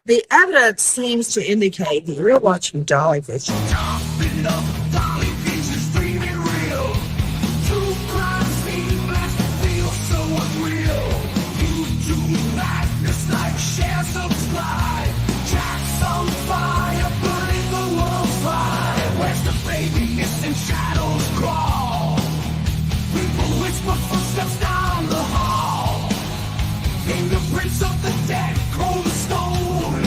The evidence seems to indicate that you're watching Dolly Vision. Shadows crawl. People whisper footsteps down the hall. Fingerprints of the dead, cold as stone.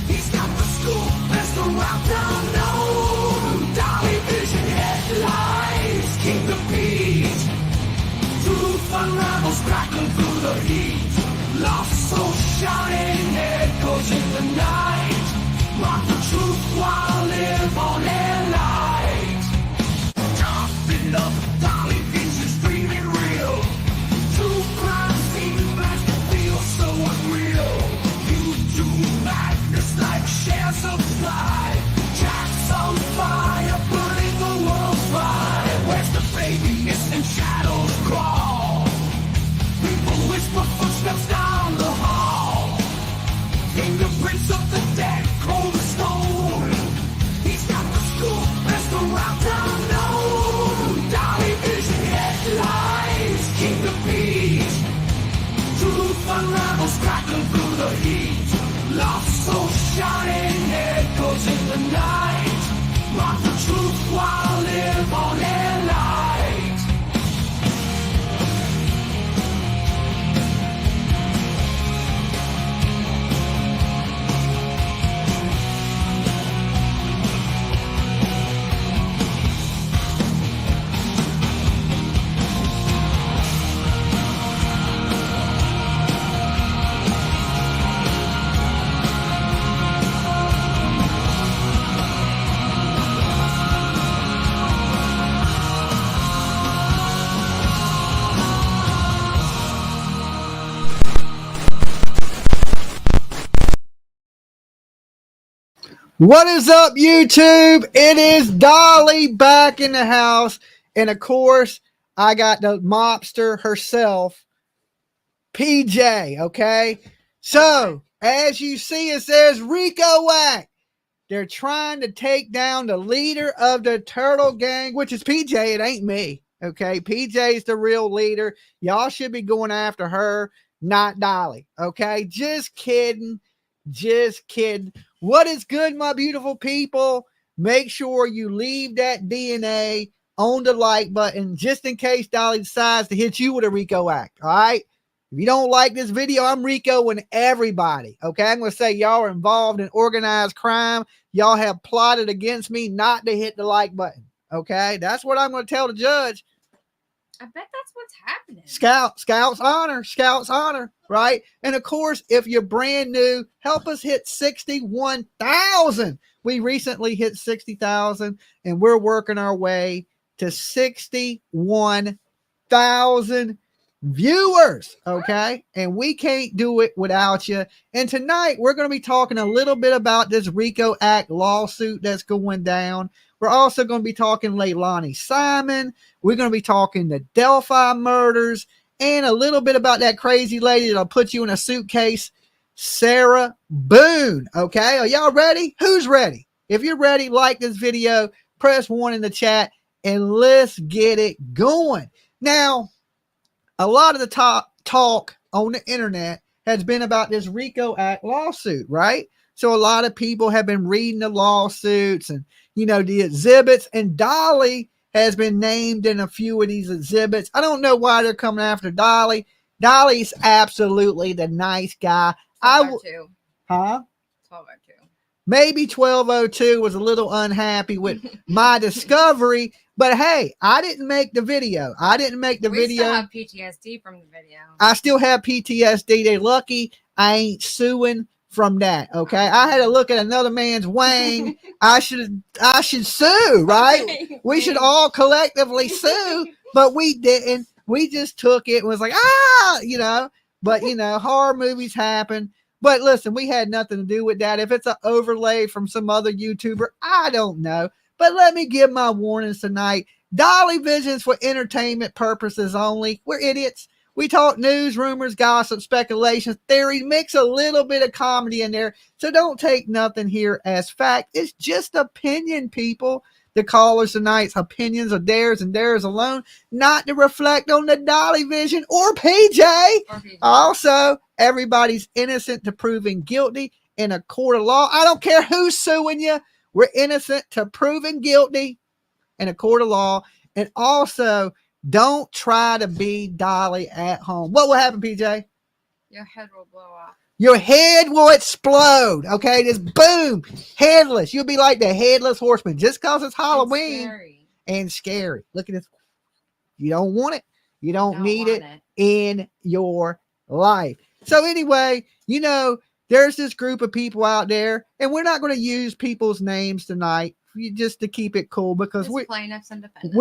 He's got the scoop, there's the route unknown. Dolly Vision headlines, King of Pete. Truth unravels, crackling through the heat. Lost soul shouting, echoes in the night. Mark the truth while live on air light. Up, Dolly Vision's dreaming real. True crime scene blast feels so unreal. You do madness like shares of light. Tracks on fire, burning the world's fire. Where's the baby missing shadows crawl? People whisper footsteps down the hall. Fingerprints of the dead, cold as stone. He's got the scoop, there's the route unknown. Dolly Vision headlines, King of Pete. Truth unravels, crackling through the heat. Lost soul shouting, echoes in the night. Mark the truth while live on air light. What is up, YouTube? It is Dolly back in the house. And of course, I got the mobster herself, PJ, okay? So, as you see, it says Rico Whack. They're trying to take down the leader of the Turtle Gang, which is PJ. It ain't me, okay? PJ's the real leader. Y'all should be going after her, not Dolly, okay? Just kidding. Just kidding. What is good, my beautiful people? Make sure you leave that DNA on the like button just in case Dolly decides to hit you with a Rico act. All right. If you don't like this video, I'm Rico and everybody. Okay. I'm going to say y'all are involved in organized crime. Y'all have plotted against me not to hit the like button. Okay. That's what I'm going to tell the judge. I bet that's what's happening. Scouts honor, right? And of course, if you're brand new, help us hit 61,000. We recently hit 60,000 and we're working our way to 61,000 viewers, okay? And we can't do it without you. And tonight, we're going to be talking a little bit about this Rico Act lawsuit that's going down. We're also going to be talking Leilani Simon. We're going to be talking the Delphi murders and a little bit about that crazy lady that'll put you in a suitcase, Sarah Boone. Okay, are y'all ready? Who's ready? If you're ready, like this video, press 1 in the chat, and let's get it going. Now, a lot of the talk on the internet has been about this Rico Act lawsuit, right? So a lot of people have been reading the lawsuits and, you know, the exhibits, and Dolly has been named in a few of these exhibits. I don't know why they're coming after Dolly. Dolly's absolutely the nice guy. Huh? 1202. Maybe 1202 was a little unhappy with my discovery, but hey, I didn't make the video. We still have PTSD from the video. I still have PTSD. They're lucky I ain't suing from that. Okay. I had to look at another man's wang. I should sue, right? We should all collectively sue, but we didn't. We just took it and was like, you know, but you know, horror movies happen. But listen, we had nothing to do with that. If it's an overlay from some other YouTuber, I don't know. But let me give my warnings tonight. Dolly Vision's for entertainment purposes only. We're idiots. We talk news, rumors, gossip, speculations, theory, mix a little bit of comedy in there. So don't take nothing here as fact. It's just opinion, people. The callers tonight's opinions are theirs and theirs alone, not to reflect on the Dolly Vision or PJ. Also, everybody's innocent to proving guilty in a court of law. I don't care who's suing you. We're innocent to proving guilty in a court of law. And also, don't try to be Dolly at home. What will happen, PJ? Your head will blow off. Your head will explode. Okay, just boom, headless. You'll be like the headless horseman just because it's Halloween and scary. Look at this. You don't want it. You don't need it in your life. So anyway, you know, there's this group of people out there, and we're not going to use people's names tonight just to keep it cool, because we're plaintiffs and defendants.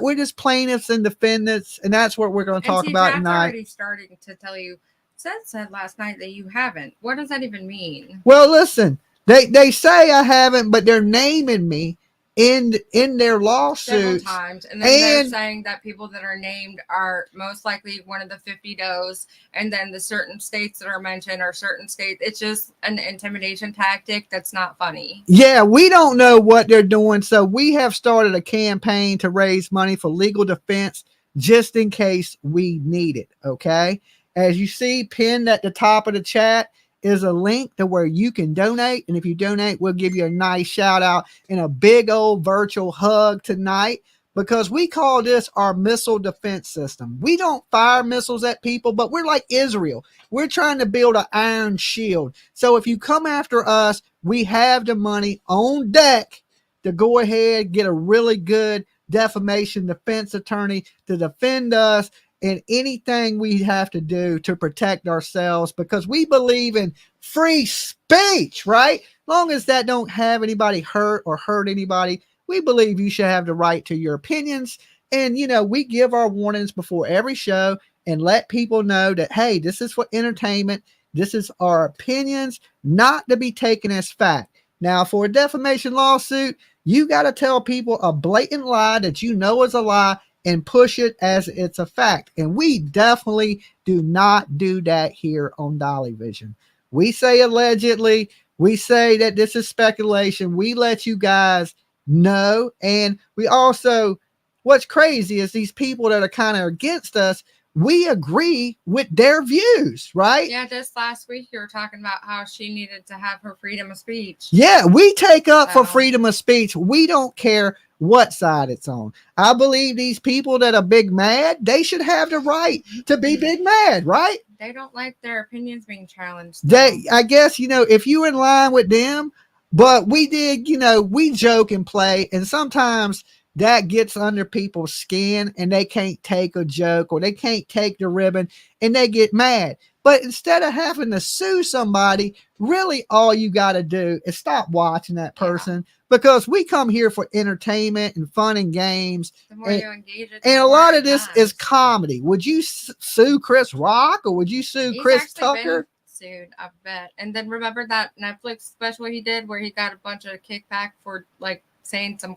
We're just plaintiffs and defendants, and that's what we're going to talk about tonight. Already starting to tell you. Seth said last night that you haven't. What does that even mean? Well, listen, they say I haven't, but they're naming me in their lawsuits several times, and then they're saying that people that are named are most likely one of the 50 does, and then the certain states that are mentioned are certain states. It's just an intimidation tactic that's not funny. Yeah, we don't know what they're doing, so we have started a campaign to raise money for legal defense just in case we need it. Okay, as you see pinned at the top of the chat is a link to where you can donate. And if you donate, we'll give you a nice shout out and a big old virtual hug tonight, because we call this our missile defense system. We don't fire missiles at people, but we're like Israel. We're trying to build an iron shield. So if you come after us, we have the money on deck to go ahead, get a really good defamation defense attorney to defend us and anything we have to do to protect ourselves, because we believe in free speech, right? Long as that don't have anybody hurt or hurt anybody, we believe you should have the right to your opinions. And, you know, we give our warnings before every show and let people know that, hey, this is for entertainment. This is our opinions, not to be taken as fact. Now, for a defamation lawsuit, you got to tell people a blatant lie that you know is a lie and push it as it's a fact. And we definitely do not do that here on Dolly Vision. We say allegedly, we say that this is speculation. We let you guys know. And we also, what's crazy is these people that are kind of against us, we agree with their views, right? Yeah, just last week you were talking about how she needed to have her freedom of speech. Yeah, we take up for freedom of speech. We don't care what side it's on. I believe these people that are big mad, they should have the right to be big mad, right? They don't like their opinions being challenged. I guess, you know, if you're in line with them, but we did, you know, we joke and play, and sometimes that gets under people's skin and they can't take a joke or they can't take the ribbon and they get mad. But instead of having to sue somebody, really all you got to do is stop watching that person, because we come here for entertainment and fun and games. The more you engage it, and a lot of this is comedy. Would you sue Chris Rock or would you sue Chris Tucker? Sued, I bet. And then remember that Netflix special he did where he got a bunch of kickback for like saying some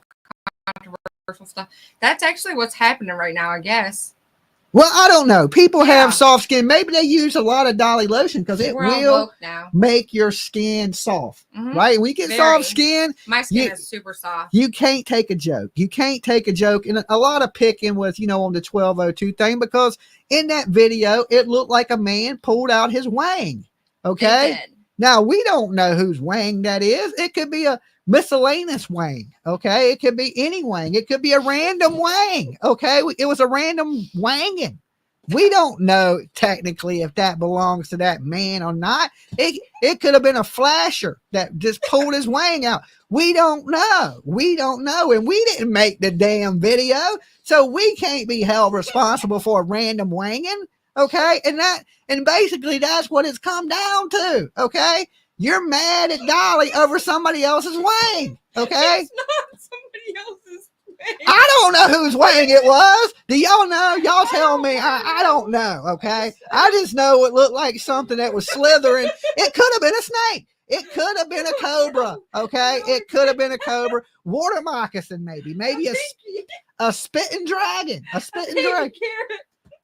controversial stuff. That's actually what's happening right now, I guess. Well, I don't know. People have soft skin. Maybe they use a lot of Dolly lotion because it will make your skin soft, right? We get soft skin. My skin is super soft. You can't take a joke. You can't take a joke. And a lot of picking was, you know, on the 1202 thing, because in that video, it looked like a man pulled out his wang. Okay. Now, we don't know whose wang that is. It could be a miscellaneous wang. Okay. It could be any wang. It could be a random wang. Okay. It was a random wanging. We don't know technically if that belongs to that man or not. It could have been a flasher that just pulled his wang out. We don't know. We don't know. And we didn't make the damn video. So we can't be held responsible for a random wanging. Okay. And basically that's what it's come down to. Okay. You're mad at Dolly over somebody else's wang. Okay. It's not somebody else's wang. I don't know whose wang it was. Do y'all know? Y'all tell me. I don't know. Okay. I just know it looked like something that was slithering. It could have been a snake. It could have been a cobra. Okay. It could have been a cobra. Water moccasin, maybe a spitting dragon. A spitting dragon.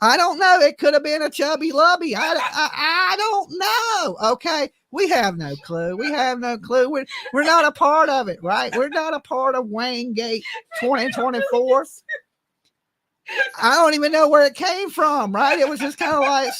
I don't know. It could have been a chubby lubby. I don't know. Okay. We have no clue. We have no clue. We're not a part of it, right? We're not a part of Wayne Gate 2024. I don't even know where it came from, right? It was just kind of like,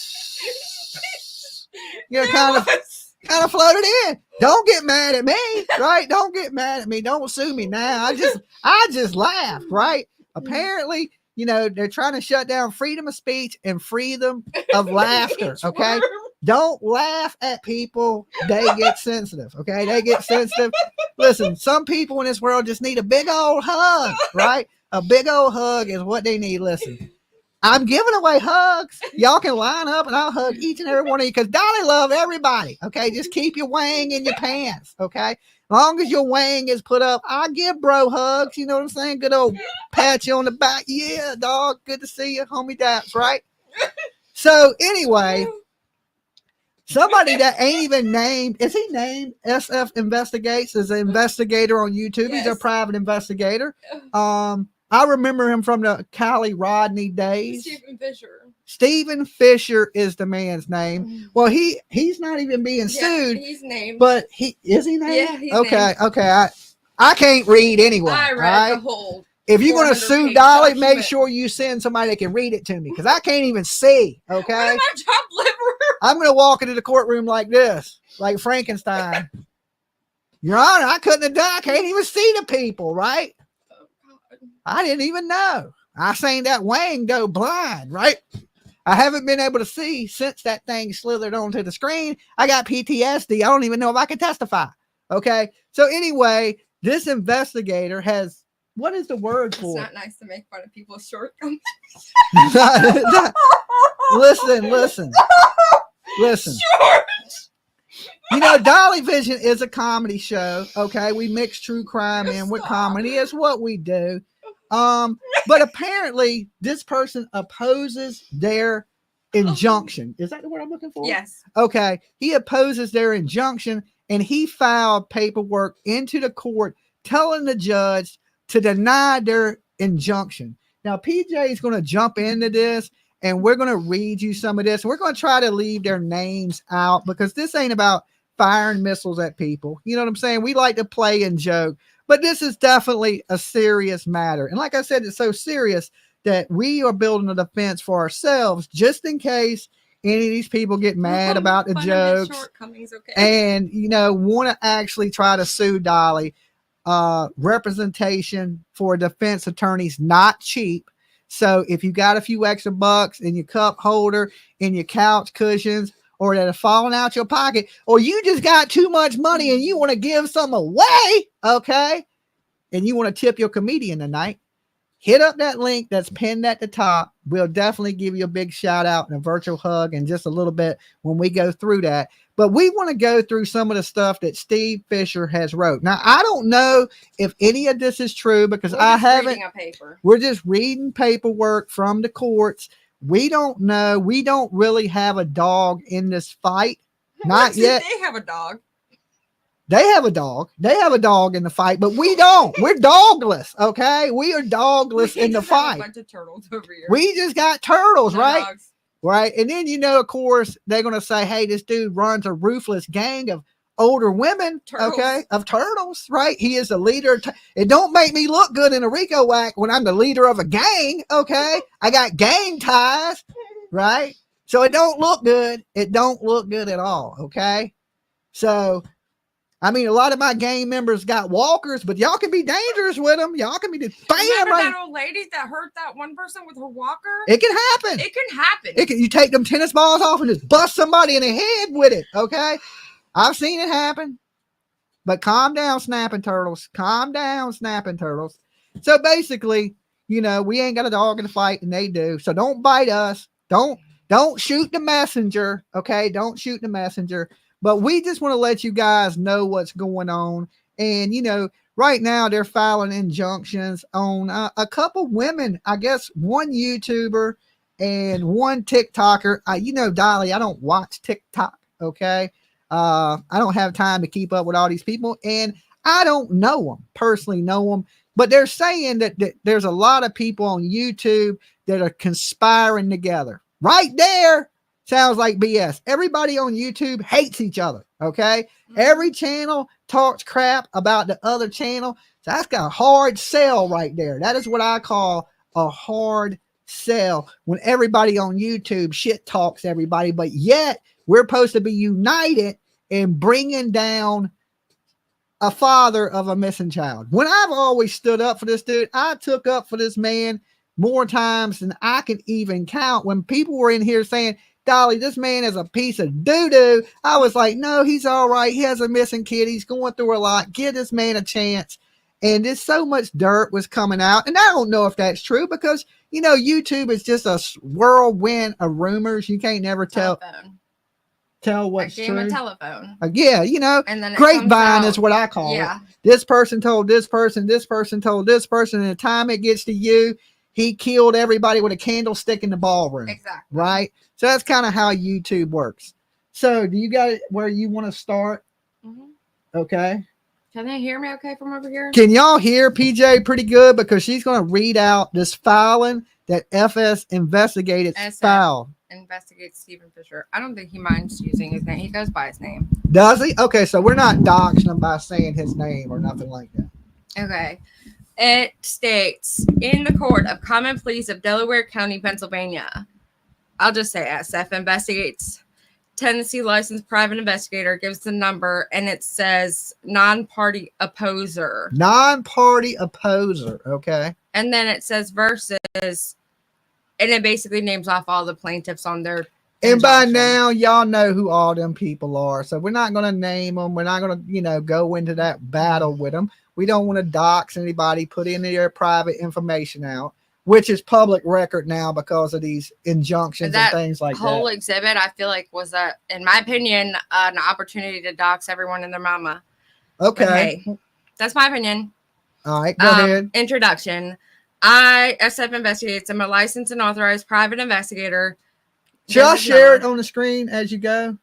kind of floated in. Don't get mad at me, right? Don't get mad at me. Don't sue me now. I just laughed, right? Apparently, they're trying to shut down freedom of speech and freedom of laughter. Okay. Don't laugh at people. They get sensitive. Okay. They get sensitive. Listen, some people in this world just need a big old hug, right? A big old hug is what they need. Listen, I'm giving away hugs. Y'all can line up and I'll hug each and every one of you because Dolly loves everybody. Okay. Just keep your wang in your pants. Okay. As long as your wang is put up, I give bro hugs. You know what I'm saying? Good old pat you on the back. Yeah, dog. Good to see you, homie Daps, right? So anyway, somebody that ain't even named, is he named SF Investigates as an investigator on YouTube? Yes. He's a private investigator. I remember him from the Cali Rodney days. Stephen Fisher is the man's name. Well, he's not even being sued. He's named. But is he named? Yeah, he's okay, named. Okay. I can't read anyway. I read the whole. If you're going to sue Dolly, make sure you send somebody that can read it to me because I can't even see. Okay. What about chopped liver? I'm going to walk into the courtroom like this, like Frankenstein. Your Honor, I couldn't have done. I can't even see the people, right? I didn't even know. I seen that wang go blind, right? I haven't been able to see since that thing slithered onto the screen. I got PTSD. I don't even know if I can testify. Okay. So anyway, this investigator has, what is the word for? It's not nice to make fun of people's shortcomings. Listen. Dolly Vision is a comedy show. Okay. We mix true crime in with comedy. It's what we do. But apparently this person opposes their injunction. Is that the word I'm looking for? Yes. Okay. He opposes their injunction and he filed paperwork into the court telling the judge to deny their injunction. Now, PJ is going to jump into this and we're going to read you some of this. We're going to try to leave their names out because this ain't about firing missiles at people. You know what I'm saying? We like to play and joke. But this is definitely a serious matter. And like I said, it's so serious that we are building a defense for ourselves just in case any of these people get mad about the jokes and, want to actually try to sue Dolly. Representation for a defense attorney's not cheap. So if you got a few extra bucks in your cup holder, in your couch cushions, or that are falling out your pocket, or you just got too much money and you want to give some away, okay, and you want to tip your comedian tonight, hit up that link that's pinned at the top. We'll definitely give you a big shout out and a virtual hug in just a little bit when we go through that. But we want to go through some of the stuff that Steve Fisher has wrote. Now, I don't know if any of this is true because I haven't. We're just reading paperwork from the courts. We don't know. We don't really have a dog in this fight. Not yet. They have a dog. They have a dog. They have a dog in the fight, but we don't. We're dogless. Okay. We are dogless in the fight. A bunch of turtles over here. We just got turtles, right? Dogs. Right. And then, of course, they're going to say, hey, this dude runs a ruthless gang of older women. Turtles. Okay. Of turtles. Right. He is the leader. It don't make me look good in a Rico whack when I'm the leader of a gang. Okay. I got gang ties. Right. So it don't look good. It don't look good at all. Okay. So, a lot of my gang members got walkers, but y'all can be dangerous with them. Y'all can be bam, right? That old lady that hurt that one person with her walker? It can happen. It can happen. You take them tennis balls off and just bust somebody in the head with it. Okay. I've seen it happen. But calm down, snapping turtles. Calm down, snapping turtles. So basically, we ain't got a dog in the fight and they do. So don't bite us. Don't shoot the messenger. Okay. Don't shoot the messenger. But we just want to let you guys know what's going on. And, right now they're filing injunctions on a couple women, I guess one YouTuber and one TikToker. Dolly, I don't watch TikTok. Okay. I don't have time to keep up with all these people and I don't personally know them. But they're saying that there's a lot of people on YouTube that are conspiring together. Right there sounds like BS. Everybody on YouTube hates each other. Okay. Every channel talks crap about the other channel. So that's got a hard sell right there. That is what I call a hard sell when everybody on YouTube shit talks everybody, but yet we're supposed to be united in bringing down a father of a missing child. When I've always stood up for this dude, I took up for this man more times than I can even count. When people were in here saying, Dolly, this man is a piece of doo-doo, I was like, no, he's all right. He has a missing kid. He's going through a lot. Give this man a chance. And there's so much dirt was coming out. And I don't know if that's true because, you know, YouTube is just a whirlwind of rumors. You can't never tell what's game true. of telephone. Yeah, you know, And then grapevine is what I call yeah. it. This person told this person told this person, and the time it gets to you, he killed everybody with a candlestick in the ballroom. Exactly. Right? So that's kind of how YouTube works. So do you got it where you want to start? Mm-hmm. Okay. Can they hear me okay from over here? Can y'all hear PJ pretty good? Because she's going to read out this filing that FS investigated filed. Investigate Stephen Fisher. I don't think he minds using his name. He goes by his name. Does he? Okay, so we're not doxing him by saying his name or nothing like that. Okay. It states, in the Court of Common Pleas of Delaware County, Pennsylvania. I'll just say SF investigates. Tennessee licensed private investigator gives the number and it says non-party opposer. Non-party opposer. Okay. And then it says versus, and it basically names off all the plaintiffs on their. And by now, y'all know who all them people are. So we're not going to name them. We're not going to, you know, go into that battle with them. We don't want to dox anybody, put in their private information out, which is public record now because of these injunctions and things like that. Whole exhibit, I feel like, was in my opinion, an opportunity to dox everyone and their mama. Okay. Hey, that's my opinion. All right, go ahead. Introduction. I, SF Investigates, I'm a licensed and authorized private investigator. Shall I share it on the screen as you go?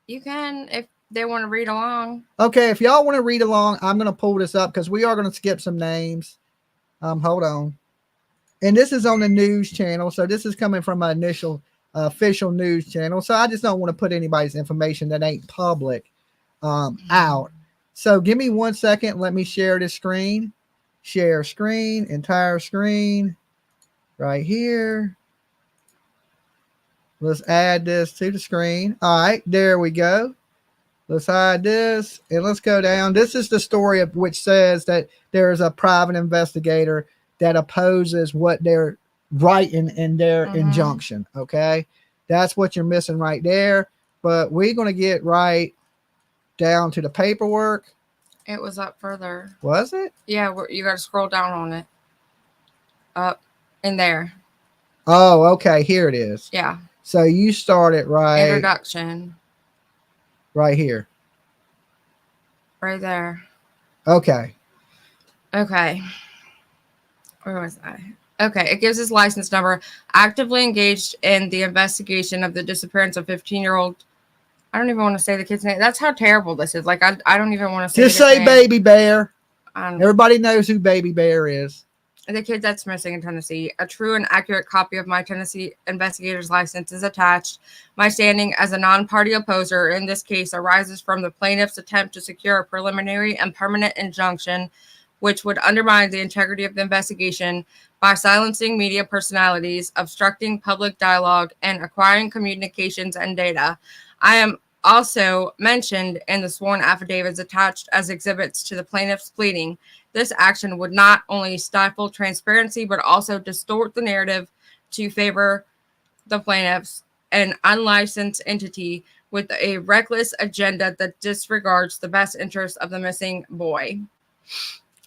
You can, if they want to read along. Okay, if y'all want to read along, I'm going to pull this up because we are going to skip some names. Hold on. And this is on the news channel. So this is coming from my initial official news channel. So I just don't want to put anybody's information that ain't public out. So give me 1 second. Let me share this screen. Share screen, entire screen right here. Let's add this to the screen. All right, there we go. Let's hide this and let's go down. This is the story of which says that there is a private investigator that opposes what they're writing in their injunction. Okay, that's what you're missing right there. But we're going to get right down to the paperwork. It was up further. Was it? Yeah, you got to scroll down on it. Up in there. Oh, okay. Here it is. Yeah. So you started right. Introduction. Right here. Right there. Okay. Okay. Where was I? Okay. It gives his license number. Actively engaged in the investigation of the disappearance of 15-year-old. I don't even want to say the kid's name. That's how terrible this is. Like, I don't even want to say. Just say name. Baby Bear. Everybody knows who Baby Bear is. The kid that's missing in Tennessee. A true and accurate copy of my Tennessee investigator's license is attached. My standing as a non-party opposer in this case arises from the plaintiff's attempt to secure a preliminary and permanent injunction, which would undermine the integrity of the investigation by silencing media personalities, obstructing public dialogue, and acquiring communications and data. I am also mentioned in the sworn affidavits attached as exhibits to the plaintiff's pleading. This action would not only stifle transparency, but also distort the narrative to favor the plaintiffs, an unlicensed entity with a reckless agenda that disregards the best interests of the missing boy.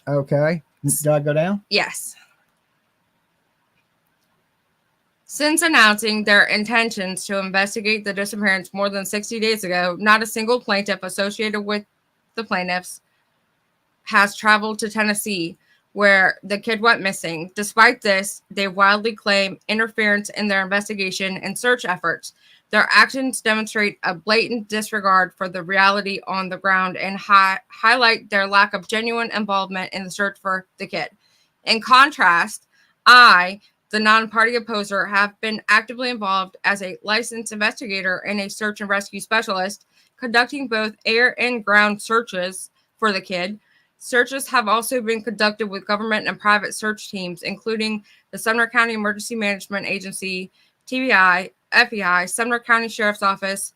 Okay. Do I go down? Yes. Since announcing their intentions to investigate the disappearance more than 60 days ago, not a single plaintiff associated with the plaintiffs has traveled to Tennessee, where the kid went missing. Despite this, they wildly claim interference in their investigation and search efforts. Their actions demonstrate a blatant disregard for the reality on the ground and highlight their lack of genuine involvement in the search for the kid. In contrast, I, the non-party opposer, have been actively involved as a licensed investigator and a search and rescue specialist, conducting both air and ground searches for the kid. Searches have also been conducted with government and private search teams, including the Sumner County Emergency Management Agency, TBI, FEI, Sumner County Sheriff's Office,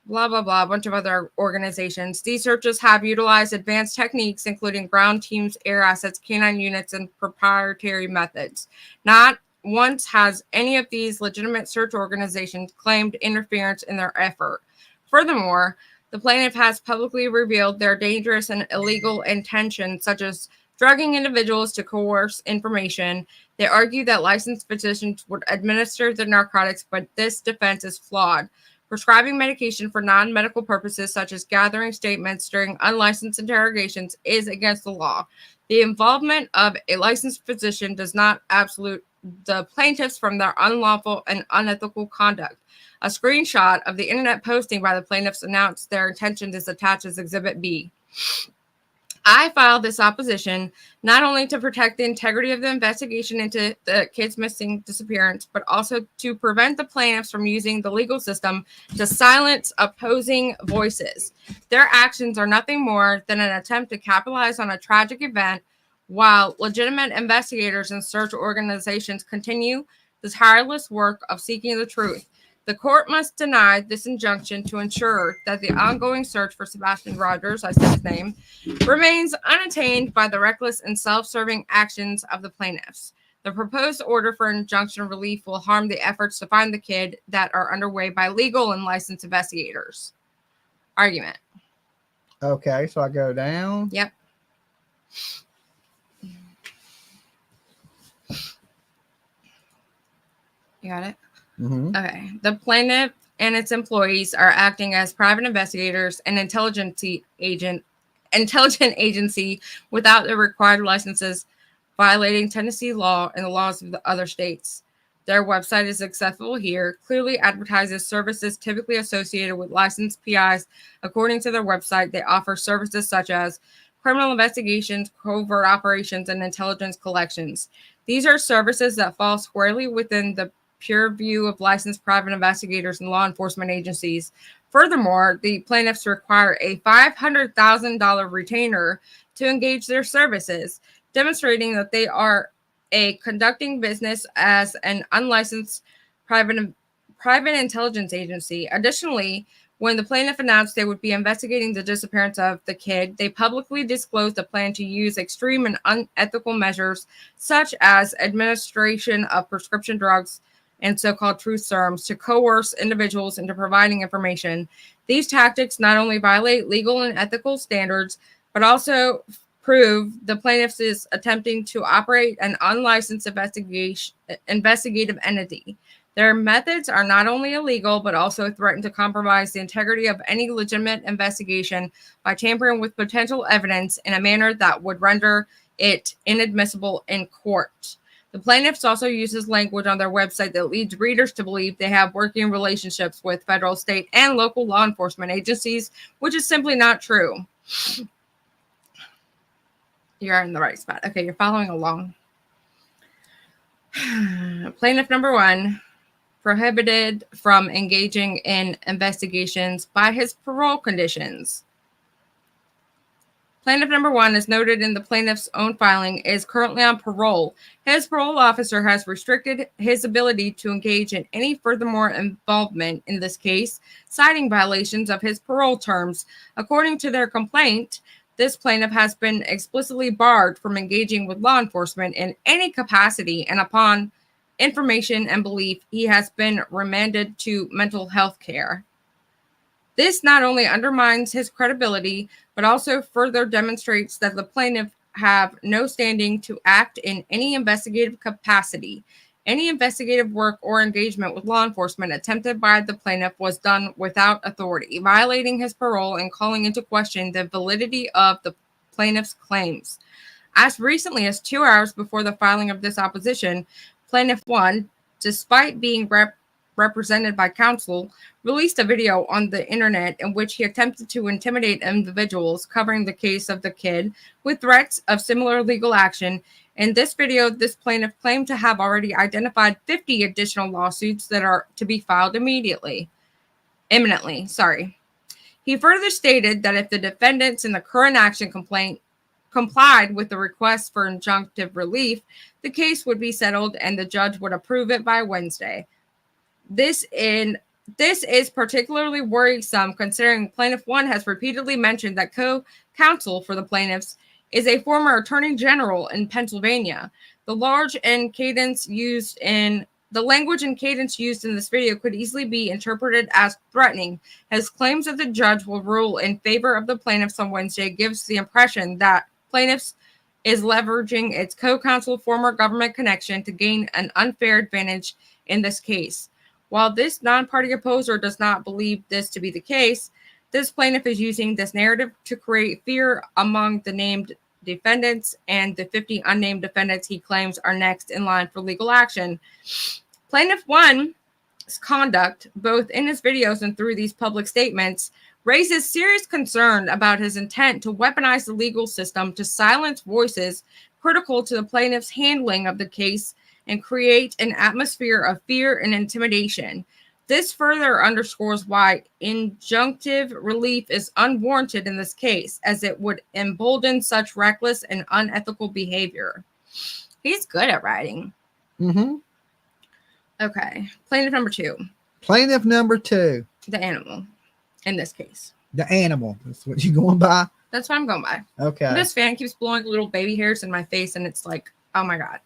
blah, blah, blah, a bunch of other organizations. These searches have utilized advanced techniques, including ground teams, air assets, canine units, and proprietary methods. Not once has any of these legitimate search organizations claimed interference in their effort. Furthermore, the plaintiff has publicly revealed their dangerous and illegal intentions, such as drugging individuals to coerce information. They argue that licensed physicians would administer the narcotics, but this defense is flawed. Prescribing medication for non-medical purposes, such as gathering statements during unlicensed interrogations, is against the law. The involvement of a licensed physician does not absolve the plaintiffs from their unlawful and unethical conduct. A screenshot of the internet posting by the plaintiffs announced their intention is attached as Exhibit B. I filed this opposition not only to protect the integrity of the investigation into the kid's missing disappearance, but also to prevent the plaintiffs from using the legal system to silence opposing voices. Their actions are nothing more than an attempt to capitalize on a tragic event, while legitimate investigators and search organizations continue the tireless work of seeking the truth. The court must deny this injunction to ensure that the ongoing search for Sebastian Rogers, I said his name, remains unattained by the reckless and self-serving actions of the plaintiffs. The proposed order for injunction relief will harm the efforts to find the kid that are underway by legal and licensed investigators. Argument. Okay, so I go down. Yep. You got it? Mm-hmm. Okay. The plaintiff and its employees are acting as private investigators and intelligence agency without the required licenses, violating Tennessee law and the laws of the other states. Their website is accessible here, clearly advertises services typically associated with licensed PIs. According to their website, they offer services such as criminal investigations, covert operations, and intelligence collections. These are services that fall squarely within the purview of licensed private investigators and law enforcement agencies. Furthermore, the plaintiffs require a $500,000 retainer to engage their services, demonstrating that they are conducting business as an unlicensed private intelligence agency. Additionally, when the plaintiff announced they would be investigating the disappearance of the kid, they publicly disclosed a plan to use extreme and unethical measures, such as administration of prescription drugs and so-called truth serums, to coerce individuals into providing information. These tactics not only violate legal and ethical standards, but also prove the plaintiffs is attempting to operate an unlicensed investigative entity. Their methods are not only illegal, but also threaten to compromise the integrity of any legitimate investigation by tampering with potential evidence in a manner that would render it inadmissible in court. The plaintiffs also uses language on their website that leads readers to believe they have working relationships with federal, state, and local law enforcement agencies, which is simply not true. You're in the right spot. Okay, you're following along. Plaintiff number 1, prohibited from engaging in investigations by his parole conditions. Plaintiff number 1, as noted in the plaintiff's own filing, is currently on parole. His parole officer has restricted his ability to engage in any furthermore involvement in this case, citing violations of his parole terms. According to their complaint, this plaintiff has been explicitly barred from engaging with law enforcement in any capacity, and upon information and belief, he has been remanded to mental health care. This not only undermines his credibility, but also further demonstrates that the plaintiff have no standing to act in any investigative capacity. Any investigative work or engagement with law enforcement attempted by the plaintiff was done without authority, violating his parole and calling into question the validity of the plaintiff's claims. As recently as 2 hours before the filing of this opposition, Plaintiff 1, despite being represented by counsel, released a video on the internet in which he attempted to intimidate individuals covering the case of the kid with threats of similar legal action. In this video, this plaintiff claimed to have already identified 50 additional lawsuits that are to be filed imminently. He further stated that if the defendants in the current action complaint complied with the request for injunctive relief, the case would be settled and the judge would approve it by Wednesday. This is particularly worrisome considering Plaintiff 1 has repeatedly mentioned that co-counsel for the plaintiffs is a former attorney general in Pennsylvania. The language and cadence used in this video could easily be interpreted as threatening, as claims that the judge will rule in favor of the plaintiffs on Wednesday gives the impression that plaintiffs is leveraging its co-counsel former government connection to gain an unfair advantage in this case. While this non-party opposer does not believe this to be the case, this plaintiff is using this narrative to create fear among the named defendants and the 50 unnamed defendants he claims are next in line for legal action. Plaintiff 1's conduct, both in his videos and through these public statements, raises serious concern about his intent to weaponize the legal system to silence voices critical to the plaintiff's handling of the case and create an atmosphere of fear and intimidation. This further underscores why injunctive relief is unwarranted in this case, as it would embolden such reckless and unethical behavior. He's good at writing. Mm-hmm. Okay. Plaintiff number 2. Plaintiff number 2. The animal. In this case. The animal. That's what you going by? That's what I'm going by. Okay. This fan keeps blowing little baby hairs in my face, and it's like, oh my God.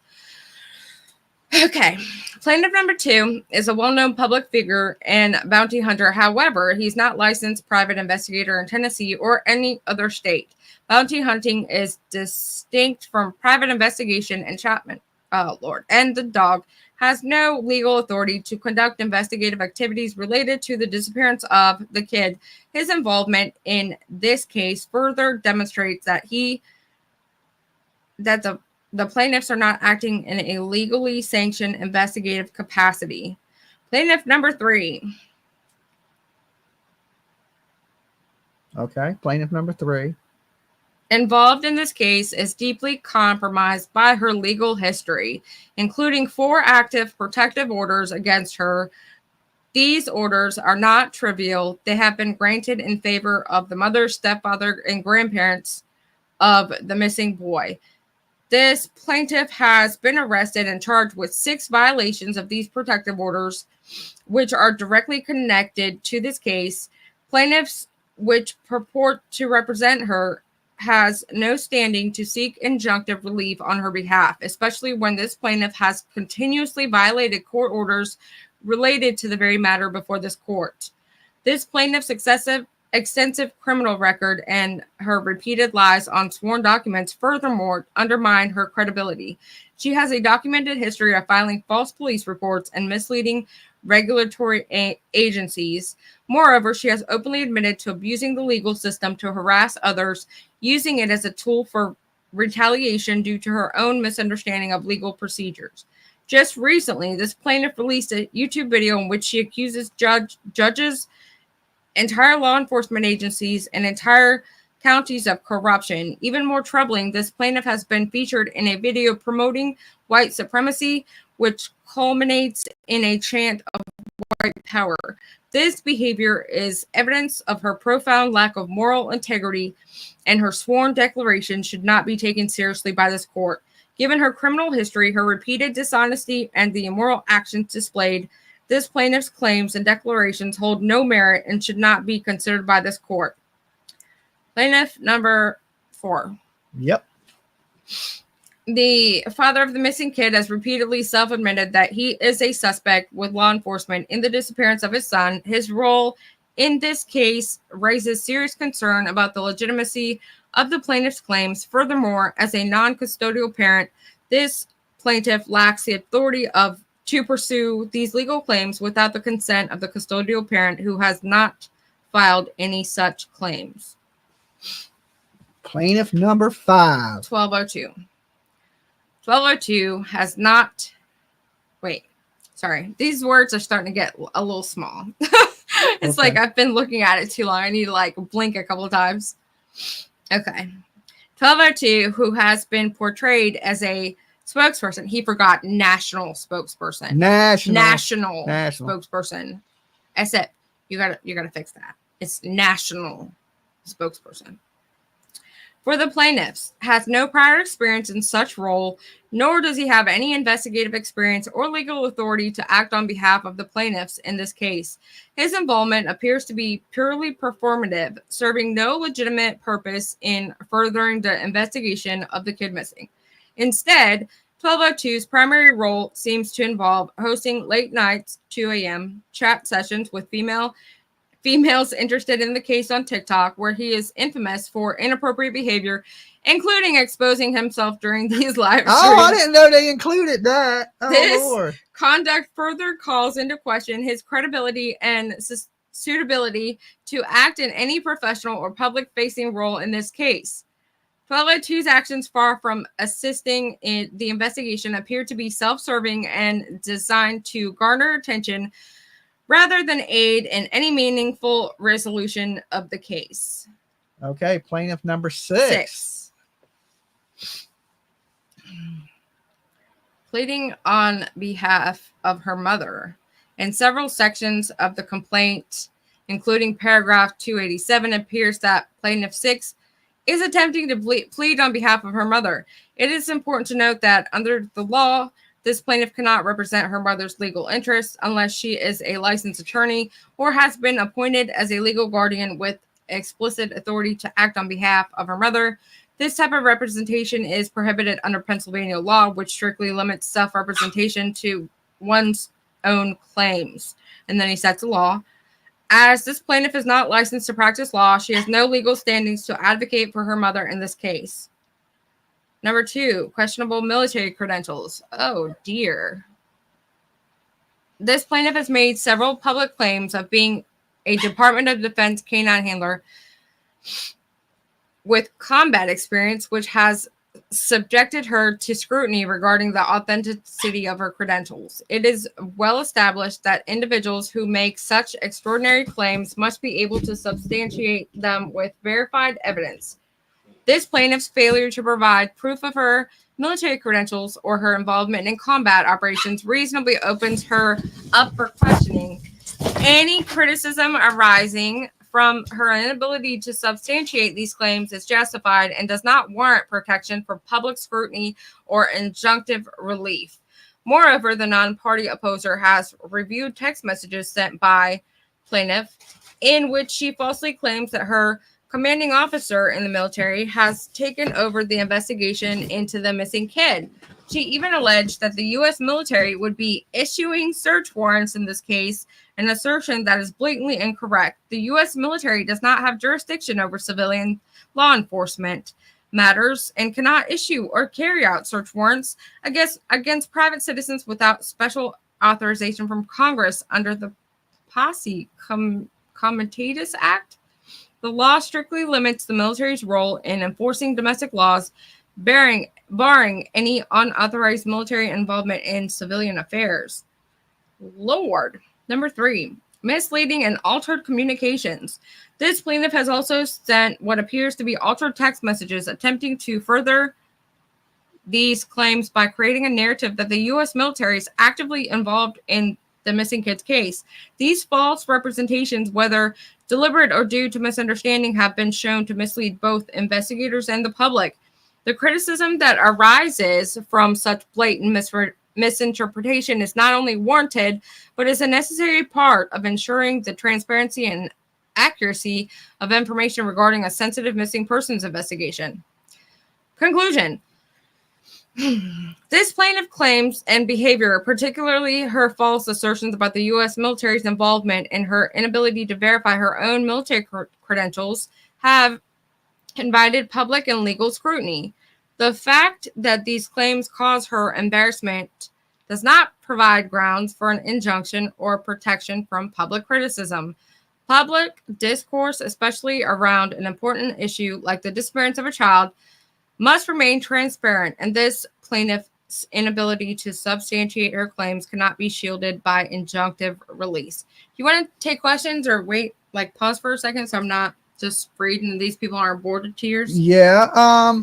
Okay. Plaintiff number 2 is a well-known public figure and bounty hunter. However, he's not licensed private investigator in Tennessee or any other state. Bounty hunting is distinct from private investigation and Chapman. Oh, Lord. And the dog has no legal authority to conduct investigative activities related to the disappearance of the kid. His involvement in this case further demonstrates that the plaintiffs are not acting in a legally sanctioned investigative capacity. Plaintiff number 3. Okay. Plaintiff number 3. Involved in this case is deeply compromised by her legal history, including 4 active protective orders against her. These orders are not trivial. They have been granted in favor of the mother, stepfather, and grandparents of the missing boy. This plaintiff has been arrested and charged with 6 violations of these protective orders, which are directly connected to this case. Plaintiffs, which purport to represent her, has no standing to seek injunctive relief on her behalf, especially when this plaintiff has continuously violated court orders related to the very matter before this court. This plaintiff's extensive criminal record and her repeated lies on sworn documents furthermore undermine her credibility. She has a documented history of filing false police reports and misleading regulatory agencies. Moreover, she has openly admitted to abusing the legal system to harass others, using it as a tool for retaliation due to her own misunderstanding of legal procedures. Just recently, this plaintiff released a YouTube video in which she accuses judges, entire law enforcement agencies, and entire counties of corruption. Even more troubling, this plaintiff has been featured in a video promoting white supremacy, which culminates in a chant of white power. This behavior is evidence of her profound lack of moral integrity, and her sworn declaration should not be taken seriously by this court. Given her criminal history, her repeated dishonesty, and the immoral actions displayed, this plaintiff's claims and declarations hold no merit and should not be considered by this court. Plaintiff number 4. Yep. The father of the missing kid has repeatedly self-admitted that he is a suspect with law enforcement in the disappearance of his son. His role in this case raises serious concern about the legitimacy of the plaintiff's claims. Furthermore, as a non-custodial parent, this plaintiff lacks the authority to pursue these legal claims without the consent of the custodial parent, who has not filed any such claims. Plaintiff number 5. 1202. 1202 has not. Wait. Sorry, these words are starting to get a little small. It's Okay. like I've been looking at it too long. I need to like blink a couple of times. Okay. 1202, who has been portrayed as a spokesperson. He forgot national spokesperson. National. Spokesperson. Except you gotta fix that. It's national spokesperson. For the plaintiffs, has no prior experience in such role, nor does he have any investigative experience or legal authority to act on behalf of the plaintiffs in this case. His involvement appears to be purely performative, serving no legitimate purpose in furthering the investigation of the kid missing. Instead, 1202's primary role seems to involve hosting late nights, 2 a.m. chat sessions with females interested in the case on TikTok, where he is infamous for inappropriate behavior, including exposing himself during these live streams. Oh, I didn't know they included that. Oh, This Lord. conduct further calls into question his credibility and suitability to act in any professional or public-facing role in this case. 1202's actions, far from assisting in the investigation, appear to be self-serving and designed to garner attention rather than aid in any meaningful resolution of the case. Okay, plaintiff number 6. Pleading on behalf of her mother. In several sections of the complaint, including paragraph 287, appears that plaintiff 6 is attempting to plead on behalf of her mother. It is important to note that under the law, this plaintiff cannot represent her mother's legal interests unless she is a licensed attorney or has been appointed as a legal guardian with explicit authority to act on behalf of her mother. This type of representation is prohibited under Pennsylvania law, which strictly limits self-representation to one's own claims. And then he sets a law. As this plaintiff is not licensed to practice law, she has no legal standings to advocate for her mother in this case. Number 2, questionable military credentials. Oh, dear. This plaintiff has made several public claims of being a Department of Defense canine handler with combat experience, which has subjected her to scrutiny regarding the authenticity of her credentials. It is well established that individuals who make such extraordinary claims must be able to substantiate them with verified evidence. This plaintiff's failure to provide proof of her military credentials or her involvement in combat operations reasonably opens her up for questioning. Any criticism arising from her inability to substantiate these claims is justified and does not warrant protection for public scrutiny or injunctive relief. Moreover, the non-party opposer has reviewed text messages sent by plaintiff in which she falsely claims that her commanding officer in the military has taken over the investigation into the missing kid. She even alleged that the U.S. military would be issuing search warrants in this case, an assertion that is blatantly incorrect. The U.S. military does not have jurisdiction over civilian law enforcement matters and cannot issue or carry out search warrants against private citizens without special authorization from Congress under the Posse Comitatus Act. The law strictly limits the military's role in enforcing domestic laws, barring any unauthorized military involvement in civilian affairs. Lord. Number 3, misleading and altered communications. This plaintiff has also sent what appears to be altered text messages attempting to further these claims by creating a narrative that the U.S. military is actively involved in the missing kid's case. These false representations, whether deliberate or due to misunderstanding, have been shown to mislead both investigators and the public. The criticism that arises from such blatant misinterpretation is not only warranted, but is a necessary part of ensuring the transparency and accuracy of information regarding a sensitive missing persons investigation. Conclusion. This plaintiff claims and behavior, particularly her false assertions about the U.S. military's involvement and her inability to verify her own military credentials, have invited public and legal scrutiny. The fact that these claims cause her embarrassment does not provide grounds for an injunction or protection from public criticism. Public discourse, especially around an important issue like the disappearance of a child, must remain transparent, and this plaintiff defendant's inability to substantiate her claims cannot be shielded by injunctive release. You want to take questions or wait, like pause for a second so I'm not just reading these people aren't bored of tears? Yeah.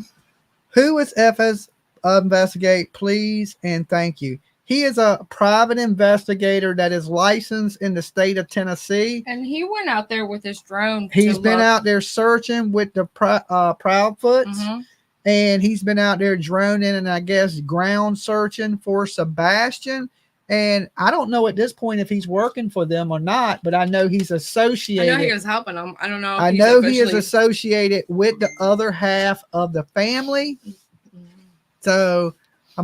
Who is FS Investigate, please and thank you. He is a private investigator that is licensed in the state of Tennessee. And he went out there with his drone. He's been out there searching with the Proudfoots, and he's been out there droning and I guess ground searching for Sebastian. And I don't know at this point if he's working for them or not, but I know he's associated. I know he was helping them. I don't know. I know he is associated with the other half of the family. So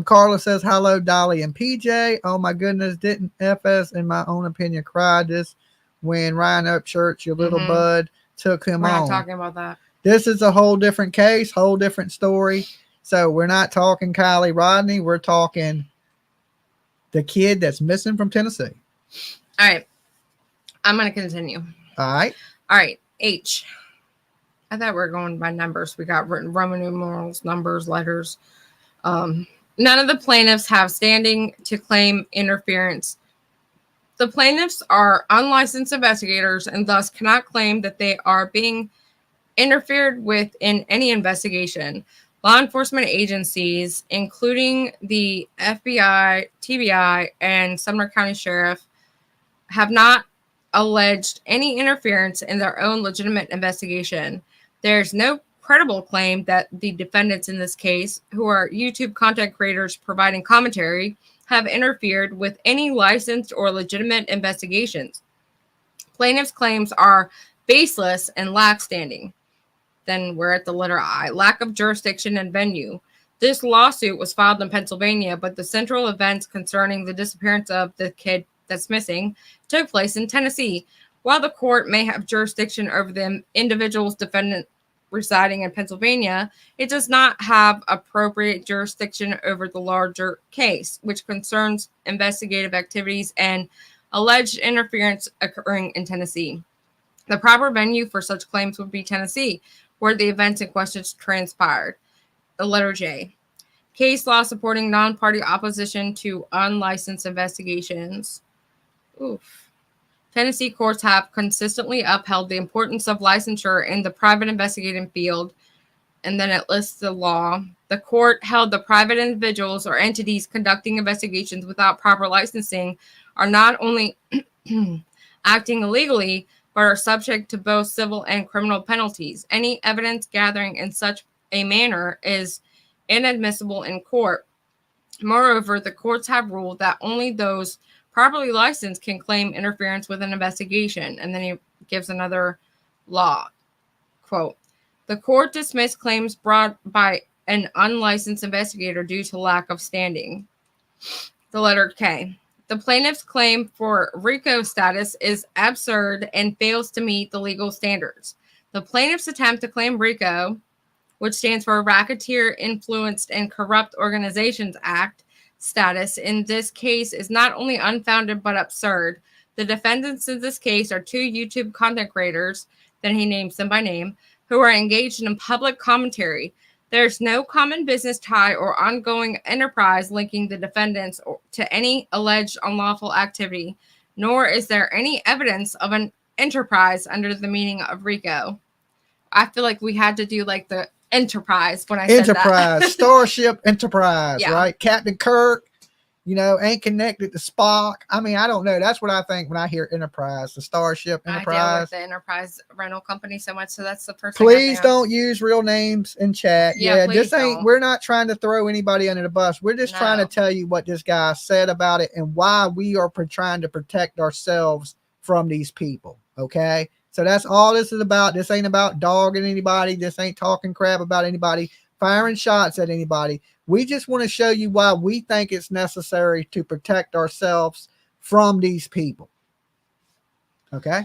Carla says, hello, Dolly and PJ. Oh my goodness, didn't FS, in my own opinion, cry this when Ryan Upchurch, your little bud, took him on? We're not talking about that. This is a whole different case, whole different story. So we're not talking Kylie Rodney. We're talking the kid that's missing from Tennessee. All right. I'm going to continue. All right. H. I thought we were going by numbers. We got written Roman numerals, numbers, letters. None of the plaintiffs have standing to claim interference. The plaintiffs are unlicensed investigators and thus cannot claim that they are being interfered with in any investigation. Law enforcement agencies, including the FBI, TBI, and Sumner County Sheriff, have not alleged any interference in their own legitimate investigation. There's no credible claim that the defendants in this case, who are YouTube content creators providing commentary, have interfered with any licensed or legitimate investigations. Plaintiffs' claims are baseless and lack standing. Then we're at the letter I, lack of jurisdiction and venue. This lawsuit was filed in Pennsylvania, but the central events concerning the disappearance of the kid that's missing took place in Tennessee. While the court may have jurisdiction over the individual's defendant residing in Pennsylvania, it does not have appropriate jurisdiction over the larger case, which concerns investigative activities and alleged interference occurring in Tennessee. The proper venue for such claims would be Tennessee, where the events in question transpired. The letter J. Case law supporting non-party opposition to unlicensed investigations. Oof. Tennessee courts have consistently upheld the importance of licensure in the private investigating field. And then it lists the law. The court held the private individuals or entities conducting investigations without proper licensing are not only acting illegally, but are subject to both civil and criminal penalties. Any evidence gathering in such a manner is inadmissible in court. Moreover, the courts have ruled that only those properly licensed can claim interference with an investigation. And then he gives another law. Quote, the court dismissed claims brought by an unlicensed investigator due to lack of standing. The letter K. The plaintiff's claim for Rico status is absurd and fails to meet the legal standards. The plaintiff's attempt to claim Rico, which stands for Racketeer Influenced and Corrupt Organizations Act, status in this case is not only unfounded but absurd. The defendants in this case are two YouTube content creators, then he names them by name, who are engaged in public commentary. There's no common business tie or ongoing enterprise linking the defendants to any alleged unlawful activity, nor is there any evidence of an enterprise under the meaning of Rico. I feel like we had to do like the Enterprise when I said that. Enterprise, Starship Enterprise, Yeah. right? Captain Kirk, ain't connected to Spock. I mean, I don't know. That's what I think when I hear Enterprise, the Starship I deal Enterprise. with the Enterprise rental company so much, so that's the first Please thing don't use real names in chat. Yeah, this please ain't, don't. we're not trying to throw anybody under the bus. We're just trying to tell you what this guy said about it and why we are trying to protect ourselves from these people. Okay. So that's all this is about. This ain't about dogging anybody. This ain't talking crap about anybody, firing shots at anybody. We just want to show you why we think it's necessary to protect ourselves from these people. Okay.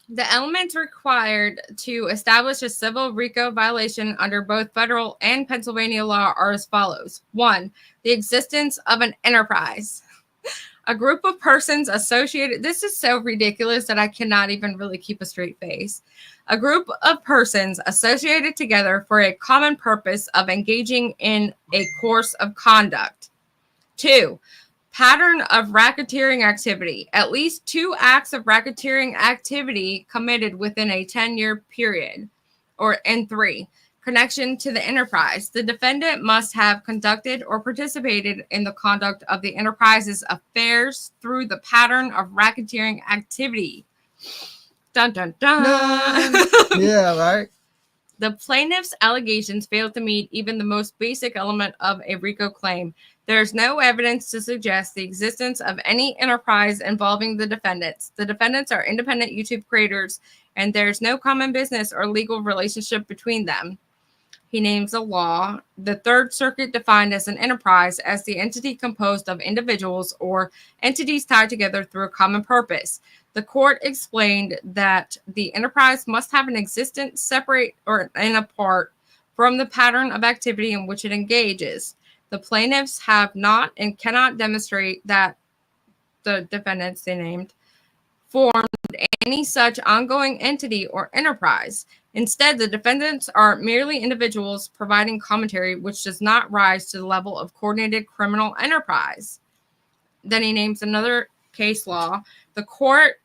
The elements required to establish a civil RICO violation under both federal and Pennsylvania law are as follows. 1, the existence of an enterprise. A group of persons associated. This is so ridiculous that I cannot even really keep a straight face. A group of persons associated together for a common purpose of engaging in a course of conduct. 2. Pattern of racketeering activity. At least 2 acts of racketeering activity committed within a 10-year period. And 3. Connection to the enterprise. The defendant must have conducted or participated in the conduct of the enterprise's affairs through the pattern of racketeering activity. Dun, dun, dun. Yeah, right. The plaintiff's allegations fail to meet even the most basic element of a RICO claim. There is no evidence to suggest the existence of any enterprise involving the defendants. The defendants are independent YouTube creators, and there is no common business or legal relationship between them. He names a law. The Third Circuit defined as an enterprise as the entity composed of individuals or entities tied together through a common purpose. The court explained that the enterprise must have an existence separate or and apart from the pattern of activity in which it engages. The plaintiffs have not and cannot demonstrate that the defendants they named formed any such ongoing entity or enterprise. Instead, the defendants are merely individuals providing commentary which does not rise to the level of coordinated criminal enterprise. Then he names another case law. The court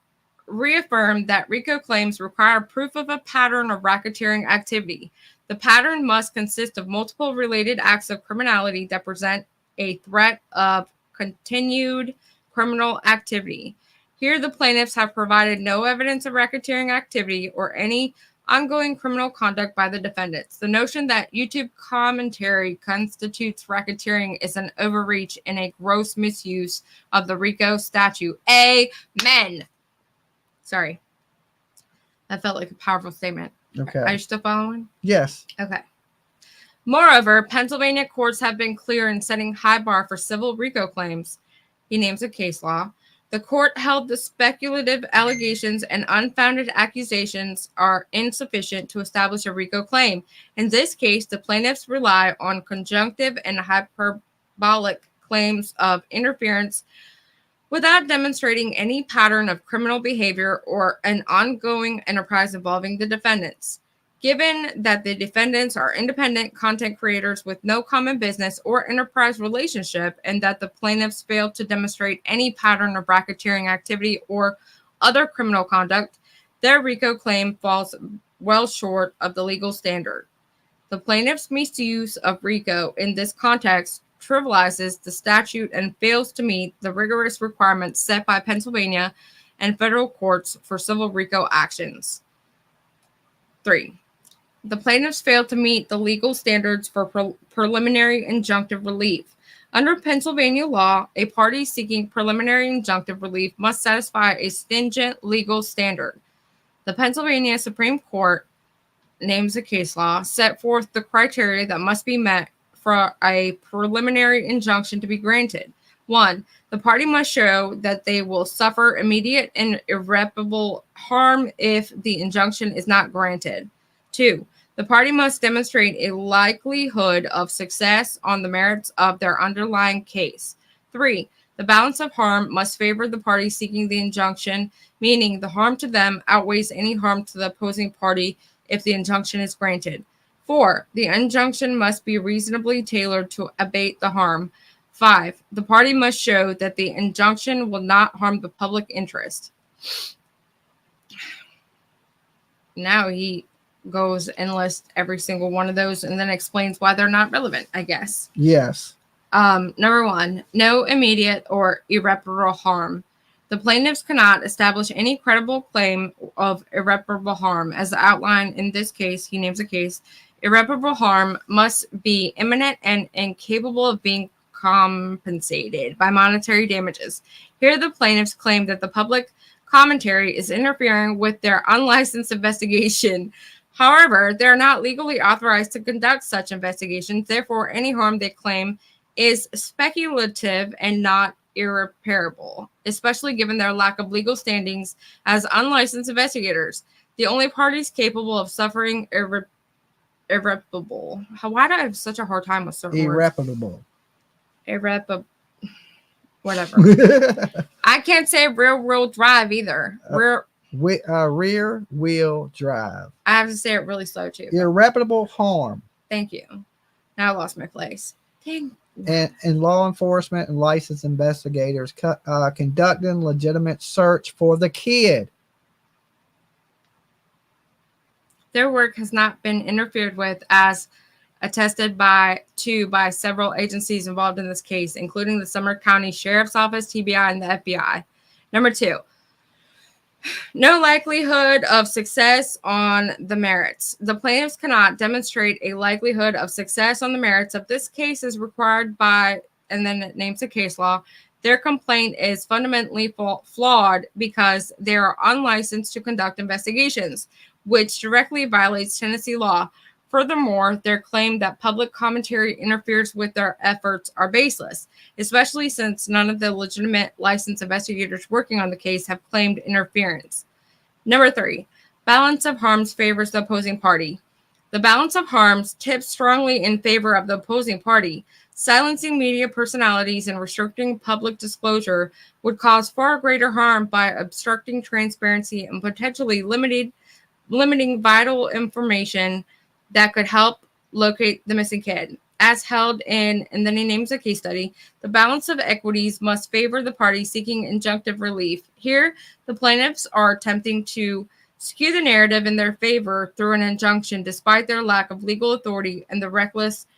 reaffirmed that RICO claims require proof of a pattern of racketeering activity. The pattern must consist of multiple related acts of criminality that present a threat of continued criminal activity. Here, the plaintiffs have provided no evidence of racketeering activity or any ongoing criminal conduct by the defendants. The notion that YouTube commentary constitutes racketeering is an overreach and a gross misuse of the RICO statute. Amen. Sorry. That felt like a powerful statement. Okay. Are you still following? Yes. Okay. Moreover, Pennsylvania courts have been clear in setting high bar for civil RICO claims. He names a case law. The court held the speculative allegations and unfounded accusations are insufficient to establish a RICO claim. In this case, the plaintiffs rely on conjunctive and hyperbolic claims of interference without demonstrating any pattern of criminal behavior or an ongoing enterprise involving the defendants. Given that the defendants are independent content creators with no common business or enterprise relationship, and that the plaintiffs failed to demonstrate any pattern of racketeering activity or other criminal conduct, their RICO claim falls well short of the legal standard. The plaintiffs' misuse of RICO in this context trivializes the statute and fails to meet the rigorous requirements set by Pennsylvania and federal courts for civil RICO actions. 3. The plaintiffs failed to meet the legal standards for preliminary injunctive relief. Under Pennsylvania law, a party seeking preliminary injunctive relief must satisfy a stringent legal standard. The Pennsylvania Supreme Court names a case law, set forth the criteria that must be met for a preliminary injunction to be granted. 1. The party must show that they will suffer immediate and irreparable harm if the injunction is not granted. 2. The party must demonstrate a likelihood of success on the merits of their underlying case. 3. The balance of harm must favor the party seeking the injunction, meaning the harm to them outweighs any harm to the opposing party if the injunction is granted. 4. The injunction must be reasonably tailored to abate the harm. 5. The party must show that the injunction will not harm the public interest. Now he goes and lists every single one of those and then explains why they're not relevant, I guess. Yes. Number 1, no immediate or irreparable harm. The plaintiffs cannot establish any credible claim of irreparable harm. As outlined in this case, he names a case. Irreparable harm must be imminent and incapable of being compensated by monetary damages. Here, the plaintiffs claim that the public commentary is interfering with their unlicensed investigation. However, they are not legally authorized to conduct such investigations. Therefore, any harm they claim is speculative and not irreparable, especially given their lack of legal standings as unlicensed investigators. The only parties capable of suffering irreparable. Why do I have such a hard time with certain words? Irreparable. Whatever. I can't say rear-wheel drive either. Rear wheel drive. I have to say it really slow too. Irreparable harm. Thank you. Now I lost my place. Dang. And law enforcement and licensed investigators conducting legitimate search for the kid. Their work has not been interfered with, as attested by several agencies involved in this case, including the Sumner County Sheriff's Office, TBI, and the FBI. Number 2, no likelihood of success on the merits. The plaintiffs cannot demonstrate a likelihood of success on the merits of this case as required by, and then it names the case law. Their complaint is fundamentally flawed because they are unlicensed to conduct investigations, which directly violates Tennessee law. Furthermore, their claim that public commentary interferes with their efforts are baseless, especially since none of the legitimate licensed investigators working on the case have claimed interference. Number 3, balance of harms favors the opposing party. The balance of harms tips strongly in favor of the opposing party. Silencing media personalities and restricting public disclosure would cause far greater harm by obstructing transparency and potentially limiting vital information that could help locate the missing kid. As held in, and then he names a case study, the balance of equities must favor the party seeking injunctive relief. Here, the plaintiffs are attempting to skew the narrative in their favor through an injunction, despite their lack of legal authority and the reckless,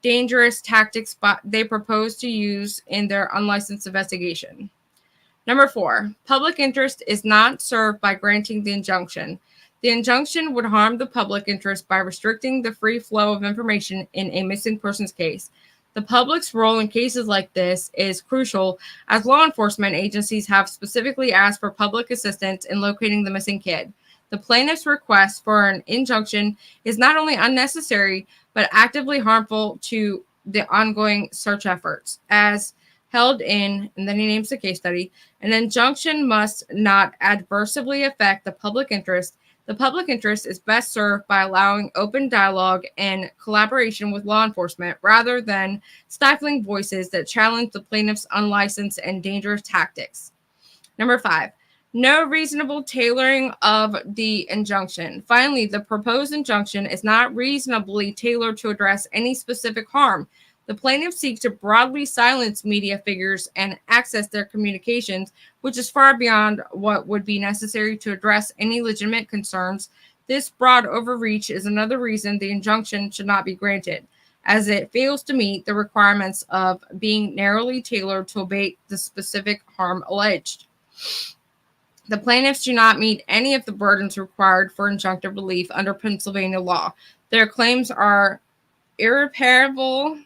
dangerous tactics they propose to use in their unlicensed investigation. Number 4, public interest is not served by granting the injunction. The injunction would harm the public interest by restricting the free flow of information in a missing persons case. The public's role in cases like this is crucial, as law enforcement agencies have specifically asked for public assistance in locating the missing kid. The plaintiff's request for an injunction is not only unnecessary, but actively harmful to the ongoing search efforts. As held in, and then he names the case study, an injunction must not adversely affect the public interest. The public interest is best served by allowing open dialogue and collaboration with law enforcement rather than stifling voices that challenge the plaintiff's unlicensed and dangerous tactics. Number 5, no reasonable tailoring of the injunction. Finally, the proposed injunction is not reasonably tailored to address any specific harm. The plaintiffs seek to broadly silence media figures and access their communications, which is far beyond what would be necessary to address any legitimate concerns. This broad overreach is another reason the injunction should not be granted, as it fails to meet the requirements of being narrowly tailored to abate the specific harm alleged. The plaintiffs do not meet any of the burdens required for injunctive relief under Pennsylvania law. Their claims are irreparable.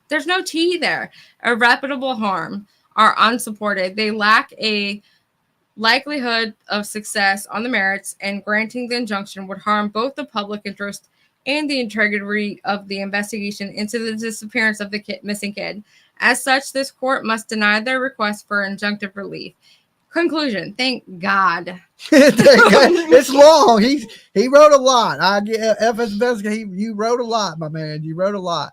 There's no T there. Irreparable harm are unsupported. They lack a likelihood of success on the merits, and granting the injunction would harm both the public interest and the integrity of the investigation into the disappearance of the missing kid. As such, this court must deny their request for injunctive relief. Conclusion. Thank God. It's long. He wrote a lot. You wrote a lot, my man. You wrote a lot.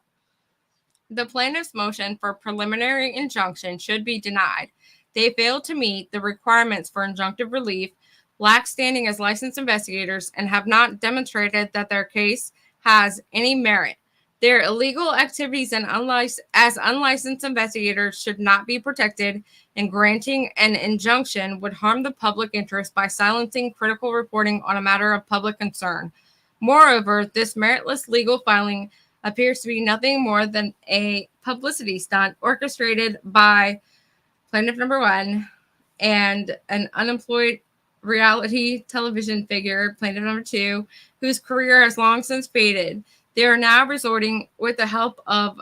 The plaintiff's motion for preliminary injunction should be denied. They failed to meet the requirements for injunctive relief, lack standing as licensed investigators, and have not demonstrated that their case has any merit. Their illegal activities as unlicensed investigators should not be protected, and granting an injunction would harm the public interest by silencing critical reporting on a matter of public concern. Moreover, this meritless legal filing appears to be nothing more than a publicity stunt orchestrated by plaintiff number 1 and an unemployed reality television figure, plaintiff number 2, whose career has long since faded. They are now resorting with the help of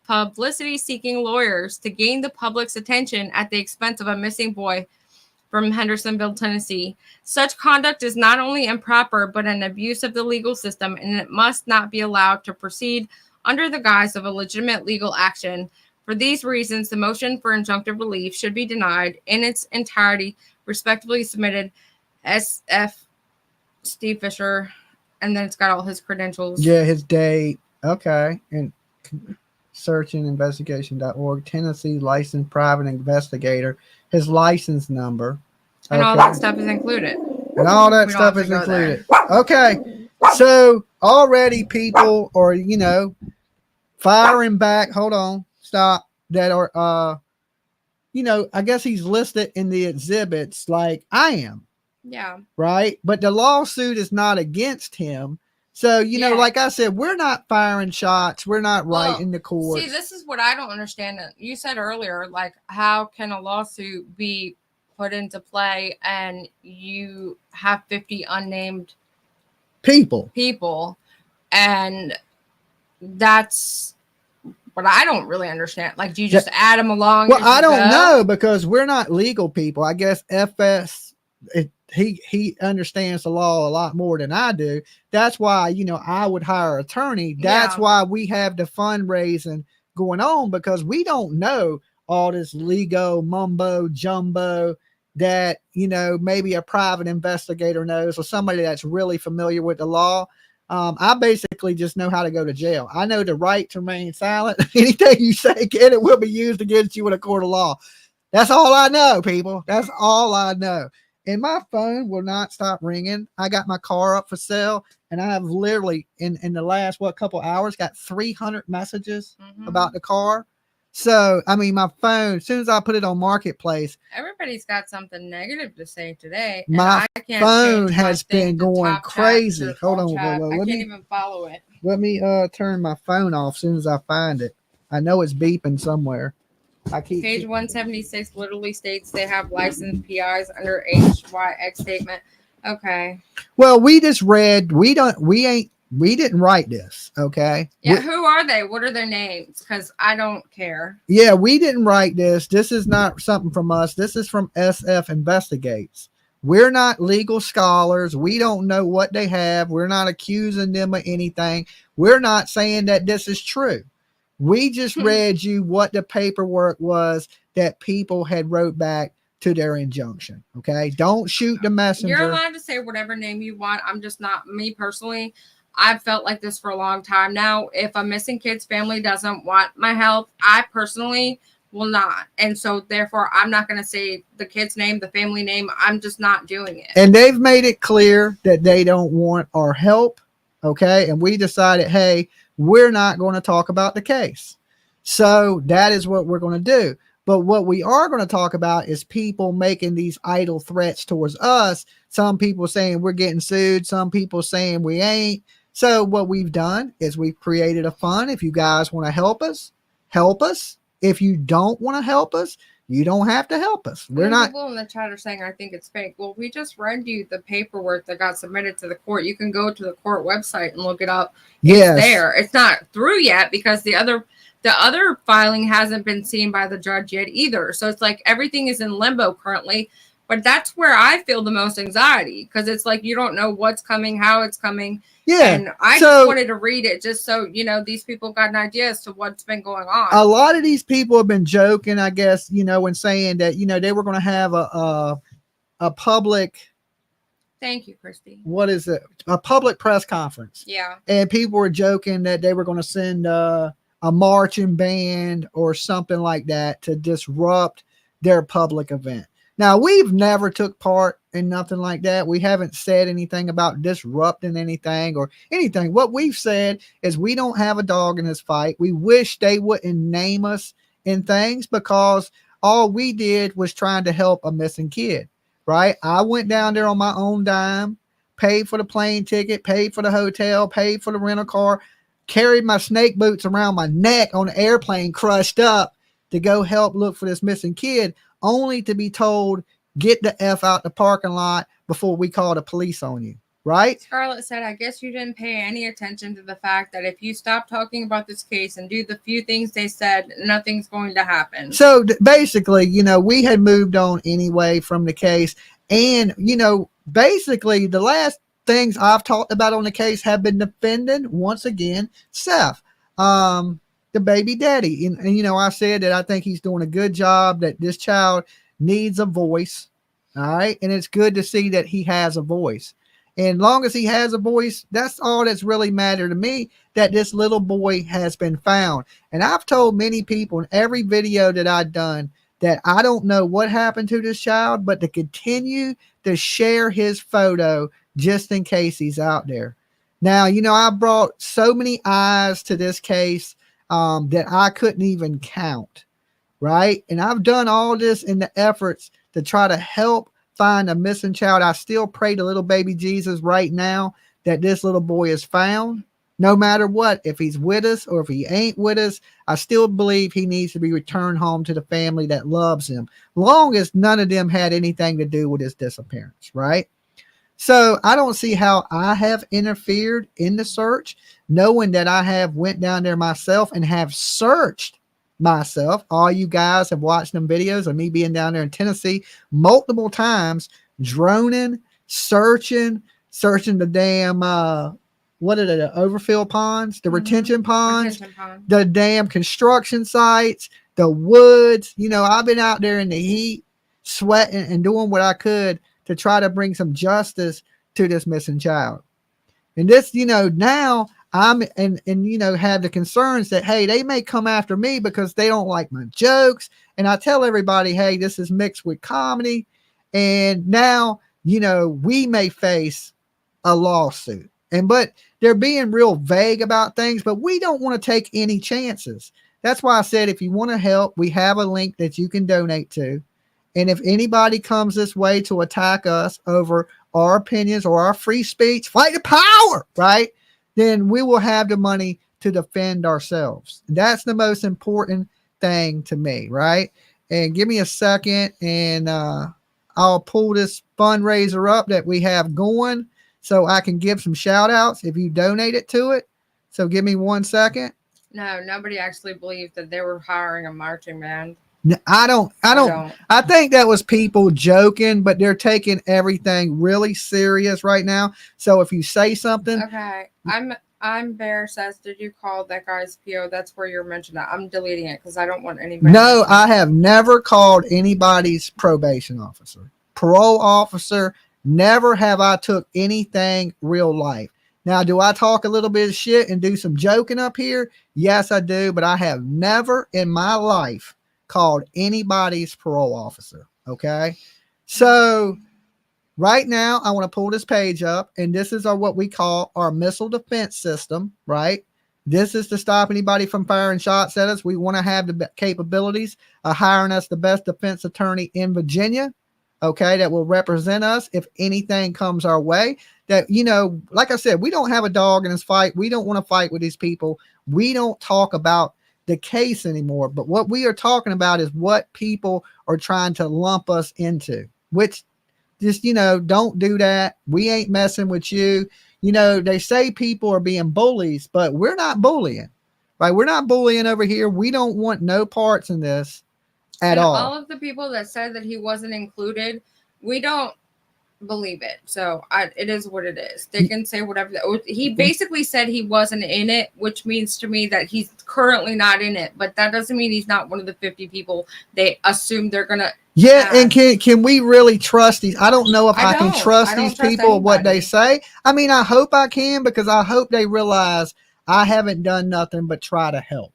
publicity-seeking lawyers to gain the public's attention at the expense of a missing boy from Hendersonville, Tennessee. Such conduct is not only improper, but an abuse of the legal system, and it must not be allowed to proceed under the guise of a legitimate legal action. For these reasons, the motion for injunctive relief should be denied in its entirety. Respectively submitted, S.F. Steve Fisher, and then it's got all his credentials. Yeah, his date. Okay. And searchinginvestigation.org, Tennessee licensed private investigator, his license number. And all Okay. that stuff is included. And all that We don't stuff have is to go there. included. Okay. So already people are, firing back. Hold on. Stop. That are, I guess he's listed in the exhibits like I am. Yeah. Right. But the lawsuit is not against him. So, like I said, we're not firing shots. We're not writing the court. See, this is what I don't understand. You said earlier, like, how can a lawsuit be put into play and you have 50 unnamed people? And that's what I don't really understand. Like, do you just add them along? Well, I don't know, because we're not legal people. I guess FS, he understands the law a lot more than I do. That's why, I would hire an attorney. That's why we have the fundraising going on, because we don't know all this legal mumbo jumbo that, maybe a private investigator knows, or somebody that's really familiar with the law. I basically just know how to go to jail. I know the right to remain silent. Anything you say can and will be used against you in a court of law. That's all I know, people. That's all I know. And my phone will not stop ringing. I got my car up for sale, and I have literally in the last couple hours got 300 messages about the car. So, I mean, my phone, as soon as I put it on Marketplace, everybody's got something negative to say today. My phone has been going crazy. Hold on. I can't even follow it. Let me turn my phone off as soon as I find it. I know it's beeping somewhere. Page 176 literally states they have licensed PIs under HYX statement. Okay. Well, we just read. We didn't write this. Okay. Yeah. Who are they? What are their names? Because I don't care. Yeah, we didn't write this. This is not something from us. This is from SF Investigates. We're not legal scholars. We don't know what they have. We're not accusing them of anything. We're not saying that this is true. We just read you what the paperwork was that people had wrote back to their injunction. Okay. Don't shoot the messenger. You're allowed to say whatever name you want. I'm just not, me personally, I've felt like this for a long time now. If a missing kid's family doesn't want my help, I personally will not. And so therefore I'm not going to say the kid's name, the family name. I'm just not doing it. And they've made it clear that they don't want our help. Okay. And we decided, hey, we're not going to talk about the case. So that is what we're going to do. But what we are going to talk about is people making these idle threats towards us. Some people saying we're getting sued. Some people saying we ain't. So what we've done is we've created a fund. If you guys want to help us, help us. If you don't want to help us, you don't have to help us. We're not. People in the chat are saying I think it's fake. Well, we just read you the paperwork that got submitted to the court. You can go to the court website and look it up. Yes. It's there. It's not through yet because the other filing hasn't been seen by the judge yet either. So it's like everything is in limbo currently. But that's where I feel the most anxiety, because it's like you don't know what's coming, how it's coming. Yeah. And I just wanted to read it just so, these people got an idea as to what's been going on. A lot of these people have been joking, I guess, and saying that, they were going to have a public. Thank you, Christy. What is it? A public press conference. Yeah. And people were joking that they were going to send a marching band or something like that to disrupt their public event. Now, we've never took part in nothing like that. We haven't said anything about disrupting anything or anything. What we've said is we don't have a dog in this fight. We wish they wouldn't name us in things, because all we did was trying to help a missing kid, right? I went down there on my own dime, paid for the plane ticket, paid for the hotel, paid for the rental car, carried my snake boots around my neck on the airplane, crushed up, to go help look for this missing kid, only to be told, get the F out the parking lot before we call the police on you, right? Scarlett said, I guess you didn't pay any attention to the fact that if you stop talking about this case and do the few things they said, nothing's going to happen. So basically, we had moved on anyway from the case. And, basically the last things I've talked about on the case have been defending, once again, Seth. The baby daddy. And I said that I think he's doing a good job, that this child needs a voice. All right. And it's good to see that he has a voice. And long as he has a voice, that's all that's really mattered to me, that this little boy has been found. And I've told many people in every video that I've done that I don't know what happened to this child, but to continue to share his photo just in case he's out there. Now, I brought so many eyes to this case that I couldn't even count, right? And I've done all this in the efforts to try to help find a missing child. I still pray to little baby Jesus right now that this little boy is found, no matter what. If he's with us or if he ain't with us, I still believe he needs to be returned home to the family that loves him, long as none of them had anything to do with his disappearance, right? So I don't see how I have interfered in the search, knowing that I have went down there myself and have searched myself. All you guys have watched them videos of me being down there in Tennessee multiple times, droning, searching the damn what are the overfill ponds, the retention ponds, the damn construction sites, the woods. I've been out there in the heat, sweating and doing what I could to try to bring some justice to this missing child. And this, now I'm and have the concerns that, hey, they may come after me because they don't like my jokes. And I tell everybody, hey, this is mixed with comedy. And now, we may face a lawsuit. But they're being real vague about things, but we don't want to take any chances. That's why I said, if you want to help, we have a link that you can donate to. And if anybody comes this way to attack us over our opinions or our free speech, fight the power, right? Then we will have the money to defend ourselves. That's the most important thing to me, right? And give me a second and I'll pull this fundraiser up that we have going so I can give some shout outs if you donated to it. So give me 1 second. No, nobody actually believed that they were hiring a marching band. I don't. I think that was people joking, but they're taking everything really serious right now. So if you say something, okay, I'm Bear says, did you call that guy's PO? That's where you're mentioning that. I'm deleting it because I don't want anybody. No, I have never called anybody's probation officer, parole officer. Never have I took anything real life. Now, do I talk a little bit of shit and do some joking up here? Yes, I do, but I have never in my life called anybody's parole officer. Okay. So right now I want to pull this page up, and this is what we call our missile defense system, right? This is to stop anybody from firing shots at us. We want to have the capabilities of hiring us the best defense attorney in Virginia. Okay. That will represent us if anything comes our way. That, like I said, we don't have a dog in this fight. We don't want to fight with these people. We don't talk about the case anymore, but what we are talking about is what people are trying to lump us into, which just, don't do that. We ain't messing with you. They say people are being bullies, but we're not bullying, right? We're not bullying over here. We don't want no parts in this at all. All of the people that said that he wasn't included, we don't believe it. So it is what it is. They can say whatever. He basically said he wasn't in it, which means to me that he's currently not in it. But that doesn't mean he's not one of the 50 people they assume they're gonna. Yeah, and can we really trust these? I don't know if I can trust these people, what they say. I mean, I hope I can, because I hope they realize I haven't done nothing but try to help.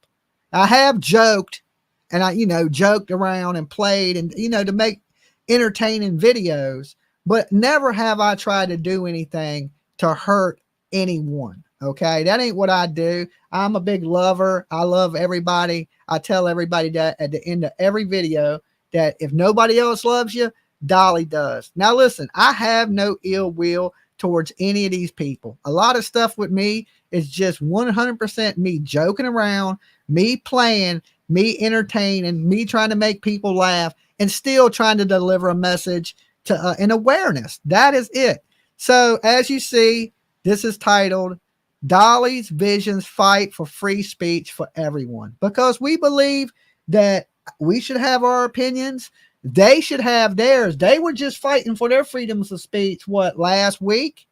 I have joked, and I joked around and played, and to make entertaining videos. But never have I tried to do anything to hurt anyone. Okay. That ain't what I do. I'm a big lover. I love everybody. I tell everybody that at the end of every video that if nobody else loves you, Dolly does. Now listen, I have no ill will towards any of these people. A lot of stuff with me is just 100% me joking around, me playing, me entertaining, me trying to make people laugh, and still trying to deliver a message to an awareness. That is it. So as you see, this is titled Dolly's Visions Fight for Free Speech for Everyone, because we believe that we should have our opinions. They should have theirs. They were just fighting for their freedoms of speech. Last week,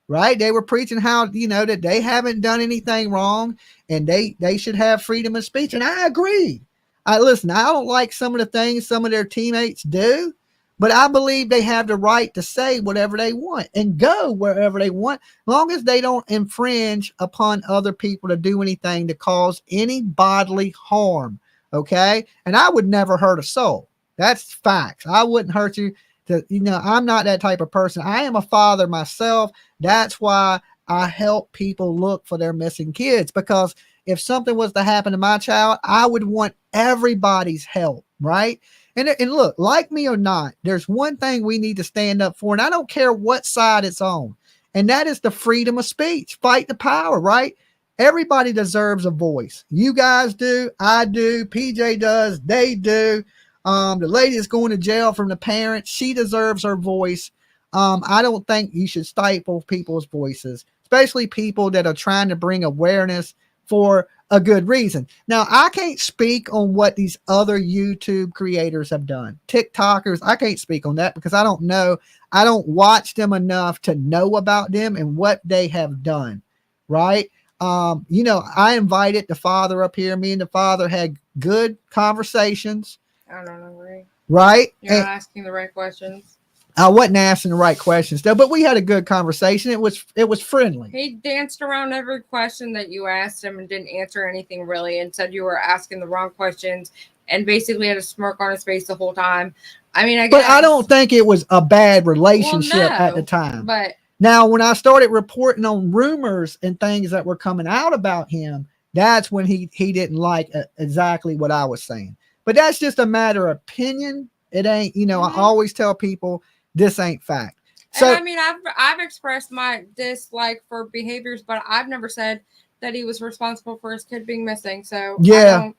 right? They were preaching how, that they haven't done anything wrong and they should have freedom of speech. And I agree. Listen, I don't like some of the things some of their teammates do, But I believe they have the right to say whatever they want and go wherever they want, as long as they don't infringe upon other people to do anything to cause any bodily harm. Okay. And I would never hurt a soul. That's facts. I wouldn't hurt you. I'm not that type of person. I am a father myself. That's why I help people look for their missing kids, because if something was to happen to my child, I would want everybody's help, right? And look, like me or not, there's one thing we need to stand up for, and I don't care what side it's on, and that is the freedom of speech. Fight the power, right? Everybody deserves a voice. You guys do, I do, PJ does, they do. The lady that's going to jail from the parents, she deserves her voice. I don't think you should stifle people's voices, especially people that are trying to bring awareness for a good reason. Now, I can't speak on what these other YouTube creators have done. TikTokers, I can't speak on that because I don't know. I don't watch them enough to know about them and what they have done, right? I invited the father up here. Me and the father had good conversations. I don't agree. Right? You're not asking the right questions. I wasn't asking the right questions though, but we had a good conversation. It was friendly. He danced around every question that you asked him and didn't answer anything really, and said you were asking the wrong questions, and basically had a smirk on his face the whole time. I mean, I guess. But I don't think it was a bad relationship at the time. But now, when I started reporting on rumors and things that were coming out about him, that's when he didn't like exactly what I was saying. But that's just a matter of opinion. It ain't, I always tell people this ain't fact. So, and I mean, I've expressed my dislike for behaviors, but I've never said that he was responsible for his kid being missing. So yeah.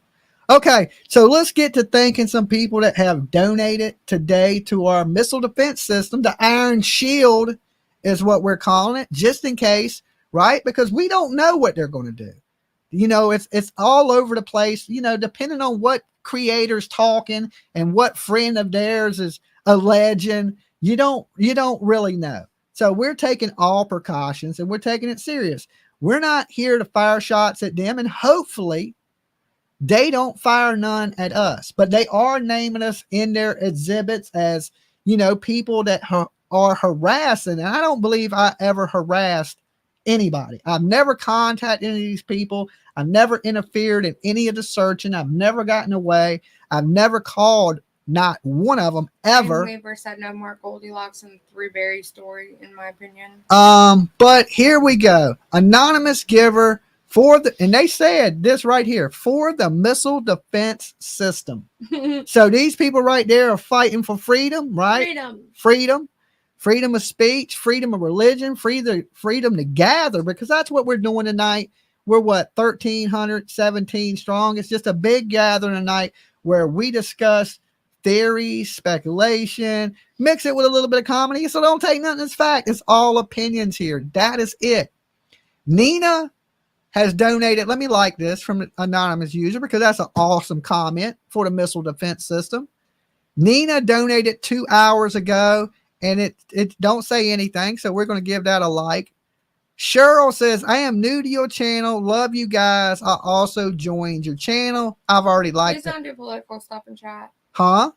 Okay, so let's get to thanking some people that have donated today to our missile defense system. The Iron Shield is what we're calling it, just in case, right? Because we don't know what they're going to do. It's all over the place, depending on what creator's talking and what friend of theirs is alleging. You don't really know. So we're taking all precautions and we're taking it serious. We're not here to fire shots at them, and hopefully they don't fire none at us, but they are naming us in their exhibits as, people that are harassing. And I don't believe I ever harassed anybody. I've never contacted any of these people. I've never interfered in any of the searching. I've never gotten away. I've never called not one of them ever. And Weaver said no more Goldilocks and Three Berry story, in my opinion. But here we go. Anonymous giver and they said this right here, for the missile defense system. So these people right there are fighting for freedom, right? Freedom of speech, freedom of religion, freedom to gather, because that's what we're doing tonight. We're 1,317 strong. It's just a big gathering tonight where we discuss theories, speculation, mix it with a little bit of comedy. So don't take nothing as fact. It's all opinions here. That is it. Nina has donated. Let me like this from an anonymous user, because that's an awesome comment for the missile defense system. Nina donated 2 hours ago, and it don't say anything, so we're going to give that a like. Cheryl says, I am new to your channel. Love you guys. I also joined your channel. I've already liked it. Please don't do political stuff in chat. Huh?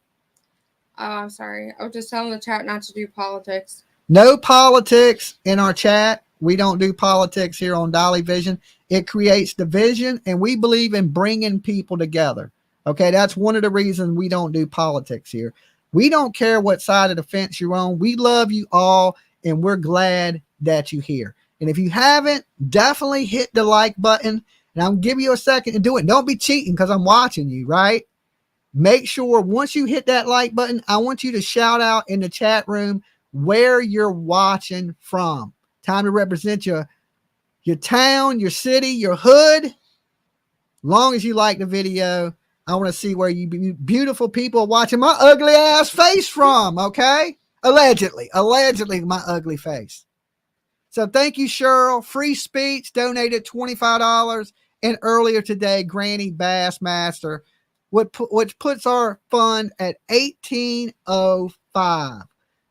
Oh, I'm sorry. I was just telling the chat not to do politics. No politics in our chat. We don't do politics here on Dolly Vision. It creates division, and we believe in bringing people together. Okay, that's one of the reasons we don't do politics here. We don't care what side of the fence you're on. We love you all, and we're glad that you're here. And if you haven't, definitely hit the like button. And I'll give you a second to do it. Don't be cheating because I'm watching you, right? Make sure once you hit that like button, I want you to shout out in the chat room where you're watching from. Time to represent your town, your city, your hood. Long as you like the video, I want to see where you beautiful people are watching my ugly ass face from, okay? Allegedly my ugly face. So thank you, Cheryl. Free Speech donated $25. And earlier today, Granny Bassmaster, which puts our fund at $18.05.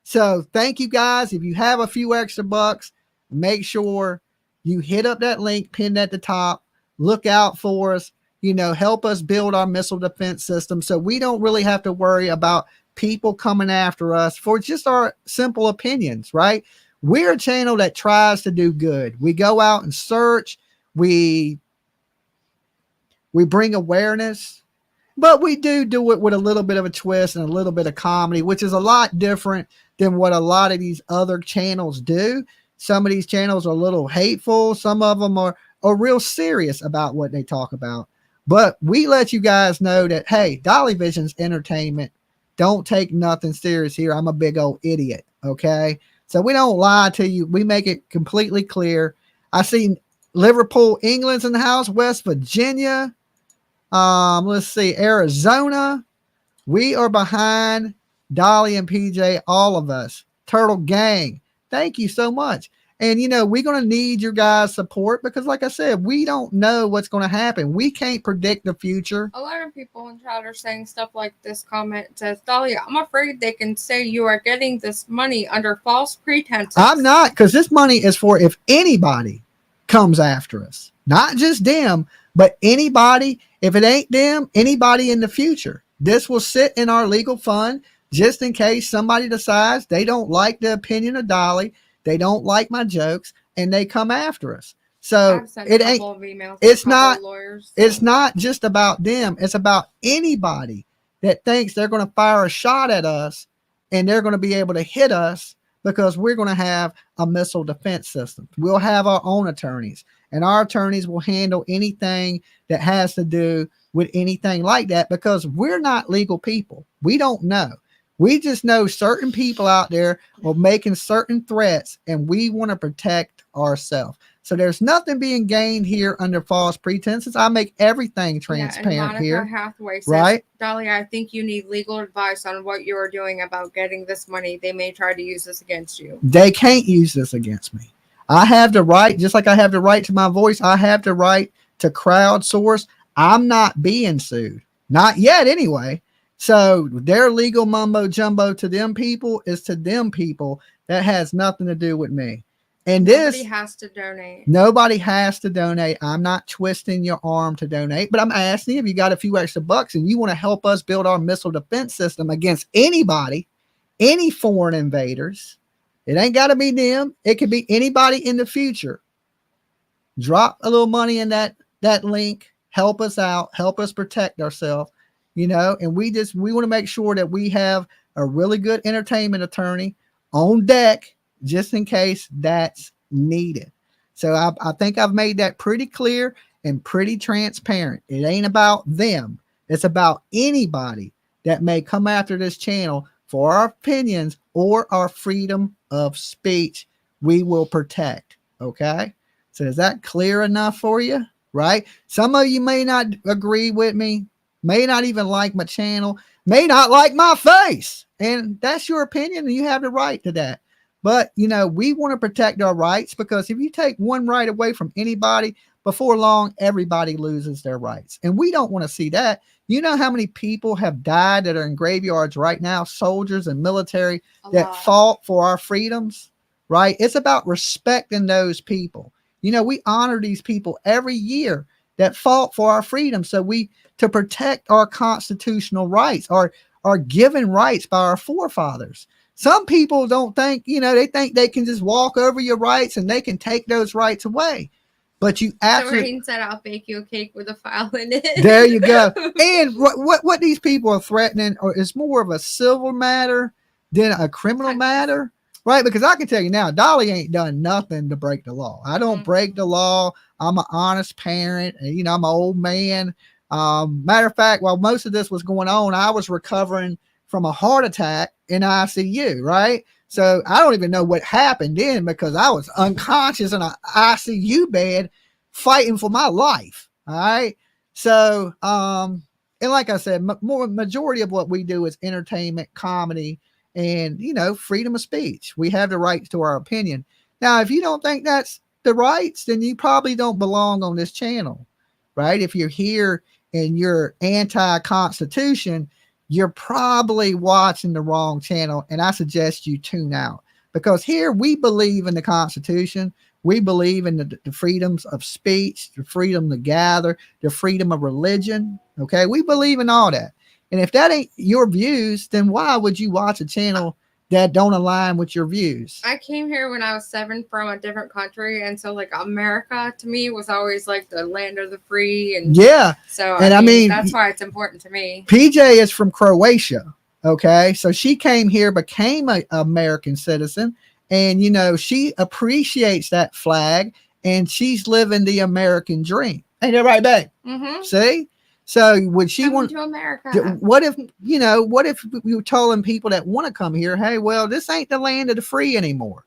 So thank you guys. If you have a few extra bucks, make sure you hit up that link pinned at the top. Look out for us. Help us build our missile defense system so we don't really have to worry about people coming after us for just our simple opinions, right? We're a channel that tries to do good. We go out and search. We bring awareness, but we do it with a little bit of a twist and a little bit of comedy, which is a lot different than what a lot of these other channels do. Some of these channels are a little hateful. Some of them are real serious about what they talk about. But we let you guys know that, hey, Dolly Vision's entertainment. Don't take nothing serious here. I'm a big old idiot. Okay. So we don't lie to you. We make it completely clear. I see Liverpool, England's in the house, West Virginia. Let's see, Arizona. We are behind Dolly and PJ, all of us. Turtle Gang. Thank you so much. And, you know, we're going to need your guys' support because, like I said, we don't know what's going to happen. We can't predict the future. A lot of people in chat are saying stuff like this comment says, Dahlia, I'm afraid they can say you are getting this money under false pretenses. I'm not, because this money is for if anybody comes after us. Not just them, but anybody. If it ain't them, anybody in the future. This will sit in our legal fund just in case somebody decides they don't like the opinion of Dolly. They don't like my jokes and they come after us. So it ain't, it's not, lawyers, so. It's not just about them. It's about anybody that thinks they're going to fire a shot at us and they're going to be able to hit us because we're going to have a missile defense system. We'll have our own attorneys and our attorneys will handle anything that has to do with anything like that because we're not legal people. We don't know. We just know certain people out there are making certain threats and we want to protect ourselves. So there's nothing being gained here under false pretenses. I make everything transparent here. Hathaway says, right? Dolly, I think you need legal advice on what you are doing about getting this money. They may try to use this against you. They can't use this against me. I have the right, just like I have the right to my voice, I have the right to crowdsource. I'm not being sued. Not yet anyway. So their legal mumbo jumbo to them people is to them people. That has nothing to do with me. And nobody has to donate. Nobody has to donate. I'm not twisting your arm to donate, but I'm asking if you got a few extra bucks and you want to help us build our missile defense system against anybody, any foreign invaders. It ain't got to be them. It could be anybody in the future. Drop a little money in that link. Help us out. Help us protect ourselves. You know, and we want to make sure that we have a really good entertainment attorney on deck just in case that's needed. So I think I've made that pretty clear and pretty transparent. It ain't about them. It's about anybody that may come after this channel for our opinions or our freedom of speech. We will protect. Okay. So is that clear enough for you? Right. Some of you may not agree with me. May not even like my channel, may not like my face. And that's your opinion and you have the right to that. But, you know, we want to protect our rights because if you take one right away from anybody, before long, everybody loses their rights. And we don't want to see that. You know how many people have died that are in graveyards right now, soldiers and military that fought for our freedoms, right? It's about respecting those people. You know, we honor these people every year that fought for our freedom. So to protect our constitutional rights, our given rights by our forefathers. Some people don't think, you know, they think they can just walk over your rights and they can take those rights away. But you absolutely said, I'll bake you a cake with a file in it. There you go. And what these people are threatening is more of a civil matter than a criminal matter, right? Because I can tell you now, Dolly ain't done nothing to break the law. I don't break the law. I'm an honest parent. And, you know, I'm an old man. Matter of fact, while most of this was going on, I was recovering from a heart attack in ICU, right? So I don't even know what happened then because I was unconscious in an ICU bed fighting for my life. All right. So, and like I said, majority of what we do is entertainment, comedy, and, you know, freedom of speech. We have the rights to our opinion. Now, if you don't think that's the rights, then you probably don't belong on this channel, right? If you're here and you're anti-Constitution, you're probably watching the wrong channel, and I suggest you tune out because here we believe in the Constitution. We believe in the freedoms of speech, the freedom to gather, the freedom of religion. Okay, we believe in all that. And if that ain't your views, then why would you watch a channel that don't align with your views? I came here when I was 7 from a different country, and so like America to me was always like the land of the free, and Yeah. so And I mean, that's why it's important to me. PJ is from Croatia. Okay. So she came here, became an American citizen, and she appreciates that flag, and she's living the American dream. Ain't that right, babe? Mm-hmm. See? So would she Coming want to America? what if we were telling people that want to come here, hey, well, this ain't the land of the free anymore?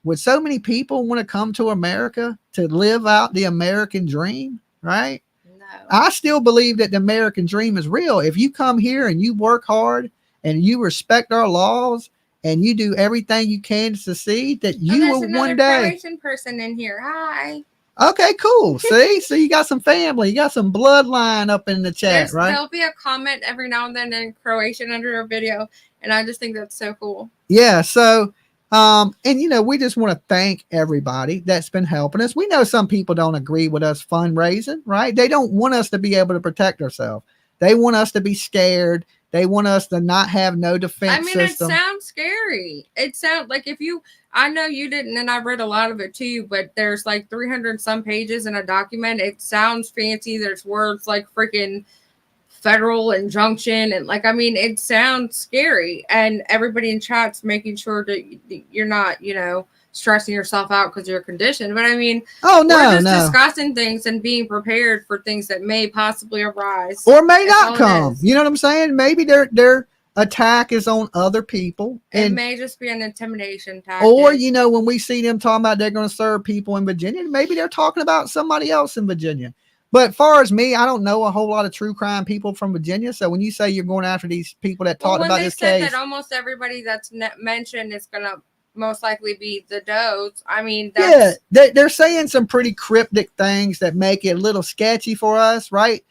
Would so many people want to come to America to live out the American dream? Right? No. I still believe that the American dream is real. If you come here and you work hard and you respect our laws and you do everything you can to succeed, that you there's will another one day. Croatian person in here. Hi. Okay, cool. See, so you got some family, you got some bloodline up in the chat, right? There'll be a comment every now and then in Croatian under a video, and I just think that's so cool. Yeah. So, and we just want to thank everybody that's been helping us. We know some people don't agree with us fundraising, right? They don't want us to be able to protect ourselves. They want us to be scared. They want us to not have no defense system. It sounds scary. It sounds like I know you didn't, and I read a lot of it too, but there's like 300 some pages in a document. It sounds fancy. There's words like freaking federal injunction, and it sounds scary. And everybody in chat's making sure that you're not, stressing yourself out because you're conditioned. But we're just discussing things and being prepared for things that may possibly arise or may not come. You know what I'm saying? Maybe their attack is on other people. It may just be an intimidation tactic. Or when we see them talking about they're going to serve people in Virginia, maybe they're talking about somebody else in Virginia. But far as me, I don't know a whole lot of true crime people from Virginia. So when you say you're going after these people that talked about this case, that almost everybody that's mentioned is going to most likely be the does. They're saying some pretty cryptic things that make it a little sketchy for us, right?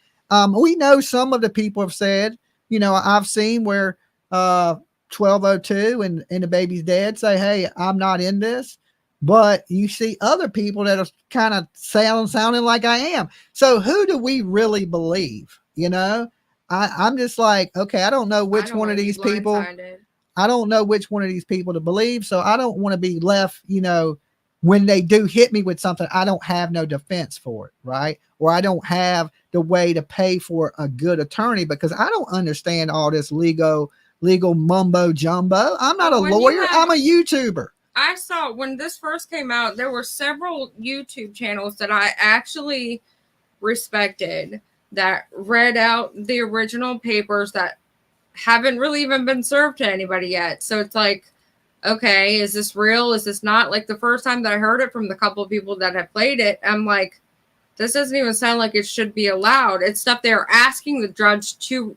We know some of the people have said, I've seen where 1202 and the baby's dad say, hey, I'm not in this. But you see other people that are kind of sounding like I am. So who do we really believe? I'm just like, okay, I don't know which one of these people. I don't know which one of these people to believe. So I don't want to be left, when they do hit me with something, I don't have no defense for it, right? Or I don't have the way to pay for a good attorney because I don't understand all this legal mumbo jumbo. I'm not a lawyer. I'm a YouTuber. I saw when this first came out, there were several YouTube channels that I actually respected that read out the original papers that haven't really even been served to anybody yet. So it's like, okay, is this real? Is this not? Like the first time that I heard it from the couple of people that have played it, I'm like, this doesn't even sound like it should be allowed. It's stuff they're asking the judge to.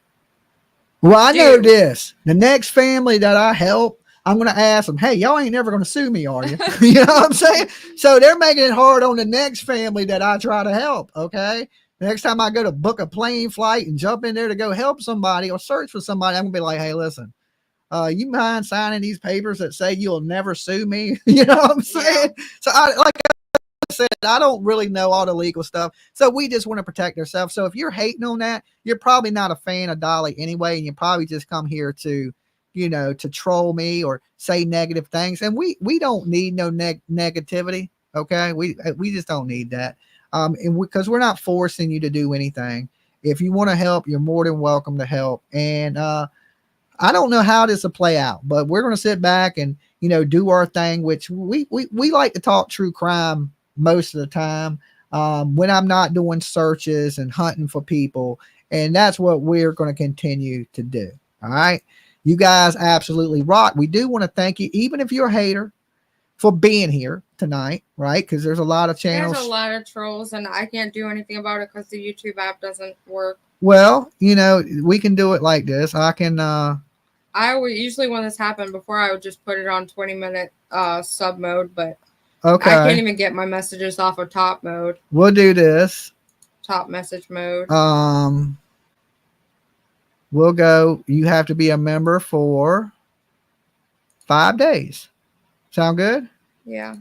Well, I know this. The next family that I help, I'm going to ask them, hey, y'all ain't never going to sue me, are you? You know what I'm saying? So they're making it hard on the next family that I try to help, okay? Next time I go to book a plane flight and jump in there to go help somebody or search for somebody, I'm going to be like, hey, listen, you mind signing these papers that say you'll never sue me? You know what I'm saying? Yeah. So like I said, I don't really know all the legal stuff. So we just want to protect ourselves. So if you're hating on that, you're probably not a fan of Dolly anyway. And you probably just come here to, to troll me or say negative things. And we don't need no negativity. Okay. We just don't need that. And because we're not forcing you to do anything. If you want to help, you're more than welcome to help. And, I don't know how this will play out, but we're going to sit back and, do our thing, which we like to talk true crime most of the time when I'm not doing searches and hunting for people. And that's what we're going to continue to do. All right. You guys absolutely rock. We do want to thank you, even if you're a hater, for being here tonight, right? Because there's a lot of channels. There's a lot of trolls, and I can't do anything about it because the YouTube app doesn't work. Well, we can do it like this. I can... I would usually, when this happened before, I would just put it on 20-minute sub mode, but okay. I can't even get my messages off of top mode. We'll do this. Top message mode. We'll go. You have to be a member for 5 days. Sound good? Yeah,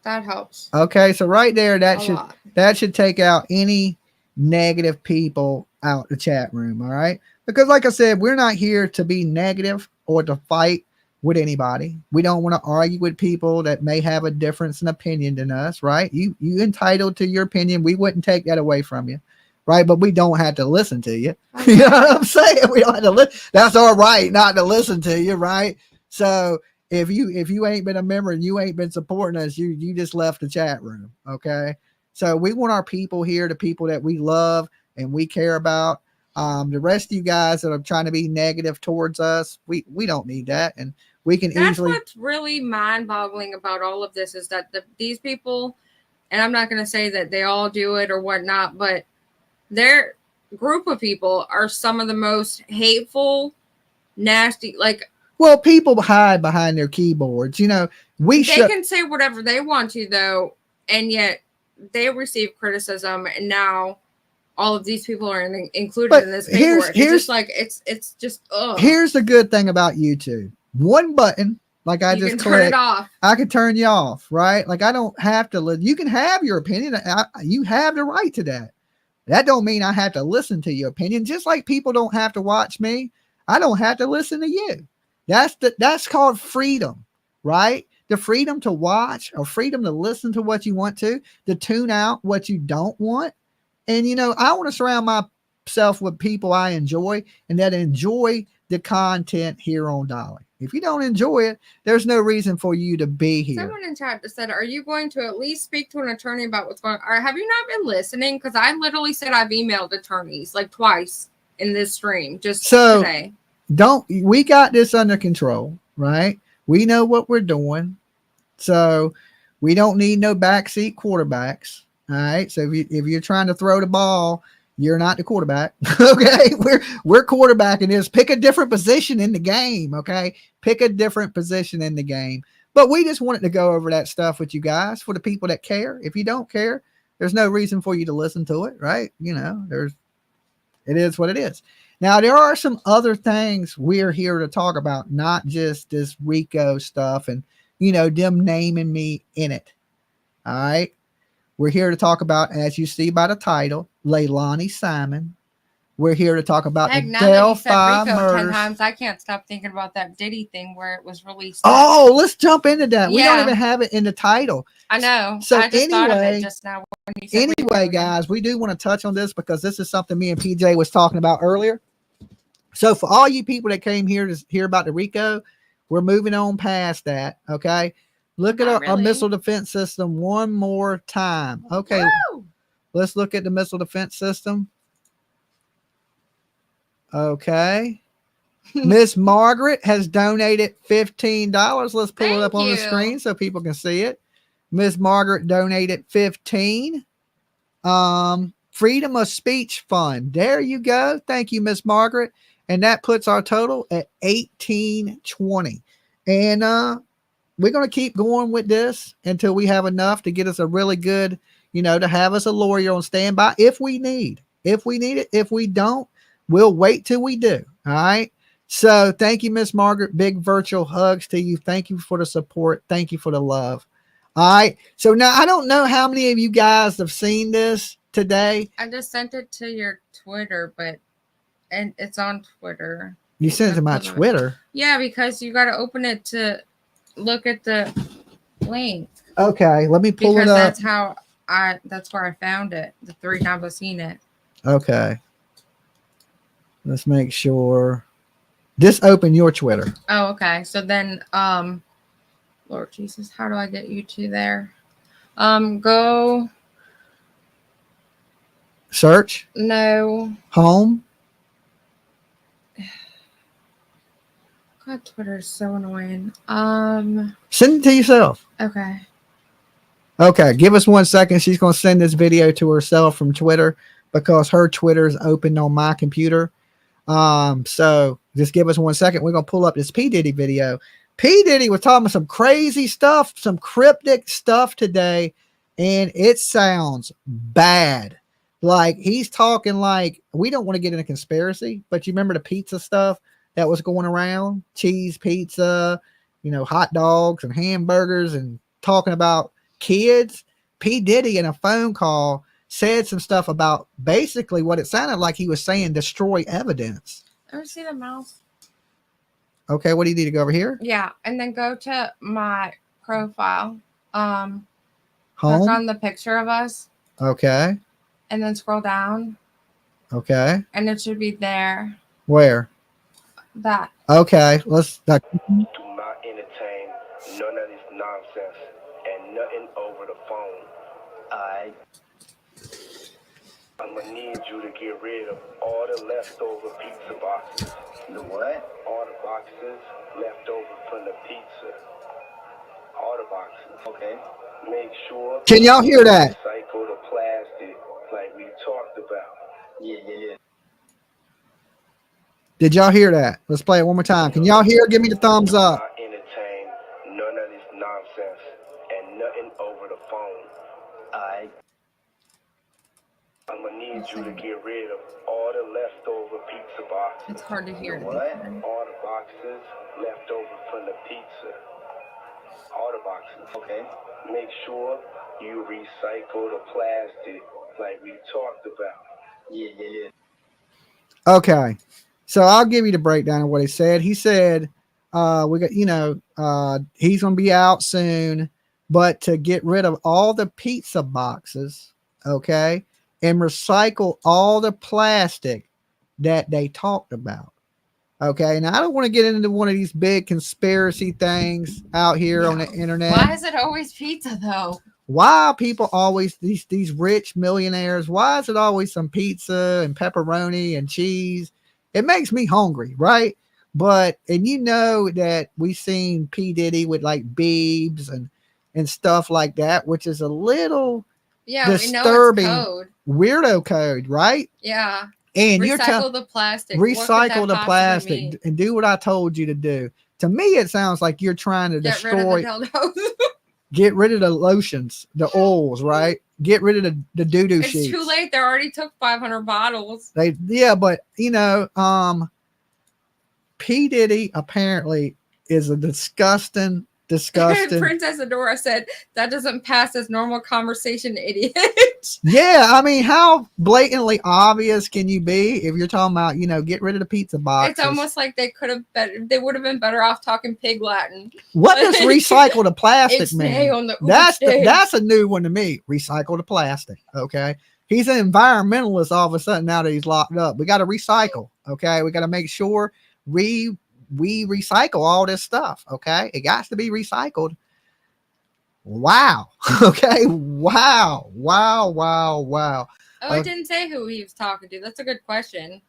that helps. Okay, so right there, that should take out any negative people out the chat room. All right. Because like I said, we're not here to be negative or to fight with anybody. We don't want to argue with people that may have a difference in opinion than us, right? You entitled to your opinion. We wouldn't take that away from you, right? But we don't have to listen to you. Okay. You know what I'm saying? We don't have to listen. That's our right not to listen to you, right? So if you ain't been a member and you ain't been supporting us, you just left the chat room. Okay. So we want our people here, the people that we love and we care about. The rest of you guys that are trying to be negative towards us, we don't need that. And we can That's easily. what's really mind-boggling about all of this is that these people, and I'm not going to say that they all do it or whatnot, but their group of people are some of the most hateful, nasty. Like, Well, people hide behind their keyboards. You know, they can say whatever they want to, though, and yet they receive criticism, and now all of these people are included in this paperwork. It's just like it's just. Ugh. Here's the good thing about YouTube: one button, like I just turn it off. I can turn you off, right? Like I don't have to. You can have your opinion. You have the right to that. That don't mean I have to listen to your opinion. Just like people don't have to watch me, I don't have to listen to you. That's called freedom, right? The freedom to watch or freedom to listen to what you want to tune out what you don't want. And, you know, I want to surround myself with people I enjoy and that enjoy the content here on Dolly. If you don't enjoy it, there's no reason for you to be here. Someone in chat just said, are you going to at least speak to an attorney about what's going on? Or have you not been listening? Because I literally said I've emailed attorneys like twice in this stream just today. We got this under control, right? We know what we're doing. So we don't need no backseat quarterbacks. All right. So if you're trying to throw the ball, you're not the quarterback. Okay. We're quarterbacking this. Pick a different position in the game. Okay. Pick a different position in the game. But we just wanted to go over that stuff with you guys for the people that care. If you don't care, there's no reason for you to listen to it. Right. You know, it is what it is. Now, there are some other things we're here to talk about, not just this Rico stuff and, you know, them naming me in it. All right. We're here to talk about, as you see by the title, Leilani Simon. We're here to talk about the Delphi murders. 10 times, I can't stop thinking about that Diddy thing where it was released. Oh, let's jump into that. We don't even have it in the title. I know. So I just thought of it just now. Anyway, guys, we do want to touch on this because this is something me and PJ was talking about earlier. So for all you people that came here to hear about the Rico, we're moving on past that. Okay. Look at our missile defense system one more time. Okay. Woo! Let's look at the missile defense system. Okay. Miss Margaret has donated $15. Let's pull it up on the screen so people can see it. Miss Margaret donated $15. Freedom of Speech Fund. There you go. Thank you, Miss Margaret. And that puts our total at $18.20. And we're going to keep going with this until we have enough to get us a really good, you know, to have us a lawyer on standby if we need it. If we don't, we'll wait till we do. All right. So thank you, Miss Margaret. Big virtual hugs to you. Thank you for the support. Thank you for the love. All right. So now I don't know how many of you guys have seen this today. I just sent it to your Twitter, and it's on Twitter. You sent it to my Twitter? Yeah, because you got to open it to look at the link. Okay, let me pull it up. That's where I found it. The 3 times I've seen it. Okay. Let's make sure. Just open your Twitter. Oh, okay. So then, Lord Jesus, how do I get you to there? Go. Search? No. Home? God, Twitter is so annoying. Send it to yourself. Okay. Okay, give us 1 second. She's going to send this video to herself from Twitter because her Twitter is open on my computer. So just give us 1 second. We're going to pull up this P. Diddy video. P. Diddy was talking about some crazy stuff, some cryptic stuff today, and it sounds bad. Like he's talking like, we don't want to get into conspiracy, but you remember the pizza stuff that was going around? Cheese pizza, you know, hot dogs and hamburgers and talking about kids. P. Diddy in a phone call said some stuff about basically what it sounded like he was saying, destroy evidence. Ever see the mouse? Okay, what do you need to go over here? Yeah, and then go to my profile. Click Home. on the picture of us, Okay. and then scroll down, Okay. and it should be there. Where? That. Okay. Let's. Do not entertain none of this nonsense and nothing over the phone. I'm gonna need you to get rid of all the leftover pizza boxes. The what? All the boxes left over from the pizza. All the boxes. Okay. Make sure. Can y'all hear that? Recycle the plastic like we talked about. Yeah. Did y'all hear that? Let's play it one more time. Can y'all hear? Give me the thumbs Do up. not entertain none of this nonsense and nothing over the phone. I'm gonna need you to get rid of all the leftover pizza boxes. It's hard to hear. All the boxes left over from the pizza. All the boxes. Okay. Make sure you recycle the plastic like we talked about. Yeah. Okay. So I'll give you the breakdown of what he said. He said, we got, he's going to be out soon, but to get rid of all the pizza boxes, okay, and recycle all the plastic that they talked about. Okay. Now I don't want to get into one of these big conspiracy things out here on the internet. Why is it always pizza though? Why are people always these rich millionaires? Why is it always some pizza and pepperoni and cheese? It makes me hungry, right? But and you know that we've seen P. Diddy with like Biebs and stuff like that, which is a little disturbing, we know it's code. Weirdo code, right? Yeah. And recycle the plastic. Recycle the plastic and do what I told you to do. To me, it sounds like you're trying to destroy. Get rid of the lotions, the oils, right? Get rid of the doo-doo sheets. It's too late. They already took 500 bottles. But P. Diddy apparently is a disgusting. Princess Adora said that doesn't pass as normal conversation, idiot. Yeah, I mean, how blatantly obvious can you be if you're talking about, get rid of the pizza boxes? It's almost like they would have been better off talking pig Latin. What does recycle the plastic mean? That's a new one to me. Recycle the plastic. Okay. He's an environmentalist all of a sudden now that he's locked up. We got to recycle. Okay. We got to make sure we recycle all this stuff. Okay. It got to be recycled. Wow. Okay. Wow. Oh, it didn't say who he was talking to. That's a good question.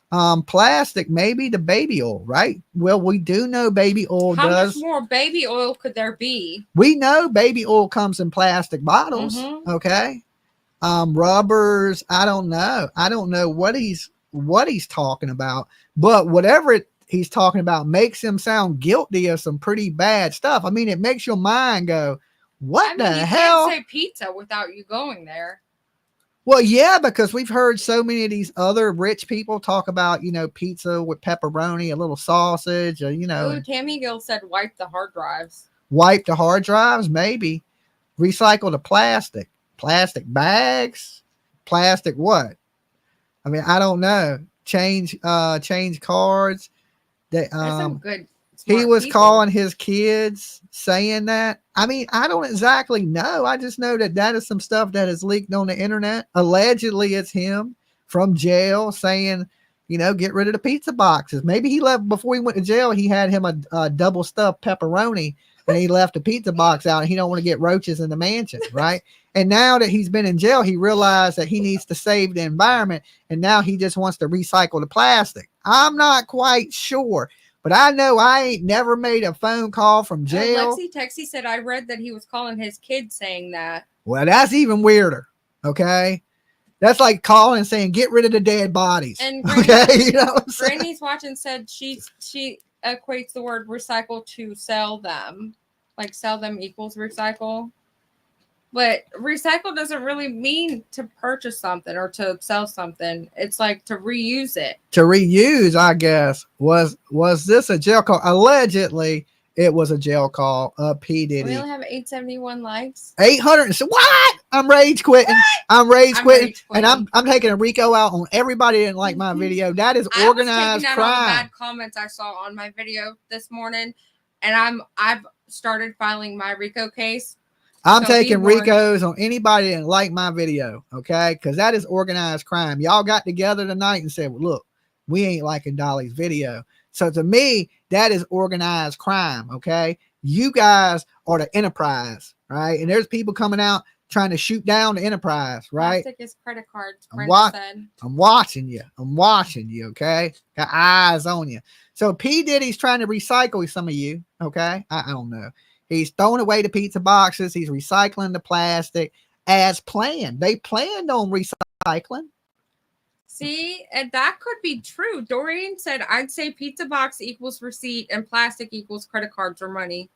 Plastic, maybe the baby oil, right? Well, we do know baby oil How does. much more baby oil could there be? We know baby oil comes in plastic bottles. Mm-hmm. Okay. Rubbers. I don't know what he's talking about, but whatever he's talking about makes him sound guilty of some pretty bad stuff. I mean, it makes your mind go, what the hell? You can't say pizza without you going there. Well, yeah, because we've heard so many of these other rich people talk about, pizza with pepperoni, a little sausage, Ooh, Tammy Gill said wipe the hard drives. Wipe the hard drives, maybe. Recycle the plastic bags, plastic what? I mean, I don't know. Change cards. There's some good. He was calling his kids saying that. I mean, I don't exactly know. I just know that is some stuff that is leaked on the internet. Allegedly, it's him from jail saying, get rid of the pizza boxes. Maybe he left before he went to jail. He had him a double stuffed pepperoni and he left a pizza box out and he don't want to get roaches in the mansion, right? And now that he's been in jail, he realized that he needs to save the environment. And now he just wants to recycle the plastic. I'm not quite sure. But I know I ain't never made a phone call from jail. Lexi Texie said, I read that he was calling his kid saying that. Well, that's even weirder. Okay. That's like calling and saying, get rid of the dead bodies. And Granny, Granny's watching said she equates the word recycle to sell them. Like sell them equals recycle. But recycle doesn't really mean to purchase something or to sell something. It's like to reuse it. To reuse, I guess. Was this a jail call? Allegedly, it was a jail call of P. Diddy. We only have 871 likes. 800. So what? I'm rage quitting. I'm rage I'm quitting. rage And quitting. I'm taking a Rico out on everybody that didn't like my video. That is I was organized taking out all the crime. bad comments I saw on my video this morning, and I've started filing my Rico case. I'm So be taking warned. Ricos on anybody that didn't like my video, okay? Because that is organized crime. Y'all got together tonight and said, well, look, we ain't liking Dolly's video. So to me, that is organized crime, okay? You guys are the enterprise, right? And there's people coming out trying to shoot down the enterprise, right? Plastic is credit cards. I'm Brenda said. I'm watching you. I'm watching you, okay? Got eyes on you. So P. Diddy's trying to recycle some of you, okay? I don't know. He's throwing away the pizza boxes. He's recycling the plastic as planned. They planned on recycling. See, and that could be true. Dorian said, I'd say pizza box equals receipt and plastic equals credit cards or money.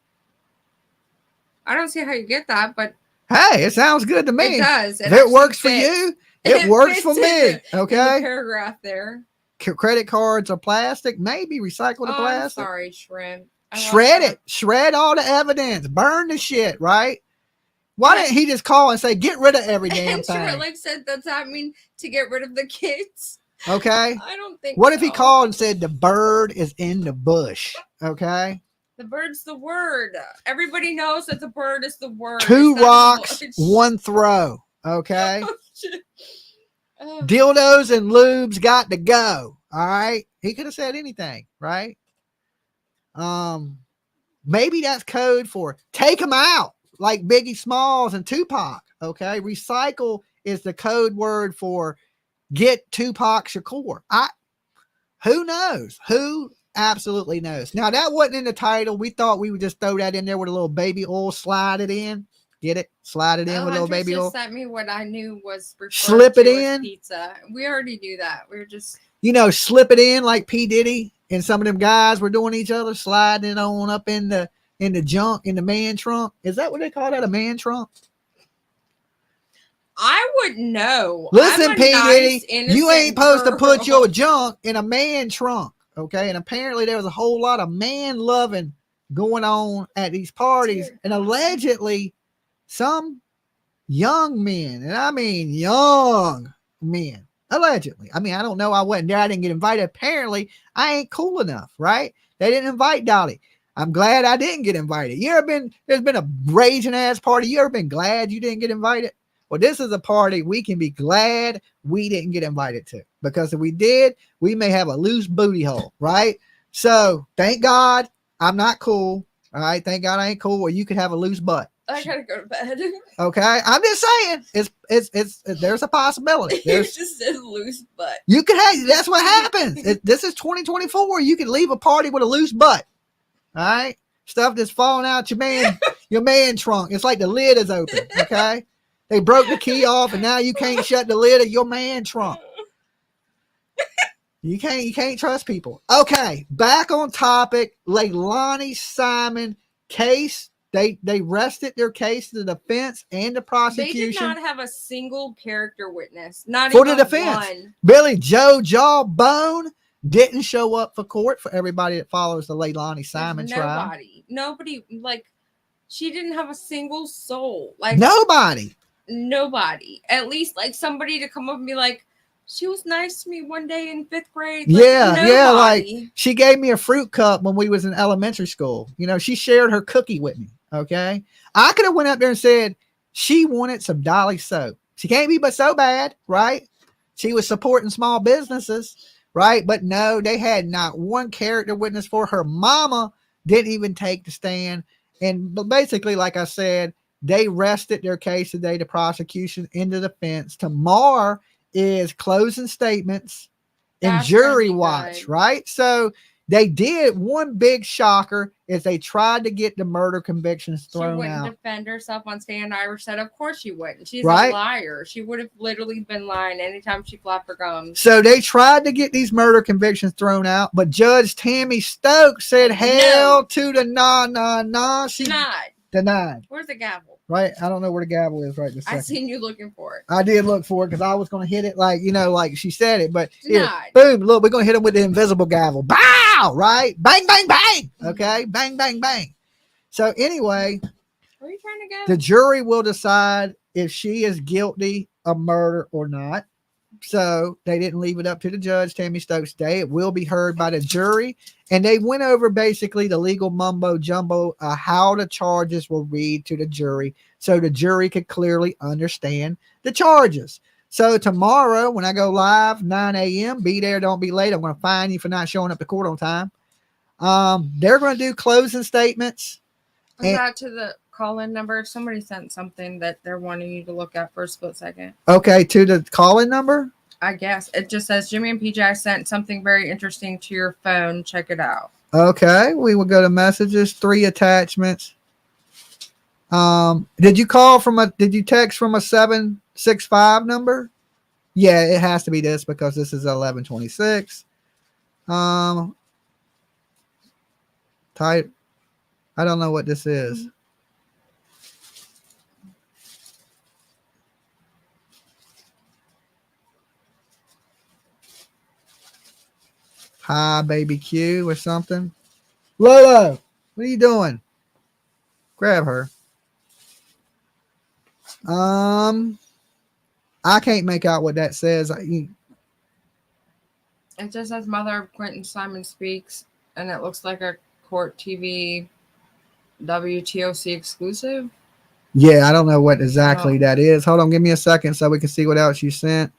I don't see how you get that, but Hey, it sounds good to me. it does. If it works for you, it works for me. In the Okay. paragraph there. Credit cards are plastic. Maybe recycle the I'm plastic. sorry, shrimp. Shred it. Shred all the evidence. Burn the shit, right? Why didn't he just call and say, get rid of every damn And thing? Sherlock said, does that mean to get rid of the kids? Okay. I don't think What if he so. called and said, the bird is in the bush? Okay. The bird's the word. Everybody knows that the bird is the word. Two It's not rocks, the bush. one throw. Okay. Oh, Dildos and lubes got to go. All right. He could have said anything, right? Maybe that's code for take them out, like Biggie Smalls and Tupac. Okay. Recycle is the code word for get Tupac Shakur. Who knows? Who absolutely knows? Now that wasn't in the title. We thought we would just throw that in there with a little baby oil, slide it in. Get it? Slide it in with a little Huntress baby just oil. sent me what I knew was referred Slip it to as in. pizza. We already do that. We're just Slip it in like P. Diddy and some of them guys were doing each other, sliding it on up in the junk, in the man trunk. Is that what they call that? A man trunk? I would know. Listen, I'm a P. nice, Diddy, you ain't innocent supposed to put girl. your junk in a man trunk. Okay. And apparently there was a whole lot of man loving going on at these parties. Dear And God. allegedly some young men, and I mean young men, allegedly. I mean, I don't know. I wasn't there. I didn't get invited. Apparently I ain't cool enough, right? They didn't invite Dolly. I'm glad I didn't get invited. There's been a raging ass party. You ever been glad you didn't get invited? Well, this is a party we can be glad we didn't get invited to, because if we did, we may have a loose booty hole, right? So thank God I'm not cool. All right. Thank God I ain't cool, or you could have a loose butt. I gotta go to bed. Okay. I'm just saying it's there's a possibility. You There's, just said loose butt. you could have, that's what happens. This is 2024. You can leave a party with a loose butt. All right. Stuff that's falling out your man trunk. It's like the lid is open. Okay. They broke the key off and now you can't shut the lid of your man trunk. You can't trust people. Okay. Back on topic. Leilani Simon case. They rested their case, the defense and the They did prosecution. not have a single character witness. Not For the even defense. one. Billy Joe Jaw Boone didn't show up for court, for everybody that follows the Leilani Simon trial. Nobody, like, she didn't have a single soul. Like, Nobody. At least, like, somebody to come up and be like, she was nice to me one day in 5th grade. Like, Yeah, like nobody. she gave me a fruit cup when we was in elementary school. She shared her cookie with me. Okay. I could have went up there and said she wanted some Dolly soap. She can't be but so bad, right? She was supporting small businesses, right? But no, they had not one character witness for her. Mama didn't even take the stand. But basically, like I said, they rested their case today, the prosecution and the defense. Tomorrow is closing statements and That's jury gonna be watch, good. right? So they did one big shocker is they tried to get the murder convictions She thrown wouldn't out. defend herself on stand. Irish said, of course she wouldn't. She's Right. a liar. She would have literally been lying anytime she flapped her gums. So they tried to get these murder convictions thrown out, but Judge Tammy Stokes said, hell to the nah. She Not. denied, Where's the gavel? right? I don't know where the gavel is right this I second. seen you looking for it. I did look for it because I was going to hit it like she said it, but here, Denied. boom, look, we're going to hit him with the invisible gavel. Bow, right? Bang, bang, bang. Okay, bang, bang, bang. So anyway, Where are you trying to go? the jury will decide if she is guilty of murder or not. So they didn't leave it up to the judge, Tammy Stokes Day. It will be heard by the jury. And they went over basically the legal mumbo jumbo, how the charges will read to the jury so the jury could clearly understand the charges. So tomorrow, when I go live, 9 a.m., be there, don't be late. I'm going to fine you for not showing up to court on time. They're going to do closing statements. Is that to the call-in number? Somebody sent something that they're wanting you to look at for a split second. Okay, to the call-in number? I guess. It just says, Jimmy and PJ sent something very interesting to your phone. Check it out. Okay, we will go to messages, 3 attachments. Did you text from a 765 number? Yeah, it has to be this because this is 1126. Type. I don't know what this is. Hi, baby Q or something. Lolo, what are you doing? Grab her. I can't make out what that says. It just says mother of Quentin Simon speaks, and it looks like a court TV WTOC exclusive. Yeah, I don't know what exactly that is. Hold on, give me a second so we can see what else you sent.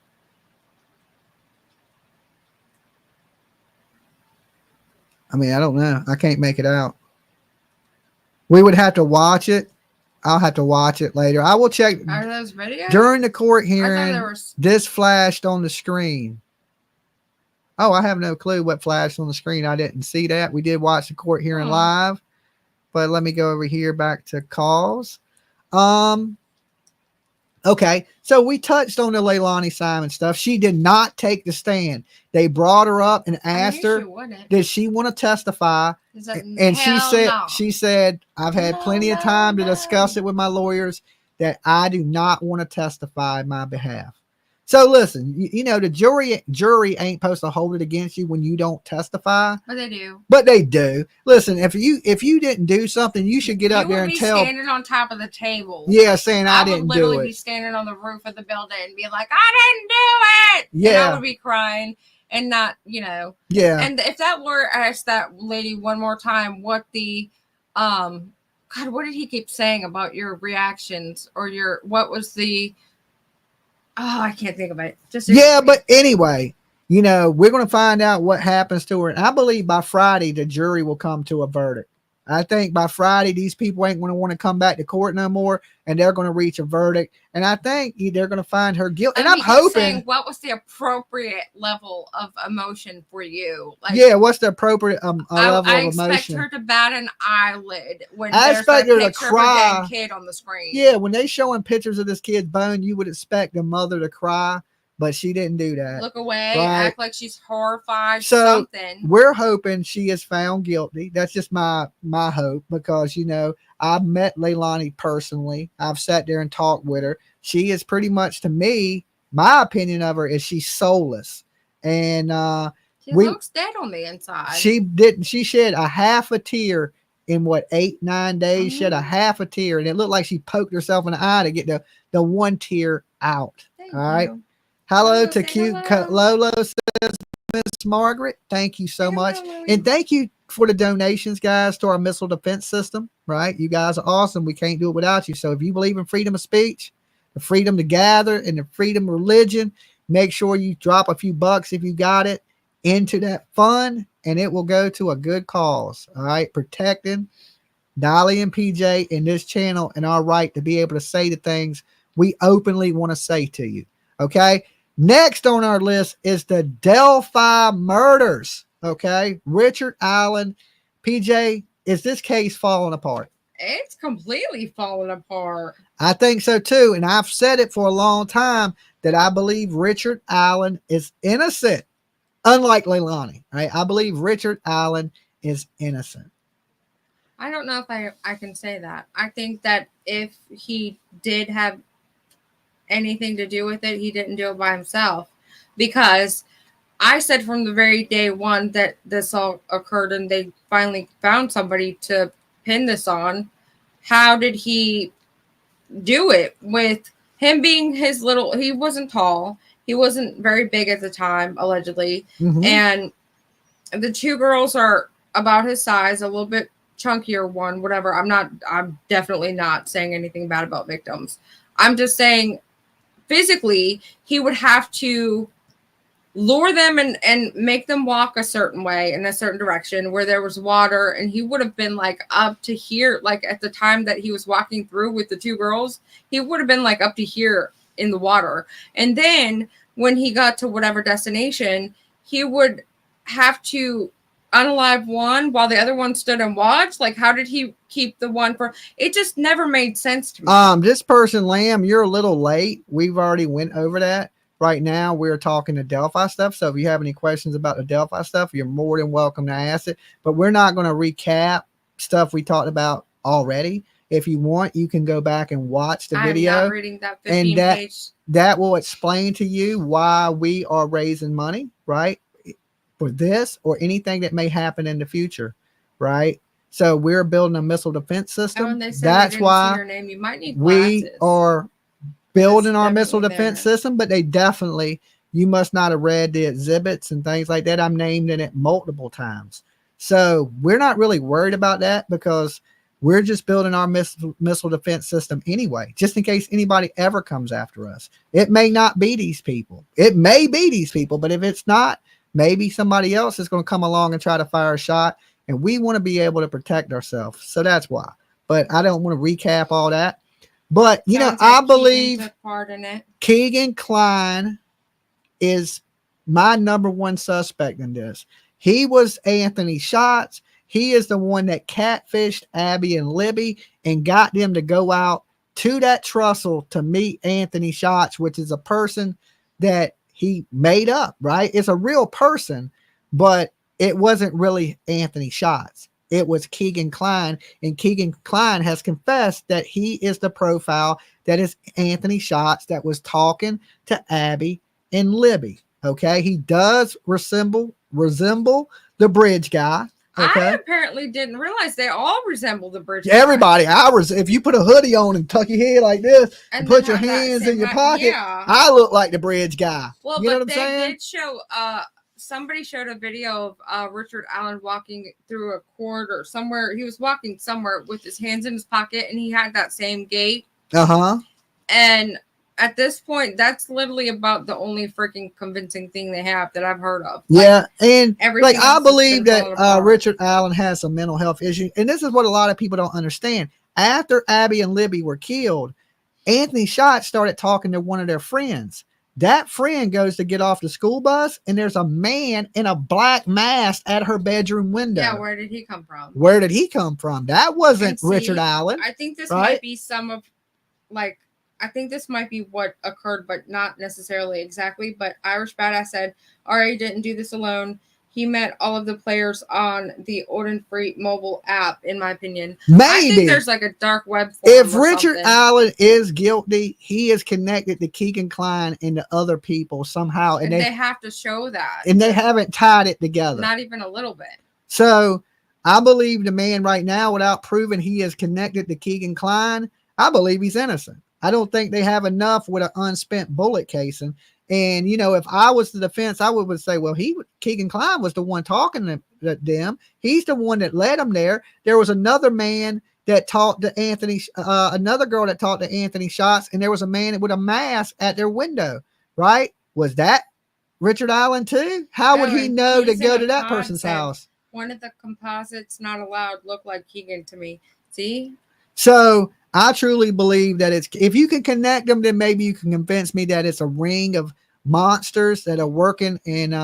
I mean, I don't know. I can't make it out. We would have to watch it. I'll have to watch it later. I will check. Are those videos? During the court I thought hearing, there were... this flashed on the screen. Oh, I have no clue what flashed on the screen. I didn't see that. We did watch the court hearing live. But let me go over here back to calls. Okay, so we touched on the Leilani Simon stuff. She did not take the stand. They brought her up and asked her, did she want to testify? And she said, I've had plenty of time to discuss it with my lawyers that I do not want to testify in my behalf. So listen, you know, the jury ain't supposed to hold it against you when you don't testify. But they do. But they do. Listen, if you didn't do something, you should get up there and tell. Standing on top of the table. Yeah, saying I didn't do it. I would literally be standing on the roof of the building and be like, I didn't do it. Yeah. And I would be crying and not, you know. Yeah. And if that lawyer asked that lady one more time what the God, what did he keep saying about your reactions or what was the I can't think of it. But anyway, you know, we're going to find out what happens to her. And I believe by Friday, the jury will come to a verdict. I think by Friday, these people ain't going to want to come back to court no more, and they're going to reach a verdict. And I think they're going to find her guilty. And I'm hoping. What was the appropriate level of emotion for you? Like, what's the appropriate level of emotion? I expect her to bat an eyelid when I expect her to cry. Of a dead kid on the screen. Yeah, when they showing pictures of this kid's bone, you would expect the mother to cry. But she didn't do that. Look away, right? Act like she's horrified. So something. We're hoping she is found guilty. That's just my hope because, you know, I've met Leilani personally. I've sat there and talked with her. She is pretty much, to me, my opinion of her is she's soulless. And she looks dead on the inside. She shed a half a tear in 8-9 days. Mm-hmm. Shed a half a tear. And it looked like she poked herself in the eye to get the one tear out. All right. Hello to Q. Lolo says, Miss Margaret. Thank you so much. And thank you for the donations, guys, to our missile defense system, right? You guys are awesome. We can't do it without you. So if you believe in freedom of speech, the freedom to gather, and the freedom of religion, make sure you drop a few bucks if you got it into that fund, and it will go to a good cause, all right? Protecting Dolly and PJ in this channel and our right to be able to say the things we openly want to say to you, okay? Next on our list is the Delphi murders. Okay. Richard Allen. PJ, is this case falling apart? It's completely falling apart. I think so too. And I've said it for a long time that I believe Richard Allen is innocent. Unlike Leilani. Right? I believe Richard Allen is innocent. I don't know if I can say that. I think that if he did have anything to do with it, he didn't do it by himself, because I said from the very day one that this all occurred and they finally found somebody to pin this on. How did he do it with him being his little, he wasn't tall. He wasn't very big at the time, allegedly. Mhm. And the two girls are about his size, a little bit chunkier one, whatever. I'm definitely not saying anything bad about victims. I'm just saying physically, he would have to lure them and make them walk a certain way in a certain direction where there was water, and he would have been like up to here, like at the time that he was walking through with the two girls, he would have been like up to here in the water. And then when he got to whatever destination, he would have to unalive one while the other one stood and watched. Like, how did he keep the one for it? Just never made sense to me. This person, Lamb, you're a little late. We've already went over that. Right now, we're talking the Delphi stuff. So if you have any questions about the Delphi stuff, you're more than welcome to ask it. But we're not going to recap stuff we talked about already. If you want, you can go back and watch the video. I'm not reading that 15 page. That will explain to you why we are raising money, right? For this or anything that may happen in the future, right? So we're building a missile defense system. That's why your name. You might need we glasses. are building our That's missile definitely defense there. system, but they definitely, you must not have read the exhibits and things like that. I'm named in it multiple times. So we're not really worried about that because we're just building our missile defense system anyway, just in case anybody ever comes after us. It may not be these people. It may be these people, but if it's not, maybe somebody else is going to come along and try to fire a shot, and we want to be able to protect ourselves. So that's why. But I don't want to recap all that. But, you know, I believe Keegan Kline is my number one suspect in this. He was Anthony Shots. He is the one that catfished Abby and Libby and got them to go out to that trestle to meet Anthony Shots, which is a person that he made up, right? It's a real person, but it wasn't really Anthony Shots. It was Keegan Kline, and Keegan Kline has confessed that he is the profile that is Anthony Shots that was talking to Abby and Libby. Okay, he does resemble the bridge guy. Okay, I apparently didn't realize they all resemble the bridge guy. Everybody, if you put a hoodie on and tuck your head like this and put your hands in your pocket, I look like the bridge guy. Well, you know but what I'm saying? They did show somebody showed a video of Richard Allen walking through a corridor somewhere. He was walking somewhere with his hands in his pocket, and he had that same gait. And at this point, that's literally about the only freaking convincing thing they have that I've heard of. Yeah, and like I believe that apart. Richard Allen has some mental health issues, and this is what a lot of people don't understand. After Abby and Libby were killed, Anthony Shots started talking to one of their friends. That friend goes to get off the school bus, and there's a man in a black mask at her bedroom window. Yeah, where did he come from? Where did he come from? That wasn't Richard Allen. I think this might be I think this might be what occurred, but not necessarily exactly. But Irish Badass said, Ari didn't do this alone. He met all of the players on the Odin Free mobile app, in my opinion. Maybe. I think there's like a dark web. If Richard Allen is guilty, he is connected to Keegan Kline and to other people somehow. And they have to show that. And they haven't tied it together. Not even a little bit. So I believe the man right now, without proving he is connected to Keegan Kline, I believe he's innocent. I don't think they have enough with an unspent bullet casing. And, you know, if I was the defense, I would say, well, Keegan Kline was the one talking to them. He's the one that led them there. There was another man that talked to another girl that talked to Anthony Shots, and there was a man with a mask at their window, right? Was that Richard Allen too? How would he know to go to that person's house? One of the composites not allowed looked like Keegan to me. See? So I truly believe that if you can connect them, then maybe you can convince me that it's a ring of monsters that are working in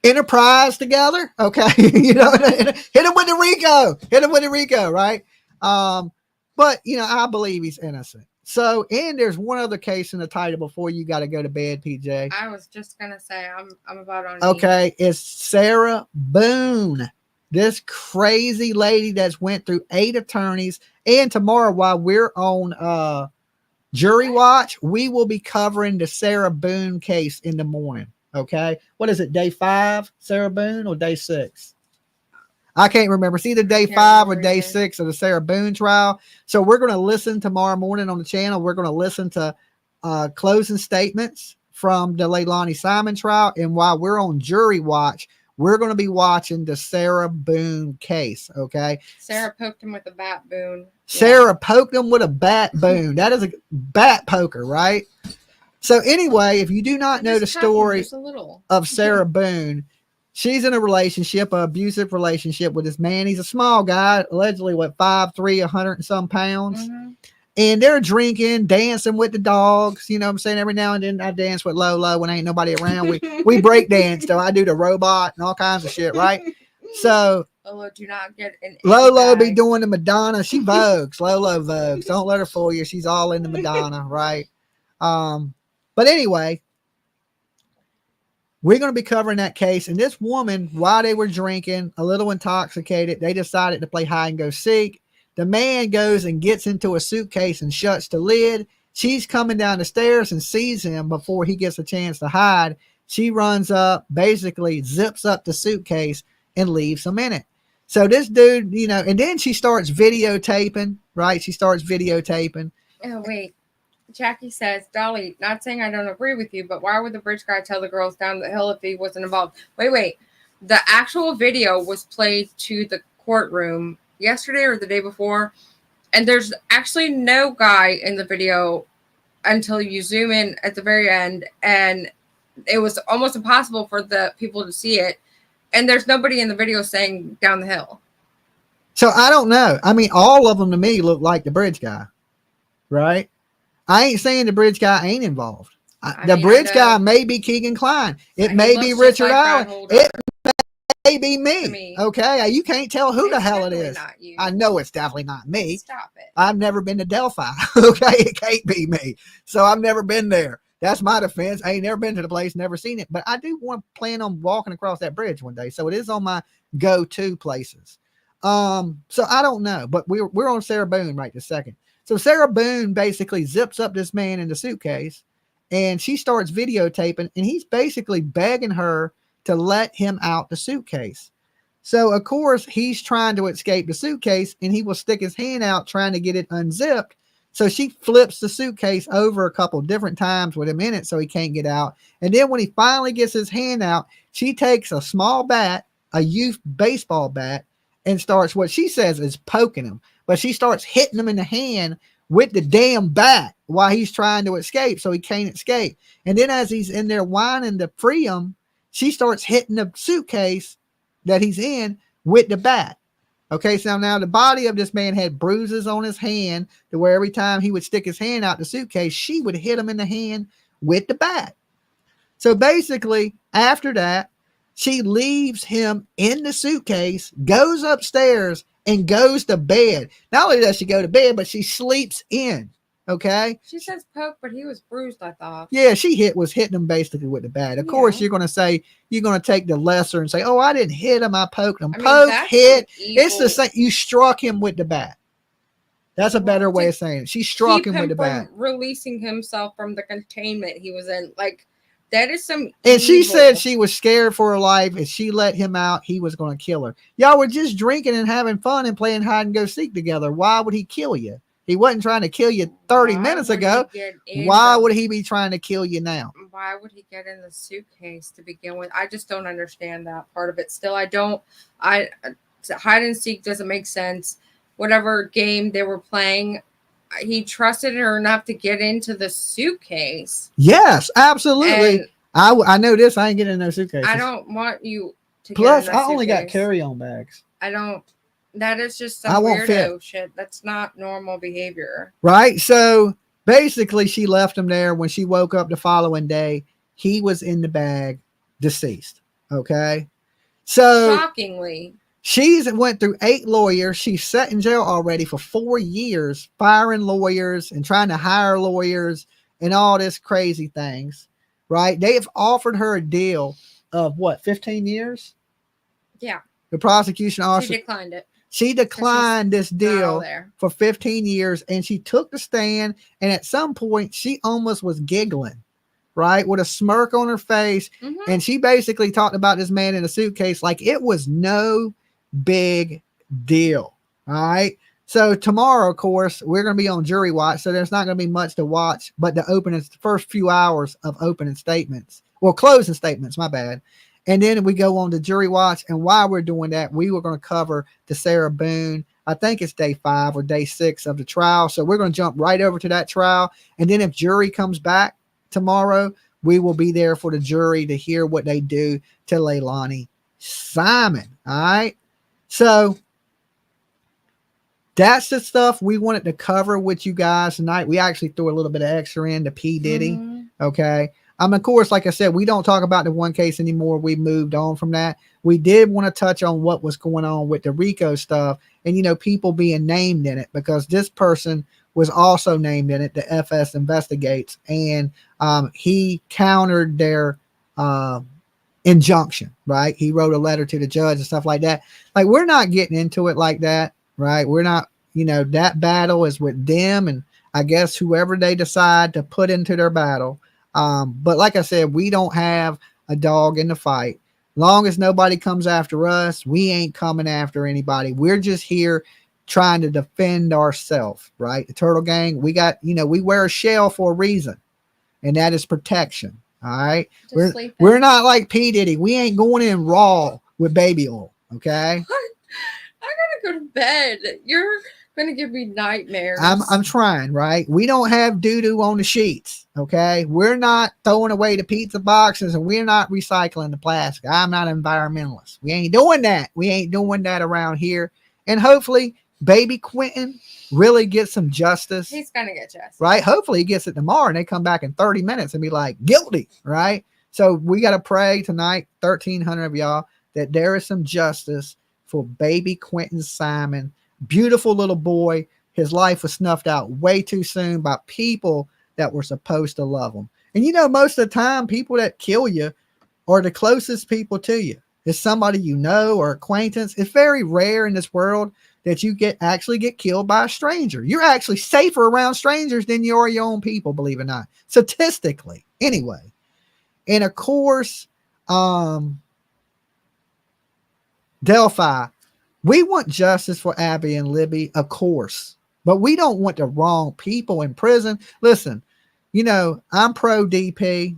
enterprise together. Okay. You know, hit him with the Rico, right? But you know, I believe he's innocent. So, and there's one other case in the title before you got to go to bed, PJ. I was just gonna say I'm about on. Okay, it's Sarah Boone. This crazy lady that's went through 8 attorneys. And tomorrow, while we're on jury watch, we will be covering the Sarah Boone case in the morning. Okay. What is it? Day 5, Sarah Boone, or day 6? I can't remember. It's either day 5 or day 6 of the Sarah Boone trial. So we're going to listen tomorrow morning on the channel. We're going to listen to closing statements from the Leilani Simon trial. And while we're on jury watch, we're going to be watching the Sarah Boone case. Okay. Sarah poked him with a bat, Boone. Sarah poked him with a bat, Boone. That is a bat poker, right? So anyway, if you do not know the story of Sarah Boone, she's in a relationship, an abusive relationship with this man. He's a small guy, allegedly, 5'3", 100 and some pounds. Mm-hmm. And they're drinking, dancing with the dogs. You know what I'm saying? Every now and then I dance with Lolo when ain't nobody around. We break dance, though. I do the robot and all kinds of shit, right? So Lolo, do not get in. Lolo be doing the Madonna. She vogues. Lolo vogues. Don't let her fool you. She's all in the Madonna, right? But anyway, we're going to be covering that case. And this woman, while they were drinking, a little intoxicated, they decided to play hide and go seek. The man goes and gets into a suitcase and shuts the lid. She's coming down the stairs and sees him before he gets a chance to hide. She runs up, basically zips up the suitcase and leaves him in it. So this dude, you know, and then she starts videotaping, right? She starts videotaping. Oh, wait. Jackie says, Dolly, not saying I don't agree with you, but why would the bridge guy tell the girls down the hill if he wasn't involved? Wait. The actual video was played to the courtroom yesterday or the day before, and there's actually no guy in the video until you zoom in at the very end, and it was almost impossible for the people to see it, and there's nobody in the video saying down the hill. So I don't know. I mean, all of them to me look like the bridge guy, right? I ain't saying the bridge guy ain't involved. The bridge guy may be Keegan Klein. It may be Richard Allen. It may be me. Okay, you can't tell who the hell it is. I know it's definitely not me. Stop it. I've never been to Delphi. Okay, it can't be me. So I've never been there. That's my defense. I ain't never been to the place, never seen it. But I do want to plan on walking across that bridge one day. So it is on my go-to places. So I don't know, but we're on Sarah Boone right this second. So Sarah Boone basically zips up this man in the suitcase, and she starts videotaping, and he's basically begging her to let him out the suitcase. So of course he's trying to escape the suitcase, and he will stick his hand out trying to get it unzipped. So she flips the suitcase over a couple different times with him in it so he can't get out. And then when he finally gets his hand out, she takes a small bat, a youth baseball bat, and starts what she says is poking him. But she starts hitting him in the hand with the damn bat while he's trying to escape, so he can't escape. And then as he's in there whining to free him, she starts hitting the suitcase that he's in with the bat. Okay, so now the body of this man had bruises on his hand to where every time he would stick his hand out the suitcase, she would hit him in the hand with the bat. So basically, after that, she leaves him in the suitcase, goes upstairs, and goes to bed. Not only does she go to bed, but she sleeps in. Okay. She says poke, but he was bruised, I thought. Yeah, she was hitting him basically with the bat. Of course, you're going to take the lesser and say, oh, I didn't hit him, I poked him. Poke, hit. It's the same. You struck him with the bat. That's a better way of saying it. She struck him with the bat. Releasing himself from the containment he was in. Like, that is some And she said she was scared for her life. If she let him out, he was going to kill her. Y'all were just drinking and having fun and playing hide and go seek together. Why would he kill you? He wasn't trying to kill you 30 minutes ago. Why would he be trying to kill you now? Why would he get in the suitcase to begin with? I just don't understand that part of it. Still, hide and seek doesn't make sense. Whatever game they were playing, he trusted her enough to get into the suitcase. Yes, absolutely. And I know this. I ain't getting in no suitcase. I don't want you to Plus, get in I only got carry-on bags. That is just some weirdo shit. That's not normal behavior. Right? So, basically, she left him there. When she woke up the following day, he was in the bag, deceased. Okay? So, shockingly. She's went through 8 lawyers. She's sat in jail already for 4 years, firing lawyers and trying to hire lawyers and all this crazy things, right? They have offered her a deal of what, 15 years? Yeah. The prosecution officer. She declined it. She declined this deal for 15 years, and she took the stand, and at some point she almost was giggling, right? With a smirk on her face. Mm-hmm. And she basically talked about this man in a suitcase like it was no big deal. All right. So tomorrow, of course, we're going to be on jury watch. So there's not going to be much to watch, but the first few hours of opening statements, well, closing statements, my bad. And then we go on to jury watch. And while we're doing that, we were going to cover the Sarah Boone. I think it's day 5 or day 6 of the trial. So we're going to jump right over to that trial. And then if jury comes back tomorrow, we will be there for the jury to hear what they do to Leilani Simon. All right. So that's the stuff we wanted to cover with you guys tonight. We actually threw a little bit of extra in to P. Diddy. Okay. Of course, like I said, we don't talk about the one case anymore. We moved on from that. We did want to touch on what was going on with the Rico stuff and, people being named in it, because this person was also named in it, the FS Investigates, and he countered their injunction, right? He wrote a letter to the judge and stuff like that. Like, we're not getting into it like that, right? We're not, that battle is with them and I guess whoever they decide to put into their battle. But like I said, we don't have a dog in the fight. Long as nobody comes after us, we ain't coming after anybody. We're just here trying to defend ourselves, right? The Turtle Gang, we got, we wear a shell for a reason, and that is protection. All right. We're not like P. Diddy. We ain't going in raw with baby oil. Okay. I gotta go to bed. You're gonna give me nightmares. I'm trying, right? We don't have doo-doo on the sheets. Okay. We're not throwing away the pizza boxes and we're not recycling the plastic. I'm not an environmentalist. We ain't doing that. We ain't doing that around here. And hopefully baby Quentin really gets some justice. He's gonna get justice, right? Hopefully he gets it tomorrow and they come back in 30 minutes and be like, guilty, right? So we got to pray tonight, 1,300 of y'all, that there is some justice for baby Quentin Simon. Beautiful little boy. His life was snuffed out way too soon by people that were supposed to love him. And most of the time, people that kill you are the closest people to you. It's somebody or acquaintance. It's very rare in this world that you actually get killed by a stranger. You're actually safer around strangers than you are your own people, believe it or not. Statistically, anyway. And of course, Delphi, we want justice for Abby and Libby, of course, but we don't want the wrong people in prison. Listen, I'm pro DP,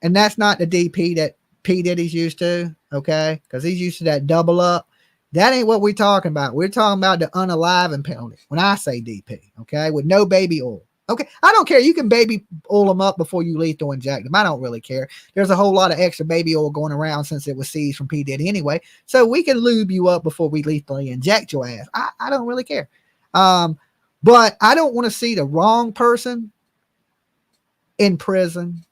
and that's not the DP that P. Diddy's used to, okay? Because he's used to that double up. That ain't what we're talking about. We're talking about the unaliving penalty when I say DP, okay? With no baby oil. Okay, I don't care. You can baby oil them up before you lethal inject them. I don't really care. There's a whole lot of extra baby oil going around since it was seized from P. Diddy anyway. So we can lube you up before we lethally inject your ass. I don't really care. But I don't want to see the wrong person in prison.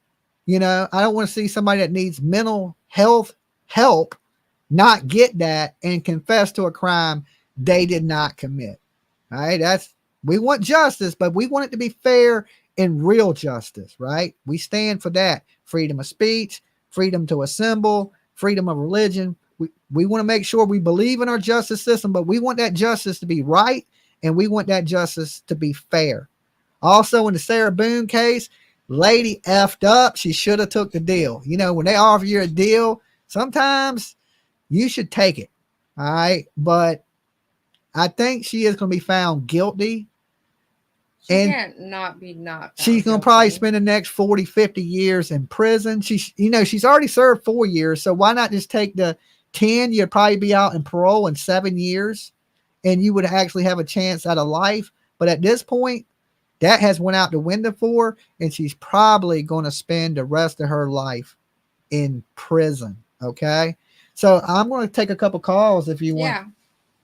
I don't want to see somebody that needs mental health help not get that and confess to a crime they did not commit. All right, we want justice, but we want it to be fair and real justice, right? We stand for that. Freedom of speech, freedom to assemble, freedom of religion. We want to make sure we believe in our justice system, but we want that justice to be right, and we want that justice to be fair. Also, in the Sarah Boone case, lady effed up. She should have took the deal. When they offer you a deal, sometimes you should take it. All right. But I think she is going to be found guilty. She can't not be not. She's going to probably spend the next 40, 50 years in prison. She's already served 4 years. So why not just take the 10? You'd probably be out in parole in 7 years and you would actually have a chance at a life. But at this point, that has went out the window for her, and she's probably going to spend the rest of her life in prison. Okay. So I'm going to take a couple calls if you want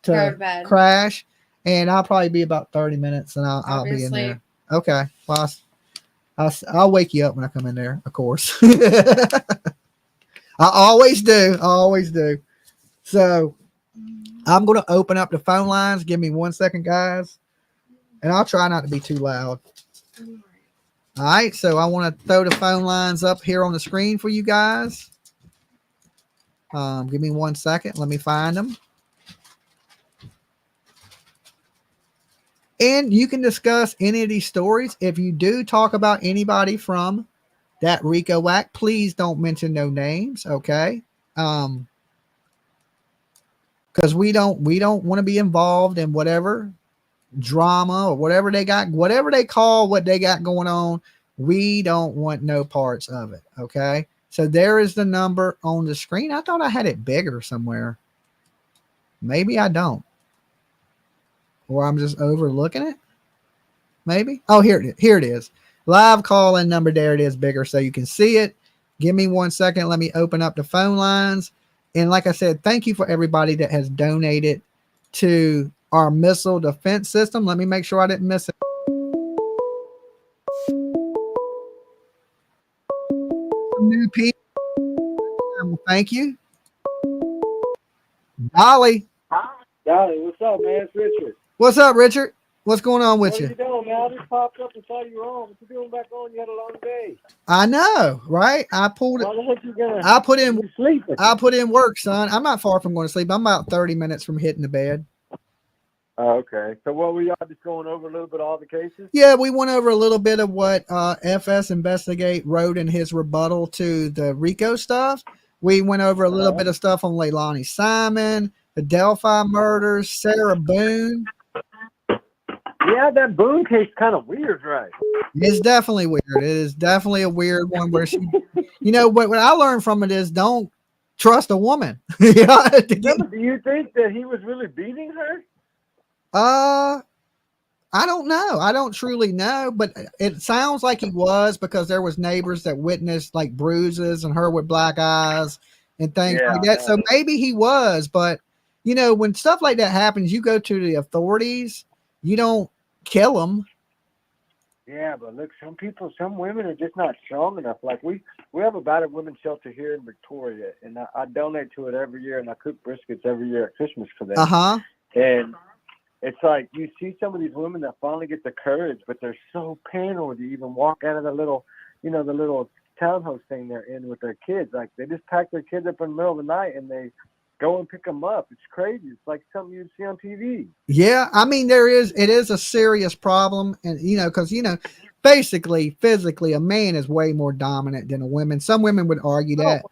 to crash. And I'll probably be about 30 minutes and I'll be in there. Okay. Well, I'll wake you up when I come in there, of course. I always do. So I'm going to open up the phone lines. Give me 1 second, guys. And I'll try not to be too loud. All right. So I want to throw the phone lines up here on the screen for you guys. Give me 1 second. Let me find them. And you can discuss any of these stories. If you do talk about anybody from that Rico Act, please don't mention no names, okay? Because we don't want to be involved in whatever drama or whatever they got, whatever they call what they got going on. We don't want no parts of it. Okay. So there is the number on the screen. I thought I had it bigger somewhere. Maybe I don't. Or I'm just overlooking it. Maybe. Oh, here it is. Here it is. Live call in number. There it is, bigger so you can see it. Give me 1 second. Let me open up the phone lines. And like I said, thank you for everybody that has donated to our missile defense system. Let me make sure I didn't miss it. New people. Thank you. Dolly. Dolly, what's up, man? It's Richard. What's up, Richard? What's going on with What you? are you doing, man? I just popped up and saw you were on. What you doing back on? You had a long day. I know, right? I pulled it. Why the heck you gonna? I put in. You sleeping? I put in work, son. I'm not far from going to sleep. I'm about 30 minutes from hitting the bed. Oh, okay. So what were y'all just going over a little bit of all the cases? Yeah, we went over a little bit of what FS Investigate wrote in his rebuttal to the Rico stuff. We went over a little bit of stuff on Leilani Simon, the Delphi murders, Sarah Boone. Yeah, that Boone case kind of weird, right? It's definitely weird. It is definitely a weird one where she, what I learned from it is don't trust a woman. Yeah, but do you think that he was really beating her? I don't know. I don't truly know, but it sounds like he was because there was neighbors that witnessed like bruises and her with black eyes and things like that. So maybe he was, but when stuff like that happens, you go to the authorities. You don't kill them. Yeah, but look, some women are just not strong enough. Like we have a battered women's shelter here in Victoria, and I donate to it every year, and I cook briskets every year at Christmas for them. And it's like you see some of these women that finally get the courage, but they're so paranoid to even walk out of the little, the little townhouse thing they're in with their kids. Like they just pack their kids up in the middle of the night and they go and pick them up. It's crazy. It's like something you'd see on TV. Yeah, I mean, it is a serious problem, and because basically, physically, a man is way more dominant than a woman. Some women would argue that,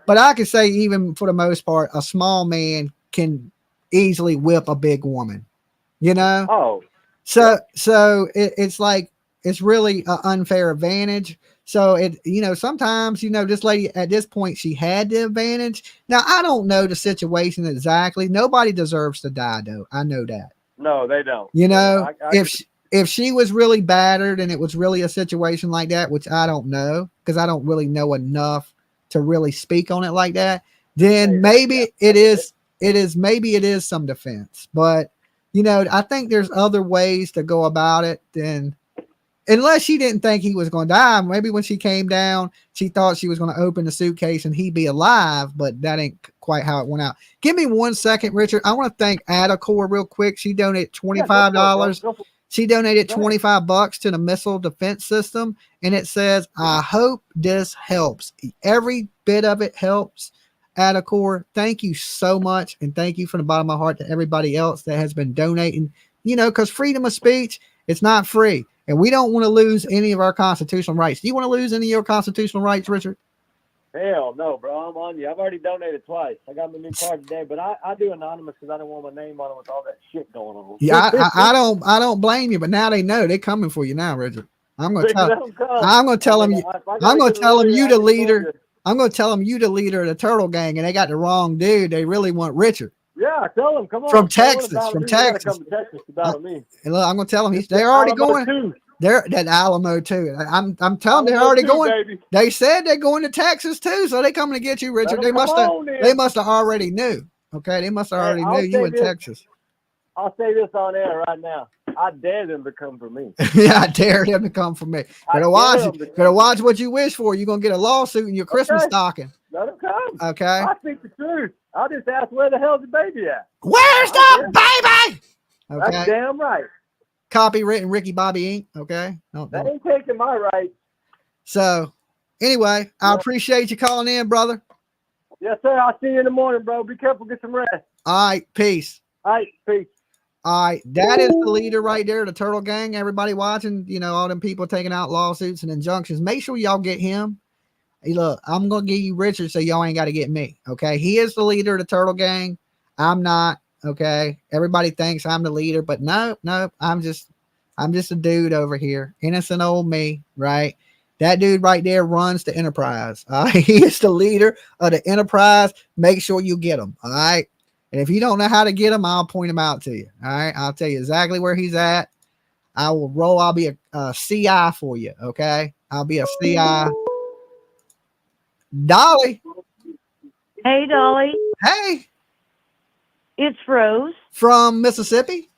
but I could say even for the most part, a small man can easily whip a big woman. So it's like it's really an unfair advantage. So sometimes this lady at this point she had the advantage. Now I don't know the situation exactly. Nobody deserves to die though. I know that. No, they don't. If she was really battered and it was really a situation like that, which I don't know because I don't really know enough to really speak on it like that, then maybe it is some defense. But I think there's other ways to go about it than. Unless she didn't think he was going to die. Maybe when she came down, she thought she was going to open the suitcase and he'd be alive, but that ain't quite how it went out. Give me 1 second, Richard. I want to thank Adacor real quick. She donated $25. She donated $25 to the missile defense system. And it says, I hope this helps. Every bit of it helps. Adacor, thank you so much. And thank you from the bottom of my heart to everybody else that has been donating, because freedom of speech, it's not free. And we don't want to lose any of our constitutional rights. Do you want to lose any of your constitutional rights, Richard? Hell no, bro. I'm on you. I've already donated twice. I got my new card today, but I do anonymous because I don't want my name on it with all that shit going on. Yeah, I don't blame you, but now they know they're coming for you now, Richard. I'm going to tell them you the leader. I'm going to tell them you the leader of the Turtle Gang, and they got the wrong dude. They really want Richard. Yeah, tell them. Come on. From Texas. Come to Texas and look, I'm going to tell them they're already going. They're that Alamo too. I'm telling they're already going. Baby. They said they're going to Texas too, so they coming to get you, Richard. They must have already knew. Okay, they must have already knew you in Texas. I'll say this on air right now. I dare them to come for me. Yeah, I dare them to come for me. Better watch what you wish for. You're gonna get a lawsuit in your Christmas stocking. Let them come. Okay. I speak the truth. I'll just ask where the hell's the baby at? Where's the baby? Okay. That's damn right. Copywritten Ricky Bobby Inc. Okay. No, that ain't taking my rights. So anyway, I appreciate you calling in, brother. Yes, sir. I'll see you in the morning, bro. Be careful. Get some rest. All right. Peace. All right. Peace. All right. That is the leader right there, the Turtle Gang. Everybody watching, all them people taking out lawsuits and injunctions. Make sure y'all get him. Hey, look, I'm going to give you Richard so y'all ain't got to get me. Okay. He is the leader of the Turtle Gang. I'm not. Okay. Everybody thinks I'm the leader, but no, I'm just a dude over here. Innocent old me, right? That dude right there runs the enterprise. All right. He is the leader of the enterprise. Make sure you get him. All right. And if you don't know how to get him, I'll point him out to you. All right. I'll tell you exactly where he's at. I will roll. I'll be a CI for you. Okay. I'll be a CI. Dolly. Hey, Dolly. Hey. It's Rose. From Mississippi?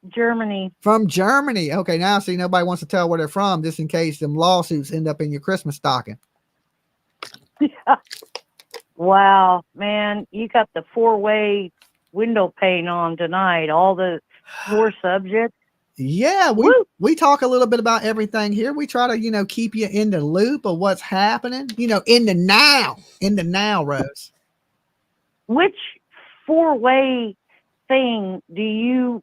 Germany. From Germany. Okay, now see, nobody wants to tell where they're from, just in case them lawsuits end up in your Christmas stocking. Wow, man, you got the 4-way window pane on tonight. All the 4 subjects. Yeah, we talk a little bit about everything here. We try to, keep you in the loop of what's happening, in the now, Rose. Which 4-way thing do you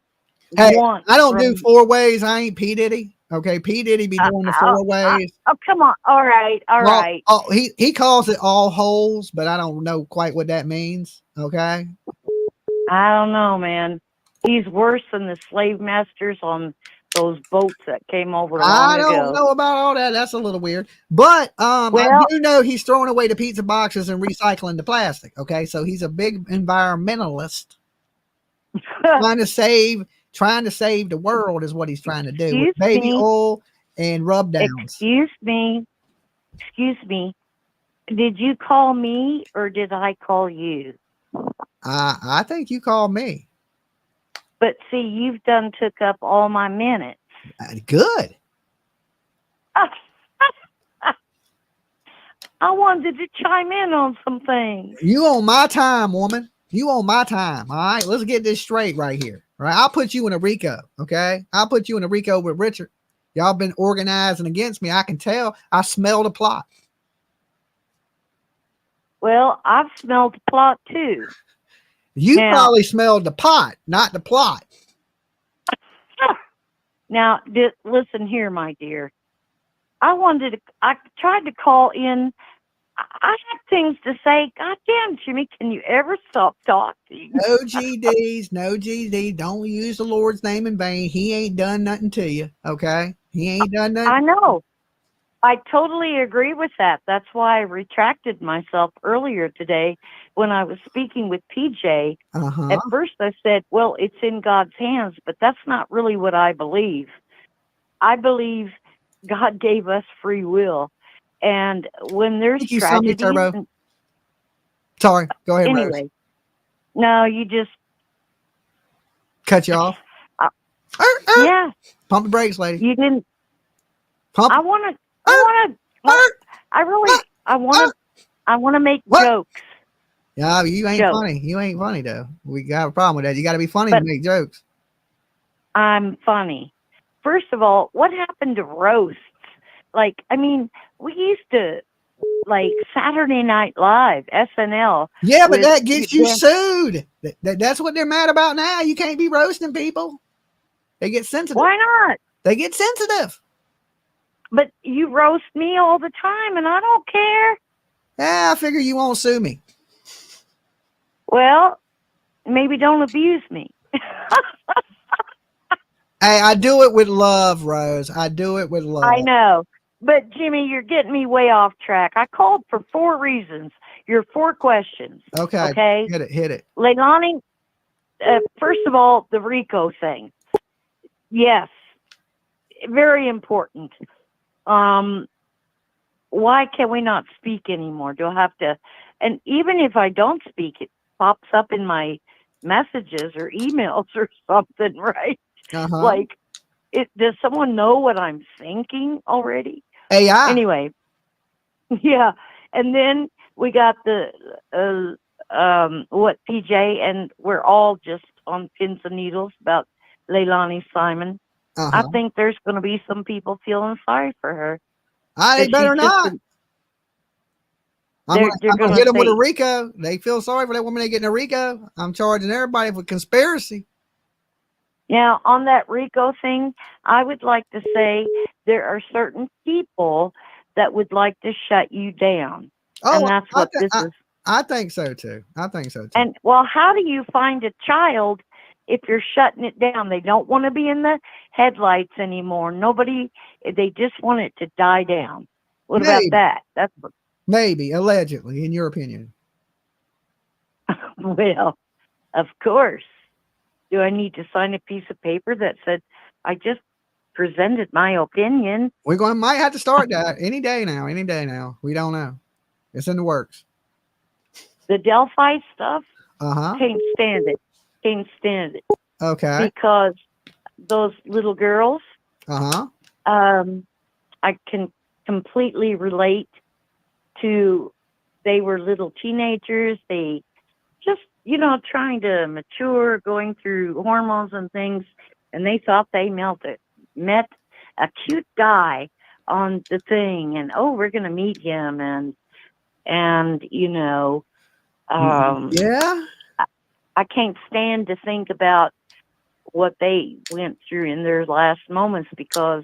want? I don't do 4 ways. I ain't P. Diddy. Okay, P. Diddy be doing the 4 ways. Oh, come on. All right. Oh, he calls it all holes, but I don't know quite what that means. Okay. I don't know, man. He's worse than the slave masters on those boats that came over long ago. I don't know about all that. That's a little weird. But I do know he's throwing away the pizza boxes and recycling the plastic. Okay, so he's a big environmentalist. trying to save the world is what he's trying to do. With baby oil and rub downs. Excuse me. Did you call me or did I call you? I think you called me. But see, you've took up all my minutes. Good. I wanted to chime in on some things. You on my time, woman. You on my time. All right, let's get this straight right here. Right, I'll put you in a Rico. Okay, I'll put you in a Rico with Richard. Y'all been organizing against me. I can tell. I smell the plot. Well, I've smelled the plot too. You probably smelled the pot, not the plot. Now, listen here, my dear. I tried to call in. I had things to say. God damn, Jimmy, can you ever stop talking? No GDs, no GD. Don't use the Lord's name in vain. He ain't done nothing to you, okay? He ain't done nothing. I know. I totally agree with that. That's why I retracted myself earlier today when I was speaking with PJ. At first I said, well, it's in God's hands, but that's not really what I believe. I believe God gave us free will. And when there's tragedy... Turbo. Sorry, go ahead, anyway, Rose. No, you just... Cut you off? Yeah. Pump the brakes, lady. You didn't... Pump. I want to make jokes. Yeah, you ain't funny. You ain't funny, though. We got a problem with that. You got to be funny to make jokes. I'm funny. First of all, what happened to roasts? Like, I mean, we used to, like, Saturday Night Live, SNL. Yeah, but that gets you sued. That's what they're mad about now. You can't be roasting people. They get sensitive. Why not? They get sensitive. But you roast me all the time, and I don't care. Yeah, I figure you won't sue me. Well, maybe don't abuse me. Hey, I do it with love, Rose. I do it with love. I know. But, Jimmy, you're getting me way off track. I called for 4 reasons. Your 4 questions. Okay? Hit it. Leilani, first of all, the Rico thing. Yes. Very important. Why can we not speak anymore? Do I have to? And even if I don't speak, it pops up in my messages or emails or something, right? Like, does someone know what I'm thinking already? AI. Anyway, yeah. And then we got the PJ, and we're all just on pins and needles about Leilani Simon. I think there's going to be some people feeling sorry for her. They better not. I'm going to hit them with a Rico. They feel sorry for that woman they get in a Rico. I'm charging everybody for conspiracy. Now, on that Rico thing, I would like to say there are certain people that would like to shut you down. Oh, and that's what this is. I think so too. And well, how do you find a child if you're shutting it down? They don't want to be in the headlights anymore. They just want it to die down. What about that? That's maybe, allegedly, in your opinion. Well, of course. Do I need to sign a piece of paper that said I just presented my opinion? Might have to start that any day now. We don't know. It's in the works. The Delphi stuff? Can't stand it. Okay. Because those little girls, I can completely relate to. They were little teenagers. They just, trying to mature, going through hormones and things, and they thought they met a cute guy on the thing, and we're gonna meet him, and yeah. I can't stand to think about what they went through in their last moments, because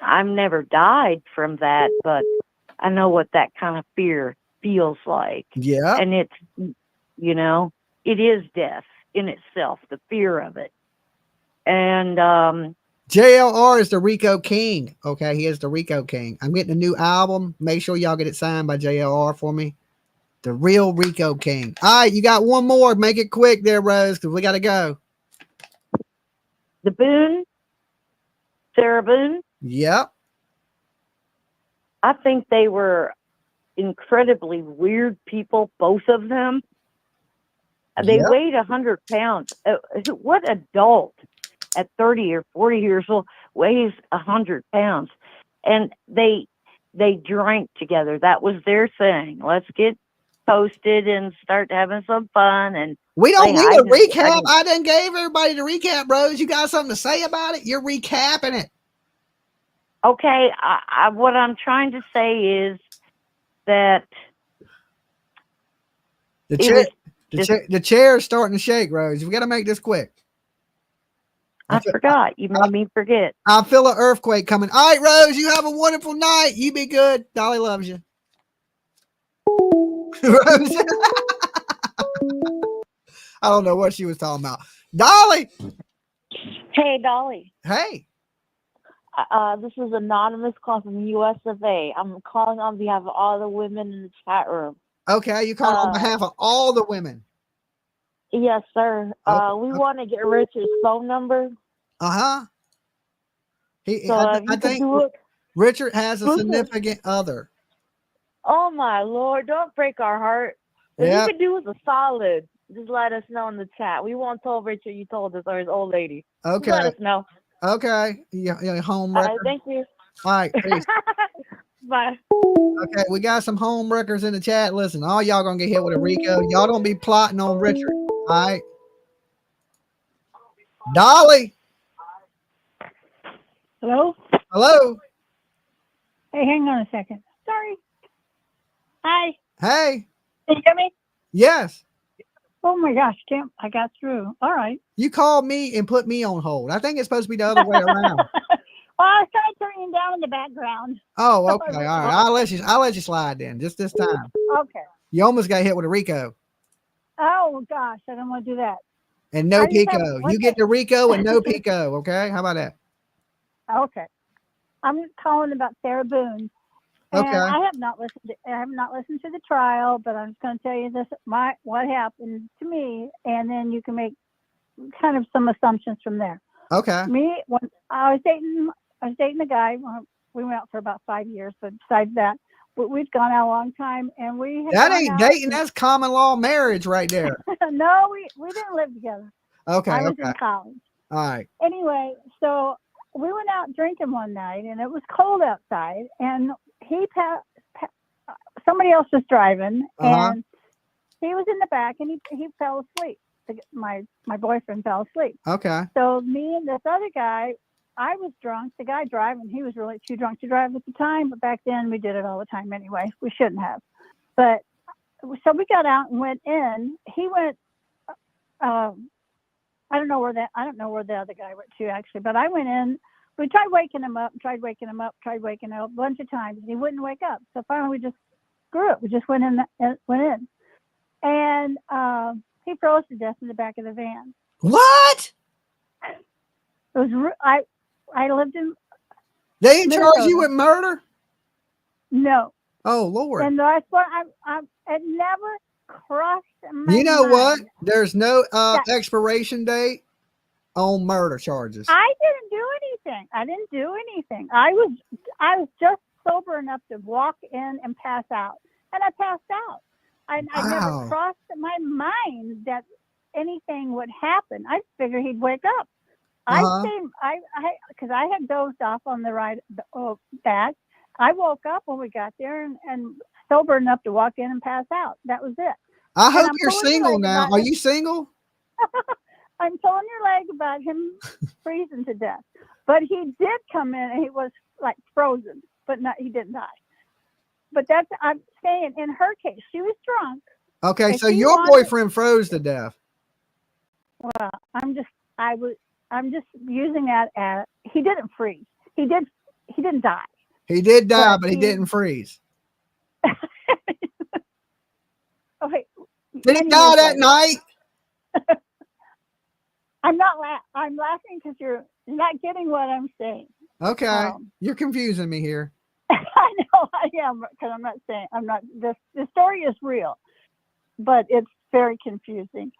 I've never died from that, but I know what that kind of fear feels like. Yeah. And it's, it is death in itself, the fear of it. And JLR is the Rico King. Okay, he is the Rico King. I'm getting a new album. Make sure y'all get it signed by JLR for me. The real Rico King. All right, you got one more. Make it quick there, Rose, because we got to go. The Boone, Sarah Boone. Yep. I think they were incredibly weird people, both of them. They weighed 100 pounds. What adult at 30 or 40 years old weighs 100 pounds? And they drank together. That was their thing. Let's get posted and start having some fun. And we don't need a recap. I done gave everybody the recap, Rose. You got something to say about it? You're recapping it. Okay. What I'm trying to say is that the chair is starting to shake, Rose. We got to make this quick. I forgot. You made me forget. I feel an earthquake coming. All right, Rose, you have a wonderful night. You be good. Dolly loves you. Rose. I don't know what she was talking about. Dolly. Hey, Dolly. Hey. This is anonymous calling from US of A. I'm calling on behalf of all the women in the chat room. Okay, you calling on behalf of all the women. Yes, sir. We want to get Richard's phone number. I think Richard has a significant other. Oh my Lord! Don't break our heart. If you could do us a solid, just let us know in the chat. We won't tell Richard you told us, or his old lady. Okay. Just let us know. Okay. Yeah, home record. Thank you. All right. Peace. Bye. Okay, we got some home wreckers in the chat. Listen, all y'all gonna get hit with a Rico. Y'all don't be plotting on Richard. All right. Dolly. Hello? Hello. Hey, hang on a second. Sorry. Hi. Hey. Can you hear me? Yes. Oh my gosh, I got through. All right. You called me and put me on hold. I think it's supposed to be the other way around. Well, I was trying to turn you down in the background. Oh, okay. All right. I'll let you slide then, just this time. Okay. You almost got hit with a Rico. Oh gosh, I don't want to do that. And no Pico. You get the Rico and no Pico, okay? How about that? Okay. I'm calling about Sarah Boone. And Okay. I have not listened to the trial, but I'm just going to tell you what happened to me, and then you can make kind of some assumptions from there. Okay. Me, when I was dating a guy. We went out for about 5 years, but besides that, we've gone out a long time, and that ain't dating. That's common law marriage right there. No, we didn't live together. Okay. I was in college. All right. Anyway, so we went out drinking one night, and it was cold outside, and somebody else was driving, and he was in the back, and he fell asleep. My boyfriend fell asleep. Okay. So me and this other guy, I was drunk. The guy driving, he was really too drunk to drive at the time, but back then we did it all the time anyway. We shouldn't have. But so we got out and went in. He went. I don't know where the other guy went to actually, but I went in. We tried waking him up a bunch of times, and he wouldn't wake up. So finally, we just screw it. We just went in, and he froze to death in the back of the van. What? It was I lived in. They didn't charge you Minnesota. with murder? No. Oh Lord. And that's what it never crossed my You know what? mind. There's no expiration date on murder charges. I didn't do anything. I was just sober enough to walk in and pass out, and I passed out. I never crossed my mind that anything would happen. I figured he'd wake up. Because I had dozed off on the ride back. I woke up when we got there and sober enough to walk in and pass out. That was it. I hope you're single now. Are you single? I'm pulling your leg about him freezing to death. But he did come in and he was like frozen, but he didn't die. But I'm saying in her case, she was drunk. Okay, so your boyfriend froze to death. Well, I'm just using that as he didn't freeze. He didn't die. He did die, but he didn't freeze. Okay. Did he die that night? I'm not I'm laughing because you're not getting what I'm saying. Okay. You're confusing me here. I know I am, because the story is real, but it's very confusing.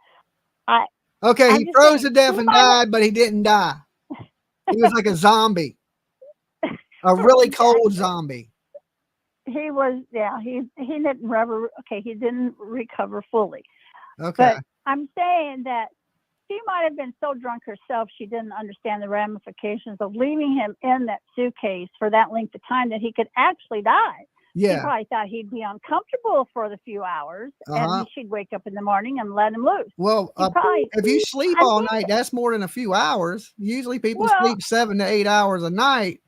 Okay, he froze to death and died, but he didn't die. He was like a zombie. A really cold zombie. He was, he didn't recover fully. Okay. But I'm saying that she might have been so drunk herself, she didn't understand the ramifications of leaving him in that suitcase for that length of time that he could actually die. Yeah. She probably thought he'd be uncomfortable for the few hours, and she'd wake up in the morning and let him loose. Well, if you sleep all night, that's more than a few hours. Usually people sleep 7 to 8 hours a night.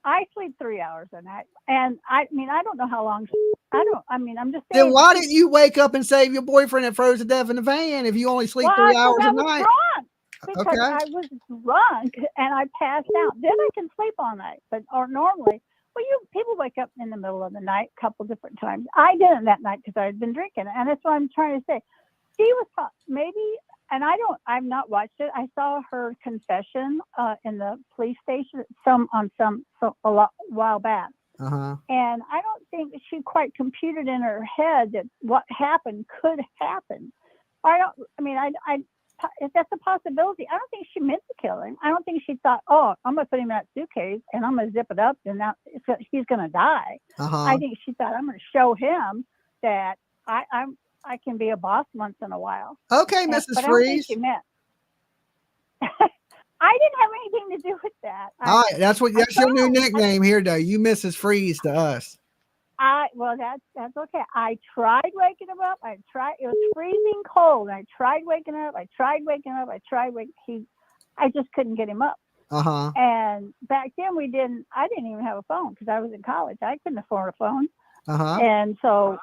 I sleep 3 hours a night, and I don't know how long. I'm just saying. Then why didn't you wake up and save your boyfriend that froze to death in the van if you only sleep 3 hours a night? Because I was drunk and I passed out. Then I can sleep all night, or normally. Well, people wake up in the middle of the night a couple different times. I didn't that night because I had been drinking, and that's what I'm trying to say. She was maybe, and I've not watched it. I saw her confession in the police station a while back, and I don't think that she quite computed in her head that what happened could happen. If that's a possibility, I don't think she meant to kill him. I don't think she thought, oh, I'm going to put him in that suitcase and I'm going to zip it up and now he's going to die. I think she thought, I'm going to show him that I can be a boss once in a while. Okay, Mrs. Freeze. She meant. I didn't have anything to do with that. All right, that's your new nickname here, though. You Mrs. Freeze to us. That's okay. I tried waking him up. It was freezing cold. I tried waking up. I just couldn't get him up. And back then I didn't even have a phone because I was in college. I couldn't afford a phone. And so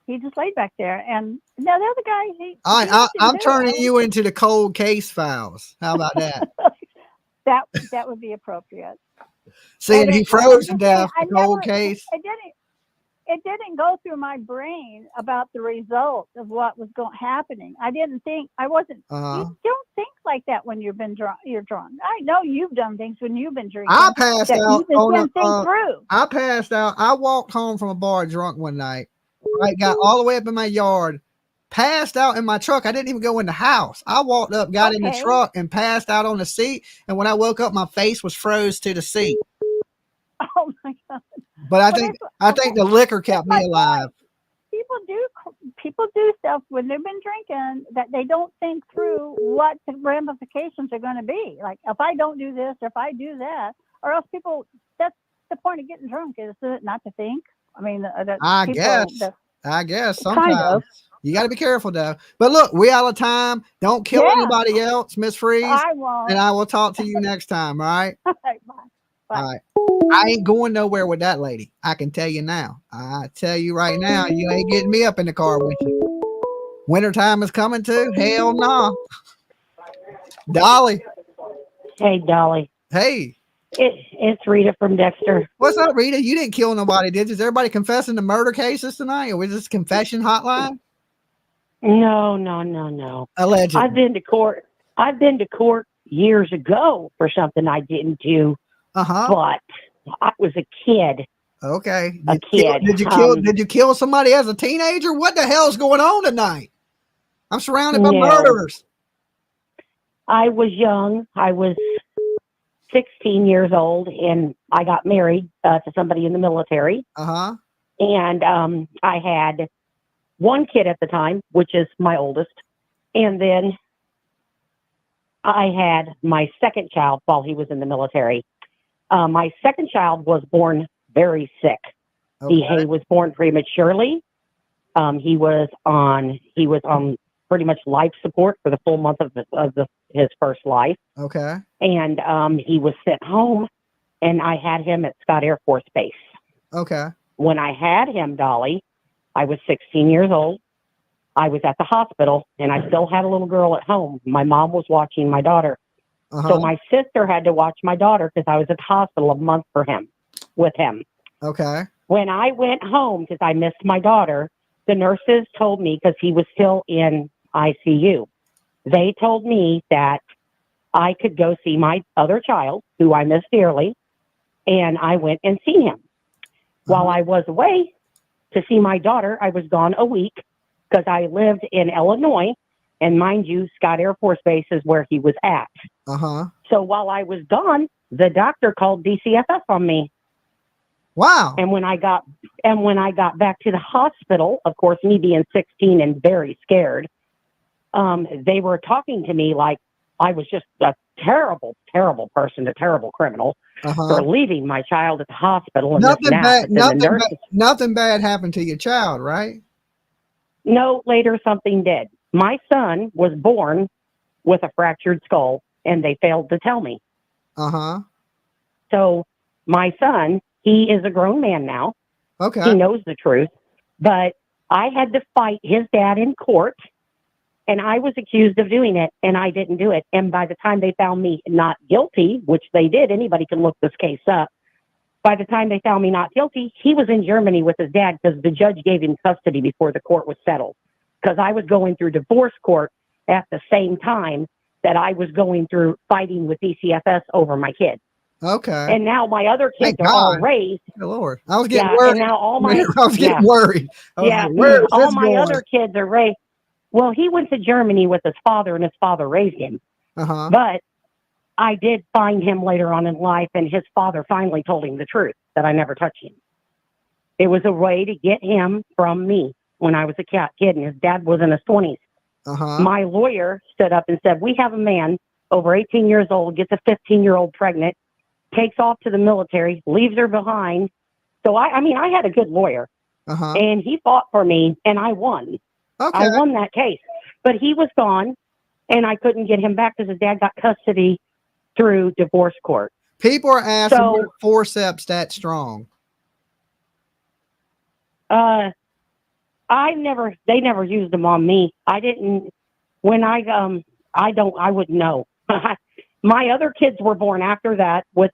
he just laid back there. And now the other guy, I'm turning you into the cold case files. How about that? that would be appropriate. Seeing he froze to death, the cold case. It didn't go through my brain about the result of what was happening. I didn't think. I wasn't. You don't think like that when you've been drunk. You're drunk. I know you've done things when you've been drinking. I passed out. I passed out. I walked home from a bar drunk one night. Right, got all the way up in my yard. Passed out in my truck. I didn't even go in the house. I walked up, got in the truck, and passed out on the seat. And when I woke up, my face was froze to the seat. Oh my God! But I think the liquor kept me alive. People do stuff when they've been drinking that they don't think through what the ramifications are going to be. Like if I don't do this, or if I do that, or else people. That's the point of getting drunk, is it not to think? I mean, I guess sometimes. You got to be careful, though. But look, we out of time. Don't kill anybody else, Miss Freeze. I won't. And I will talk to you next time, all right? All right, bye. All right. I ain't going nowhere with that lady. I can tell you now. I tell you right now, you ain't getting me up in the car with you. Wintertime is coming too? Hell no. Dolly. Hey, Dolly. Hey. It's Rita from Dexter. What's up, Rita? You didn't kill nobody, did you? Is everybody confessing the murder cases tonight, or was this confession hotline? No. Allegedly. I've been to court. I've been to court years ago for something I didn't do. But I was a kid. Okay. A kid. Did you kill somebody as a teenager? What the hell's going on tonight? I'm surrounded by No. murderers. I was young. I was 16 years old, and I got married to somebody in the military. And I had one kid at the time, which is my oldest. And then I had my second child while he was in the military. My second child was born very sick. He was born prematurely. He was on pretty much life support for the full month of his first life. Okay. And he was sent home, and I had him at Scott Air Force Base. Okay. When I had him, Dolly, I was 16 years old. I was at the hospital, and I still had a little girl at home. My mom was watching my daughter. So my sister had to watch my daughter because I was at the hospital a month with him. Okay. When I went home, because I missed my daughter, the nurses told me, because he was still in ICU, they told me that I could go see my other child, who I miss dearly, and I went and seen him. While I was away to see my daughter, I was gone a week because I lived in Illinois, and mind you, Scott Air Force Base is where he was at. So while I was gone, the doctor called DCFS on me. Wow. And when I got back to the hospital, of course, me being 16 and very scared, they were talking to me like I was just a terrible, terrible person, a terrible criminal for leaving my child at the hospital. And nothing bad happened to your child, right? No, later something did. My son was born with a fractured skull, and they failed to tell me. So my son, he is a grown man now. Okay. He knows the truth, but I had to fight his dad in court, and I was accused of doing it, and I didn't do it. And by the time they found me not guilty, which they did, anybody can look this case up. By the time they found me not guilty, he was in Germany with his dad because the judge gave him custody before the court was settled. Because I was going through divorce court at the same time that I was going through fighting with DCFS over my kids. Okay. And now my other kids are all raised. Good Lord. I was getting worried. And now all my worried. All my other kids are raised. Well, he went to Germany with his father, and his father raised him. But I did find him later on in life, and his father finally told him the truth, that I never touched him. It was a way to get him from me when I was a kid, and his dad was in his 20s. My lawyer stood up and said, we have a man over 18 years old, gets a 15-year-old pregnant, takes off to the military, leaves her behind. So, I had a good lawyer, and he fought for me, and I won. I won that case. But he was gone, and I couldn't get him back because his dad got custody through divorce court. People are asking, were forceps that strong? They never used them on me. I didn't, I wouldn't know. My other kids were born after that with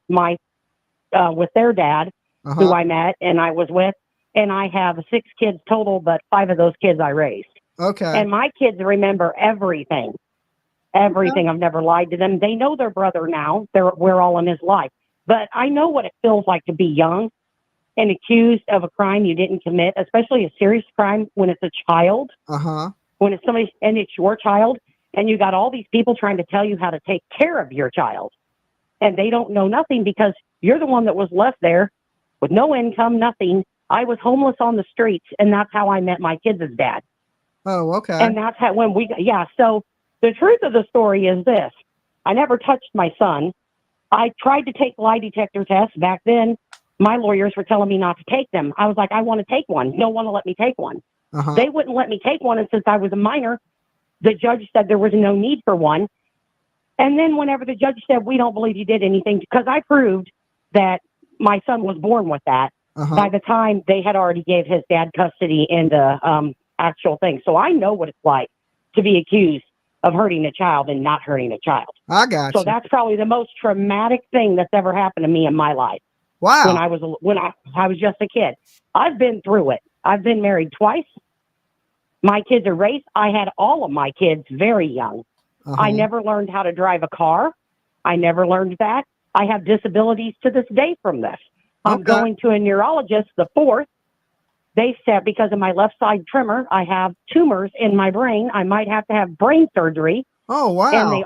their dad, who I met and I was with, and I have 6 kids total, but 5 of those kids I raised. Okay. And my kids remember everything. Everything. I've never lied to them. They know their brother now. We're all in his life. But I know what it feels like to be young and accused of a crime you didn't commit, especially a serious crime when it's a child. When it's somebody and it's your child, and you got all these people trying to tell you how to take care of your child, and they don't know nothing because you're the one that was left there with no income, nothing. I was homeless on the streets, and that's how I met my kids' dad. Oh, okay. And that's how So the truth of the story is this: I never touched my son. I tried to take lie detector tests back then. My lawyers were telling me not to take them. I was like, I want to take one. No one will let me take one. They wouldn't let me take one. And since I was a minor, the judge said there was no need for one. And then whenever the judge said, we don't believe you did anything, because I proved that my son was born with that, by the time they had already gave his dad custody in the actual thing. So I know what it's like to be accused of hurting a child than not hurting a child. I got so you. That's probably the most traumatic thing that's ever happened to me in my life. Wow. When I was just a kid. I've been through it. I've been married twice. My kids are raised. I had all of my kids very young. I never learned how to drive a car. I never learned that. I have disabilities to this day from this. I'm going to a neurologist, the 4th. They said because of my left side tremor, I have tumors in my brain. I might have to have brain surgery. Oh, wow. And they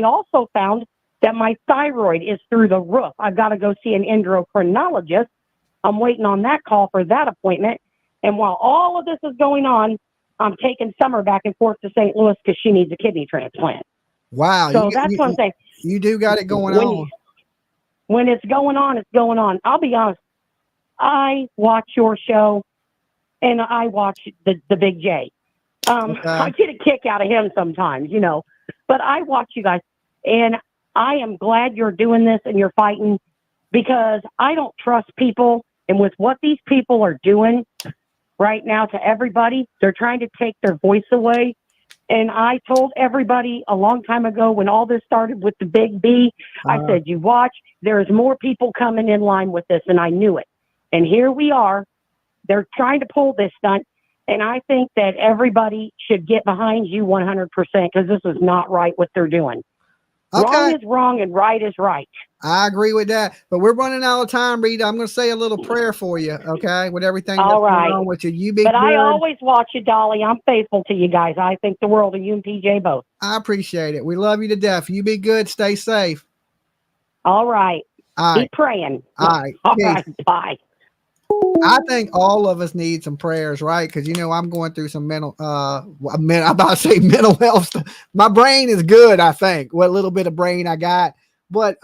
also found that my thyroid is through the roof. I've got to go see an endocrinologist. I'm waiting on that call for that appointment. And while all of this is going on, I'm taking Summer back and forth to St. Louis because she needs a kidney transplant. Wow. So that's what I'm saying. You do got it going on. When it's going on, it's going on. I'll be honest. I watch your show, and I watch the Big J. I get a kick out of him sometimes, but I watch you guys, and I am glad you're doing this and you're fighting, because I don't trust people. And with what these people are doing right now to everybody, they're trying to take their voice away. And I told everybody a long time ago when all this started with the Big B, I said, you watch, there's more people coming in line with this, and I knew it. And here we are. They're trying to pull this stunt. And I think that everybody should get behind you 100%, because this is not right what they're doing. Okay. Wrong is wrong and right is right. I agree with that. But we're running out of time, Rita. I'm going to say a little prayer for you, okay, with everything that's going on with you. You be good. I always watch you, Dolly. I'm faithful to you guys. I think the world of you and PJ both. I appreciate it. We love you to death. You be good. Stay safe. All right. All right. Keep praying. All right. All right. Bye. I think all of us need some prayers, right? Because I'm going through some mental health stuff. My brain is good, I think. What little bit of brain I got, but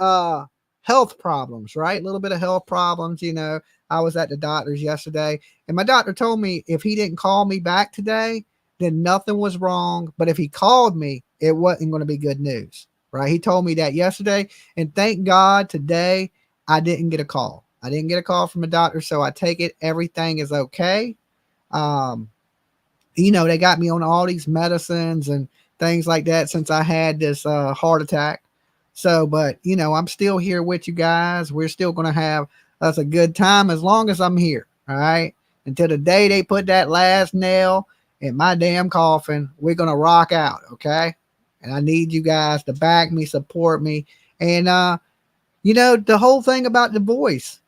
health problems, right? A little bit of health problems. I was at the doctor's yesterday, and my doctor told me if he didn't call me back today, then nothing was wrong. But if he called me, it wasn't going to be good news, right? He told me that yesterday, and thank God today I didn't get a call. I didn't get a call from a doctor, so I take it everything is okay. They got me on all these medicines and things like that since I had this heart attack. So, but I'm still here with you guys. We're still going to have us a good time as long as I'm here. All right. Until the day they put that last nail in my damn coffin, we're going to rock out. Okay. And I need you guys to back me, support me. And, the whole thing about the voice,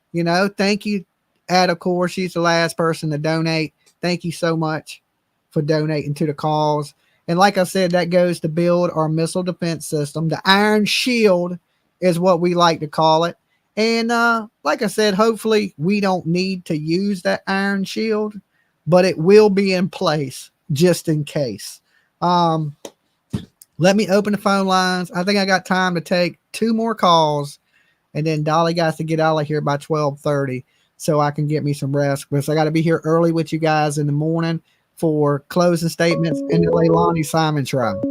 thank you. Of course, she's the last person to donate. Thank you so much for donating to the cause. And like I said, that goes to build our missile defense system. The Iron Shield is what we like to call it. And like I said, hopefully we don't need to use that Iron Shield, but it will be in place just in case. Let me open the phone lines. I think I got time to take 2 more calls, and then Dolly got to get out of here by 12:30 so I can get me some rest, because I got to be here early with you guys in the morning for closing statements in the Leilani Simon show.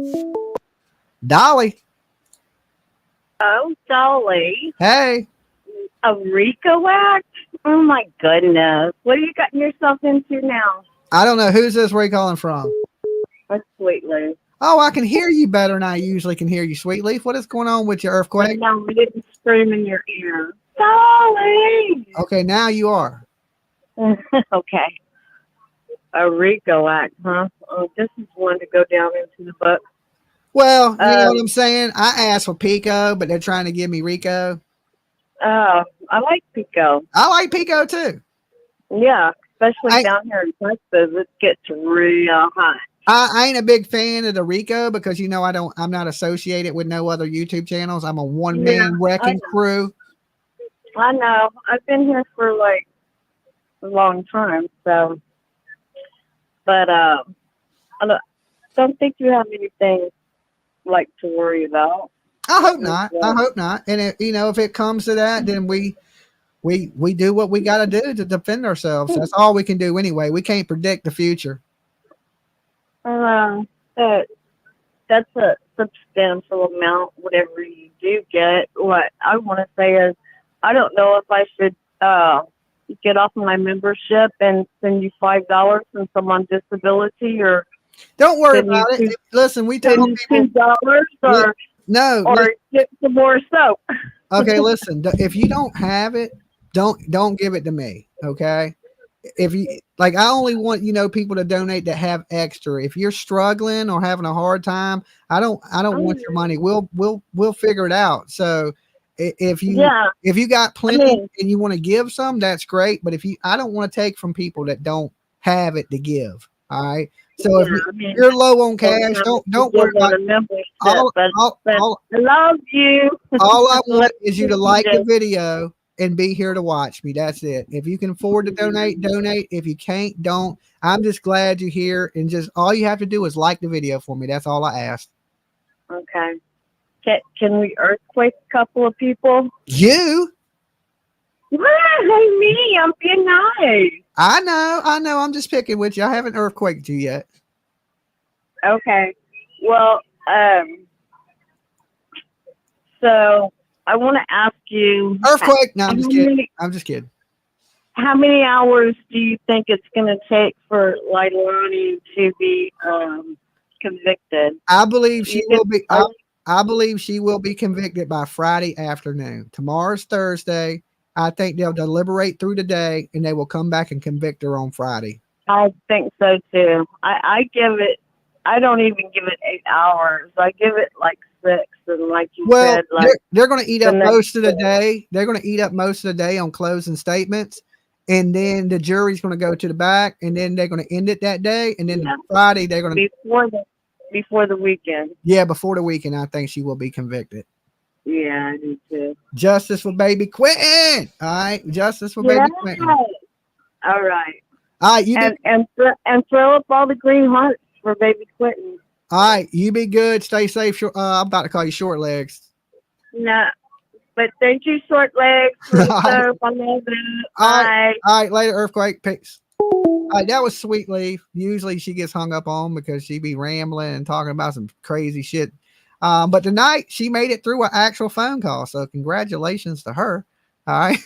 Dolly. Oh, Dolly. Hey. A Rico act? Oh, my goodness. What are you getting yourself into now? I don't know. Who's this? Where are you calling from? That's Sweetleaf. Oh, I can hear you better than I usually can hear you, Sweetleaf. What is going on with your earthquake? No, we didn't scream in your ear. Dolly! Okay, now you are. Okay. A Rico act, huh? Oh, this is one to go down into the book. Well, you know what I'm saying? I asked for Pico, but they're trying to give me Rico. Oh, I like Pico. I like Pico too. Yeah, especially down here in Texas, it gets real hot. I ain't a big fan of the Rico because I'm not associated with no other YouTube channels. I'm a one-man wrecking crew. I know. I've been here for like a long time, so. But I don't think you have anything like to worry about. I hope not. I hope not. And if it comes to that, then we do what we got to do to defend ourselves. That's all we can do anyway. We can't predict the future. That's a substantial amount, whatever you do get. What I want to say is, I don't know if I should get off my membership and send you $5 since I'm on disability, or Don't worry Send you about it. two- Listen, we tell send you people. $2 or No. or get some more soap. Okay, listen. If you don't have it, don't give it to me. Okay. If you like, I only want people to donate that have extra. If you're struggling or having a hard time, I don't want your money. We'll figure it out. So if you got plenty and you want to give some, that's great. But I don't want to take from people that don't have it to give. All right. So if you're low on cash, don't worry about it. I love you. All I want is you to like the video and be here to watch me. That's it. If you can afford to donate, donate. If you can't, don't. I'm just glad you're here, and just all you have to do is like the video for me. That's all I asked. Okay. Can we earthquake a couple of people? You? Hey, me. I'm being nice. I know. I'm just picking with you. I haven't earthquaked you yet. Okay. Well, so I want to ask you. Earthquake? No, I'm just kidding. How many hours do you think it's going to take for Leilani to be convicted? I believe she will be. I believe she will be convicted by Friday afternoon. Tomorrow's Thursday. I think they'll deliberate through the day, and they will come back and convict her on Friday. I think so too. I give it. I don't even give it 8 hours. I give it like 6, and like you said, like they're going to eat up most of the day. They're going to eat up most of the day on closing statements, and then the jury's going to go to the back, and then they're going to end it that day, and then Friday they're going to before the weekend. Yeah, before the weekend, I think she will be convicted. Yeah, I do too. Justice for baby Quentin. All right, justice for baby Quentin. All right. All right, and throw up all the green hearts for baby Quentin. All right, you be good. Stay safe. I'm about to call you short legs. No, but thank you, short legs, for the soap. I love it. Bye. All right, later, earthquake. Peace. All right, that was Sweet Leaf. Usually she gets hung up on because she be rambling and talking about some crazy shit. But tonight she made it through an actual phone call. So congratulations to her. All right.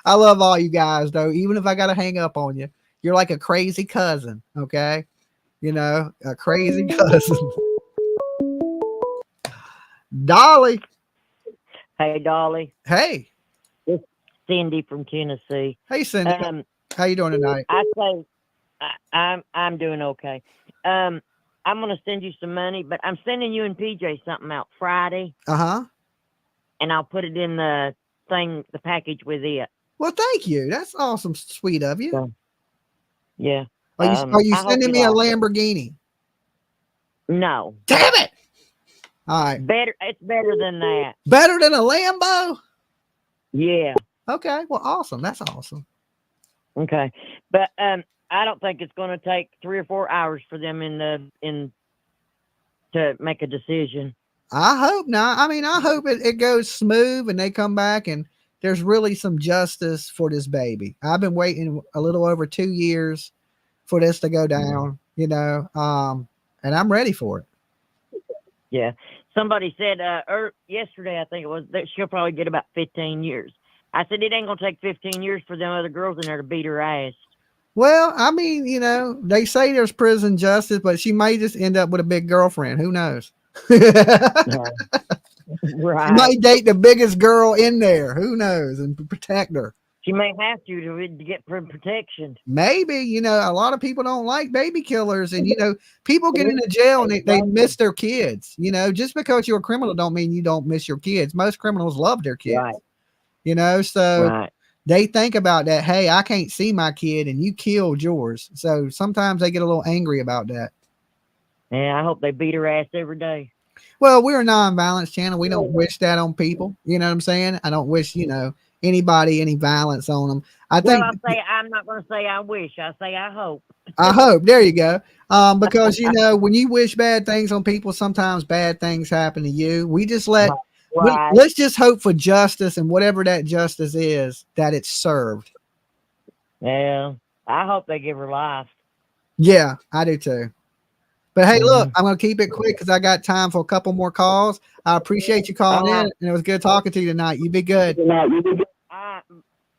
I love all you guys though. Even if I got to hang up on you, you're like a crazy cousin. Okay. A crazy cousin. Dolly. Hey, Dolly. Hey. It's Cindy from Tennessee. Hey, Cindy. How you doing tonight? I say I'm doing okay. I'm gonna send you some money, but I'm sending you and PJ something out Friday. And I'll put it in the package with it. Well, thank you. That's awesome, sweet of you. Yeah. Are you sending me a Lamborghini? No. Damn it! All right. It's better than that. Better than a Lambo? Yeah. Okay. Well, awesome. That's awesome. Okay, but I don't think it's going to take 3 or 4 hours for them to make a decision. I hope not. I mean, I hope it goes smooth and they come back and there's really some justice for this baby. I've been waiting a little over 2 years for this to go down, and I'm ready for it. Yeah. Somebody said yesterday, I think it was, that she'll probably get about 15 years. I said, it ain't going to take 15 years for them other girls in there to beat her ass. Well, I mean, they say there's prison justice, but she may just end up with a big girlfriend. Who knows? Right. She might date the biggest girl in there. Who knows? And protect her. She may have to get protection. Maybe, a lot of people don't like baby killers. And, people get into jail and they miss their kids. Just because you're a criminal don't mean you don't miss your kids. Most criminals love their kids. Right. So they think about that. Hey, I can't see my kid and you killed yours. So sometimes they get a little angry about that. Yeah, I hope they beat her ass every day. Well, we're a non-violence channel. We don't wish that on people. You know what I'm saying? I don't wish, anybody any violence on them. I'm not going to say I wish. I say I hope. I hope. There you go. Because, when you wish bad things on people, sometimes bad things happen to you. We just let's just hope for justice, and whatever that justice is, that it's served. Yeah, I hope they give her life. Yeah, I do too. But hey, look, I'm going to keep it quick because I got time for a couple more calls. I appreciate you calling in, and it was good talking to you tonight. You be good.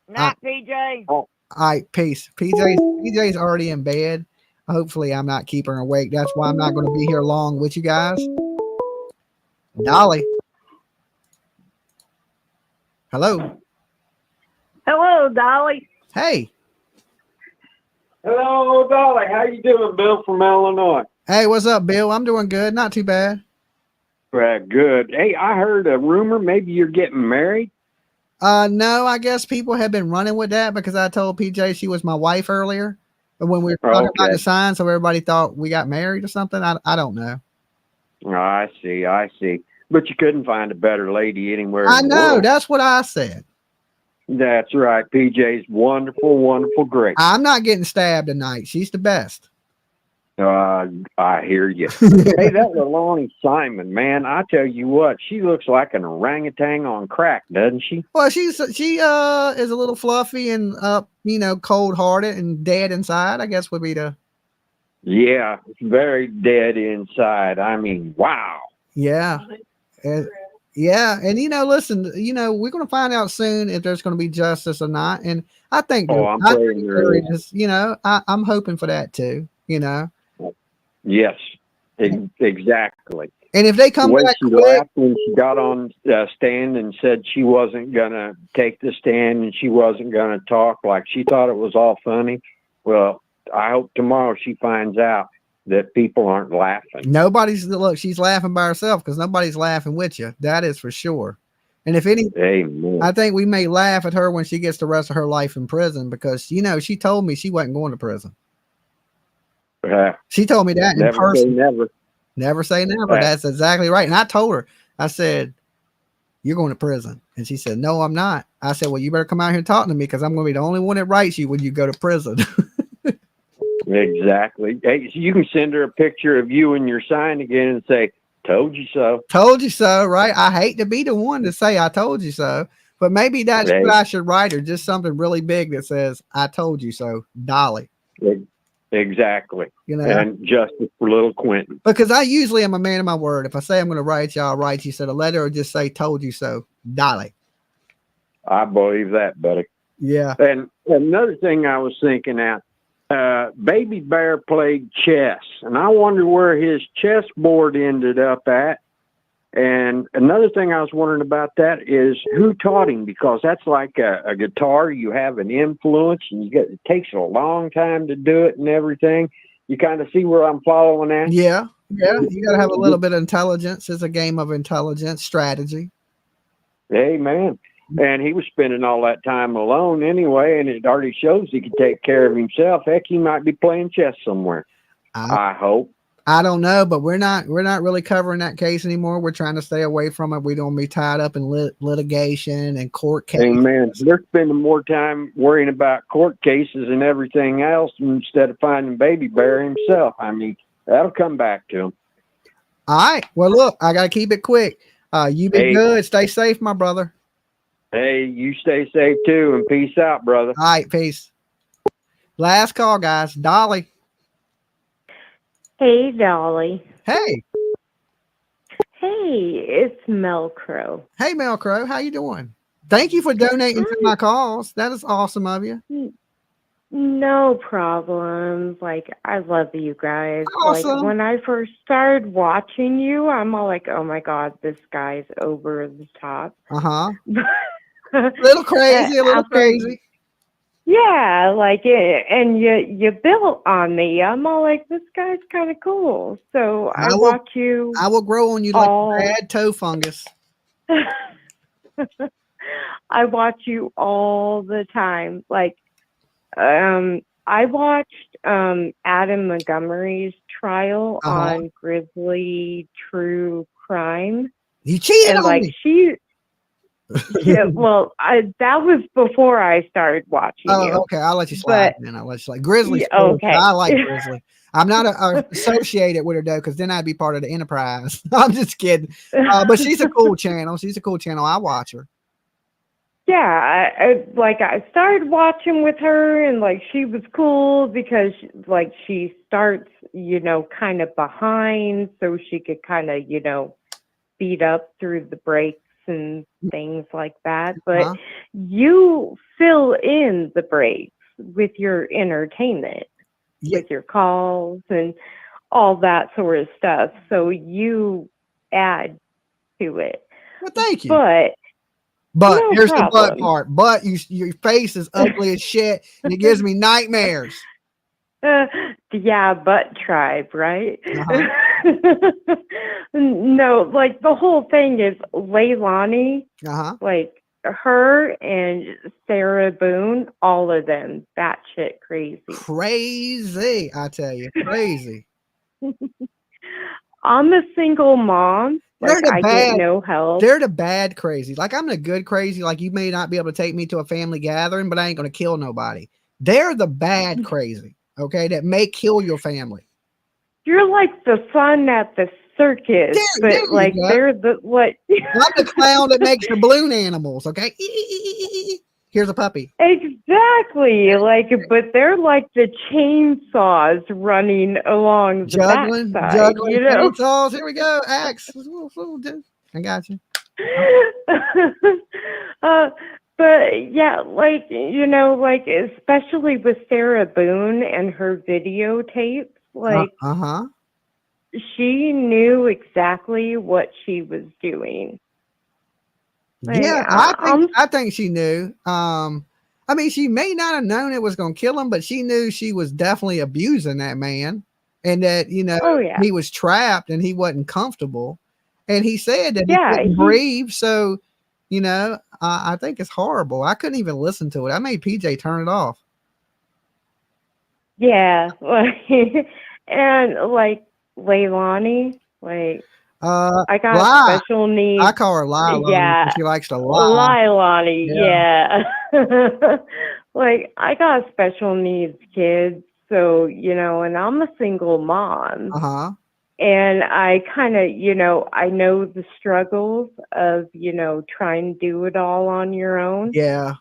Night, PJ. All right, peace. PJ's already in bed. Hopefully, I'm not keeping her awake. That's why I'm not going to be here long with you guys. Dolly. Hello. Hello, Dolly. Hey. Hello, Dolly. How you doing, Bill from Illinois? Hey, what's up, Bill? I'm doing good. Not too bad. Good. Hey, I heard a rumor. Maybe you're getting married. No, I guess people have been running with that because I told PJ she was my wife earlier. But when we were talking about the sign, so everybody thought we got married or something. I don't know. Oh, I see. But you couldn't find a better lady anywhere. I know. That's what I said. That's right. PJ's wonderful, great. I'm not getting stabbed tonight. She's the best. I hear you. Hey, that Leilani Simon, man, I tell you what, she looks like an orangutan on crack, doesn't she? Well, she is a little fluffy and cold hearted and dead inside, I guess would be the. Yeah, very dead inside. I mean, wow. Yeah. Yeah, and listen, we're going to find out soon if there's going to be justice or not, and I think I'm praying there is. I'm hoping for that too. Yes, exactly. And if they come back she laughed when she got on stand and said she wasn't gonna take the stand and she wasn't gonna talk, like she thought it was all funny. Well, I hope tomorrow she finds out that people aren't laughing. She's laughing by herself because nobody's laughing with you. That is for sure. And if any, Amen. I think we may laugh at her when she gets the rest of her life in prison because she told me she wasn't going to prison. She told me that in person. Never say never. That's exactly right. And I told her, I said, "You're going to prison." And she said, "No, I'm not." I said, "Well, you better come out here and talk to me because I'm going to be the only one that writes you when you go to prison." Exactly. Hey, so you can send her a picture of you and your sign again and say, "Told you so." Told you so, right? I hate to be the one to say I told you so, but maybe that's what I should write her. Just something really big that says, "I told you so, Dolly." Exactly. And justice for little Quentin. Because I usually am a man of my word. If I say I'm going to write you, I'll write you. Said a letter or just say, "Told you so, Dolly." I believe that, buddy. Yeah. And another thing I was thinking Baby Bear played chess, and I wonder where his chessboard ended up at. And another thing I was wondering about that is who taught him, because that's like a guitar. You have an influence, and it takes a long time to do it and everything. You kind of see where I'm following at? Yeah. You got to have a little bit of intelligence. It's a game of intelligence, strategy. Amen. And he was spending all that time alone anyway, and it already shows he can take care of himself. Heck, he might be playing chess somewhere. I hope. I don't know, but we're not really covering that case anymore. We're trying to stay away from it. We don't be tied up in litigation and court cases. Amen. They're spending more time worrying about court cases and everything else instead of finding Baby Bear himself. I mean, that'll come back to him. All right. Well, look, I got to keep it quick. You be good. Stay safe, my brother. Hey, you stay safe too, and peace out, brother. All right, peace. Last call, guys. Dolly. Hey, Dolly. Hey. Hey, it's Mel Crow. Hey, Mel Crow. How you doing? Thank you for donating to my cause. That is awesome of you. No problem. Like, I love you guys. Awesome. Like, when I first started watching you, I'm all like, oh my God, this guy's over the top. Uh-huh. A little crazy, Yeah, like it, and you built on me. I'm all like, this guy's kind of cool. So I watch you. I will grow on you like bad toe fungus. I watch you all the time. Like, I watched Adam Montgomery's trial on Grizzly True Crime. You cheated on me. Yeah, well, that was before I started watching you. Okay. I'll let you slide. Then I'll let you slide. Grizzly's cool. Okay. I like Grizzly. I'm not associated with her though, because then I'd be part of the enterprise. I'm just kidding. But she's a cool channel. I watch her. Yeah, I started watching with her, and like she was cool because like she starts, kind of behind, so she could kind of, speed up through the breaks and things like that. But you fill in the breaks. with your entertainment, with your calls and all that sort of stuff. So you add to it. Well, thank you. But no here's problem. The but part. But your face is ugly as shit, and it gives me nightmares. Yeah, butt tribe, right? No, like the whole thing is Leilani, like her and Sarah Boone, all of them, batshit crazy. Crazy, I tell you, crazy. I'm a single mom. Like, I get no help. They're the bad crazy. Like, I'm the good crazy. Like, you may not be able to take me to a family gathering, but I ain't going to kill nobody. They're the bad crazy, okay, that may kill your family. You're like the fun at the circus, but like they're the what? I'm the clown that makes the balloon animals, okay? Here's a puppy. Exactly. Like, but they're like the chainsaws running along the juggling you know? chainsaws. Here we go. Axe. I got you. But yeah, like, you know, like especially with Sarah Boone and her videotapes, like she knew exactly what she was doing. Like, yeah, I think she knew. I mean, she may not have known it was going to kill him, but she knew she was definitely abusing that man, and that, you know, he was trapped and he wasn't comfortable. And he said that he couldn't breathe. So, you know, I think it's horrible. I couldn't even listen to it. I made PJ turn it off. Yeah, and like Leilani, like. I got special needs. I call her Leilani. Yeah, she likes to lie. Leilani. Yeah. Like, I got special needs kids, so, you know, and I'm a single mom. And I kind of, you know, I know the struggles of, you know, trying to do it all on your own. Yeah.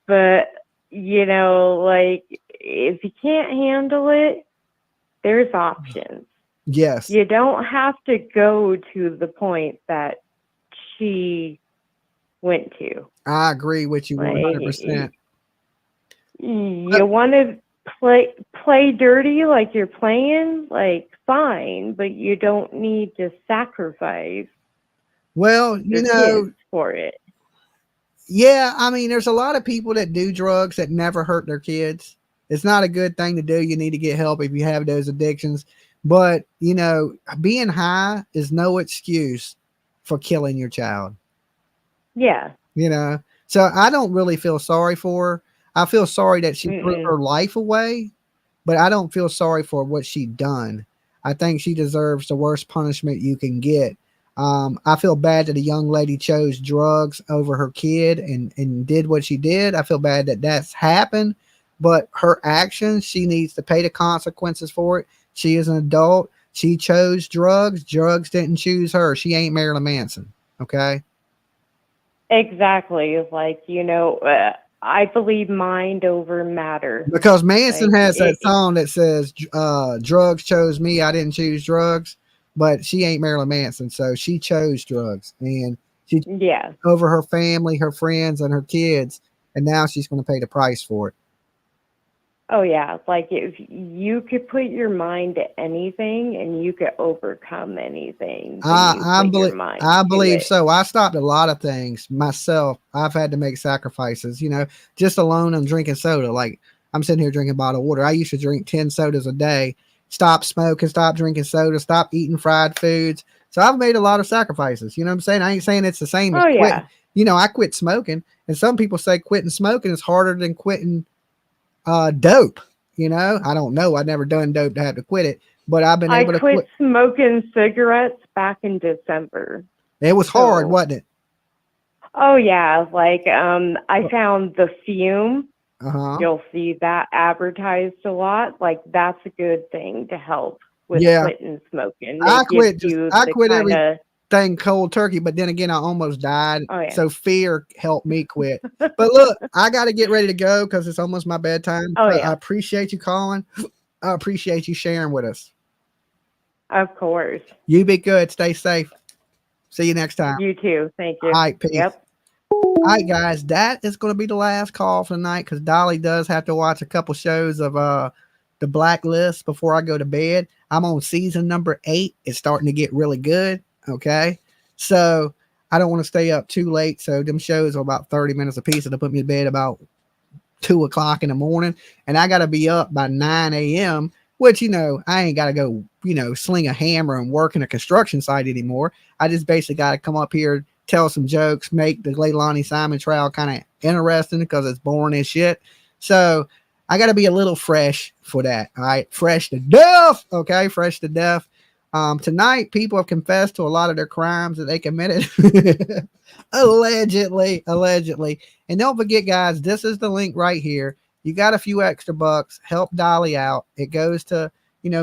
But, you know, like, if you can't handle it, there's options. Yes. You don't have to go to the point that she went to. I agree with you 100%. You want to play dirty like you're playing, like, fine, but you don't need to sacrifice. Well, you know, for it. Yeah, I mean, there's a lot of people that do drugs that never hurt their kids. It's not a good thing to do. You need to get help if you have those addictions. But, you know, being high is no excuse for killing your child. Yeah. You know, so I don't really feel sorry for her. I feel sorry that she threw her life away, but I don't feel sorry for what she done. I think she deserves the worst punishment you can get. I feel bad that a young lady chose drugs over her kid and did what she did. I feel bad that that's happened, but her actions, she needs to pay the consequences for it. She is an adult. She chose drugs. Drugs didn't choose her. She ain't Marilyn Manson. Okay. Exactly. Like, you know, I believe mind over matter. Because Manson has that song that says, drugs chose me. I didn't choose drugs. But she ain't Marilyn Manson. So she chose drugs. And she over her family, her friends, and her kids. And now she's going to pay the price for it. Oh, yeah. Like, if you could put your mind to anything and you could overcome anything. I believe so. I stopped a lot of things myself. I've had to make sacrifices, you know, just alone on drinking soda. Like, I'm sitting here drinking bottled water. I used to drink 10 sodas a day, stop smoking, stop drinking soda, stop eating fried foods. So I've made a lot of sacrifices. You know what I'm saying? I ain't saying it's the same as quitting. You know, I quit smoking, and some people say quitting smoking is harder than quitting dope. You know, I don't know. I've never done dope to have to quit it, but I've been able to quit smoking cigarettes back in December. It was hard, wasn't it? Oh yeah. Like, I found the fume. You'll see that advertised a lot. Like, that's a good thing to help with quitting smoking. I quit everything cold turkey, but then again, I almost died. So fear helped me quit. But look, I got to get ready to go because it's almost my bedtime. I appreciate you calling. I appreciate you sharing with us. Of course. You be good. Stay safe. See you next time. You too. Thank you. All right. Peace. Yep. All right, guys, that is going to be the last call for tonight because Dolly does have to watch a couple shows of the Blacklist before I go to bed. I'm on season number 8. It's starting to get really good. Okay, so I don't want to stay up too late. So them shows are about 30 minutes a piece, and they put me to bed about 2 o'clock in the morning, and I got to be up by 9 a.m. Which, I ain't got to go, sling a hammer and work in a construction site anymore. I just basically got to come up here, tell some jokes, make the Leilani Simon trial kind of interesting because it's boring as shit. So I got to be a little fresh for that. All right. Fresh to death. Okay. Fresh to death. Tonight, people have confessed to a lot of their crimes that they committed. Allegedly. And don't forget, guys, this is the link right here. You got a few extra bucks, help Dolly out. It goes to,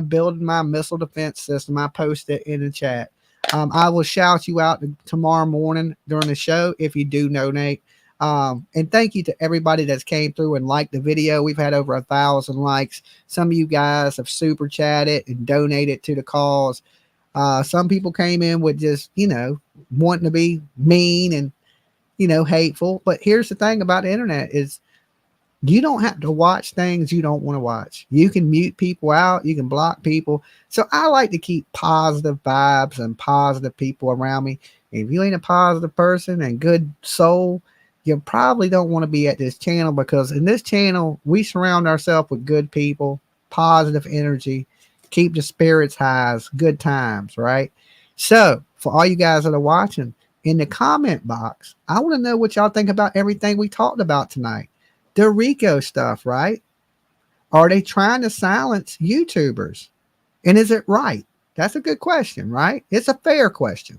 building my missile defense system. I post it in the chat. I will shout you out tomorrow morning during the show if you do donate. And thank you to everybody that's came through and liked the video. We've had over 1,000 likes. Some of you guys have super chatted and donated to the cause. Some people came in with just, wanting to be mean and, hateful. But here's the thing about the internet is you don't have to watch things you don't want to watch. You can mute people out. You can block people. So I like to keep positive vibes and positive people around me. If you ain't a positive person and good soul, you probably don't want to be at this channel because in this channel, we surround ourselves with good people, positive energy, keep the spirits highs, good times, right? So for all you guys that are watching, in the comment box, I want to know what y'all think about everything we talked about tonight. The Rico stuff, right? Are they trying to silence YouTubers? And is it right? That's a good question, right? It's a fair question.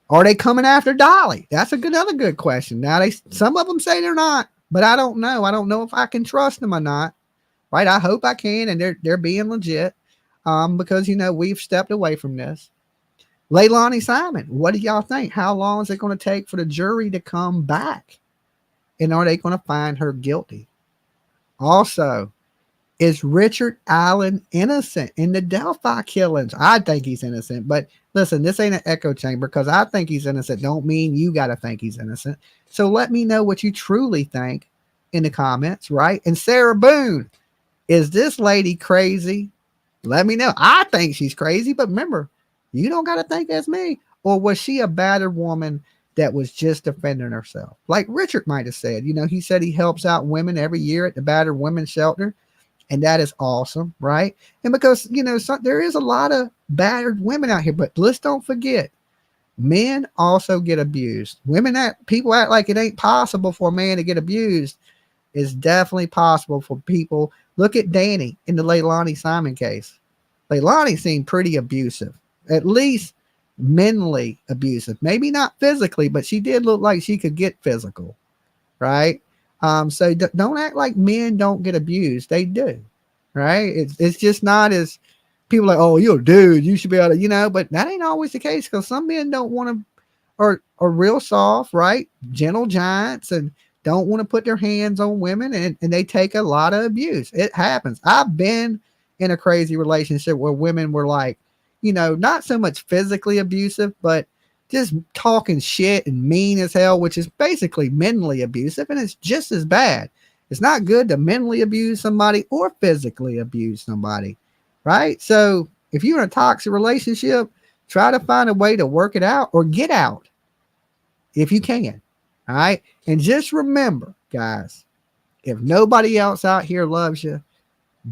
Are they coming after Dolly? That's another good question. Now, some of them say they're not, but I don't know. I don't know if I can trust them or not, right? I hope I can, and they're being legit because, we've stepped away from this. Leilani Simon, what do y'all think? How long is it going to take for the jury to come back? And are they going to find her guilty? Also, is Richard Allen innocent in the Delphi killings? I think he's innocent, but listen, this ain't an echo chamber because I think he's innocent. Don't mean you got to think he's innocent. So let me know what you truly think in the comments, right? And Sarah Boone, is this lady crazy? Let me know. I think she's crazy, but remember, you don't got to think as me. Or was she a battered woman that was just defending herself? Like Richard might have said, he said he helps out women every year at the battered women's shelter. And that is awesome, right? And because, there is a lot of battered women out here, but let's don't forget, men also get abused. People act like it ain't possible for a man to get abused. It's definitely possible for people. Look at Danny in the Leilani Simon case. Leilani seemed pretty abusive, at least mentally abusive. Maybe not physically, but she did look like she could get physical, right? So don't act like men don't get abused. They do, right? It's just not as people like, oh, you're a dude, you should be able to, but that ain't always the case because some men don't want to, or are real soft, right? Gentle giants and don't want to put their hands on women and they take a lot of abuse. It happens. I've been in a crazy relationship where women were like, not so much physically abusive, but just talking shit and mean as hell, which is basically mentally abusive, and it's just as bad. It's not good to mentally abuse somebody or physically abuse somebody, right? So if you're in a toxic relationship, try to find a way to work it out or get out if you can, all right? And just remember, guys, if nobody else out here loves you,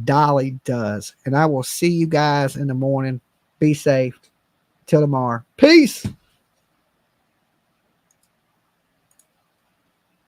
Dolly does. And I will see you guys in the morning. Be safe. Till tomorrow. Peace.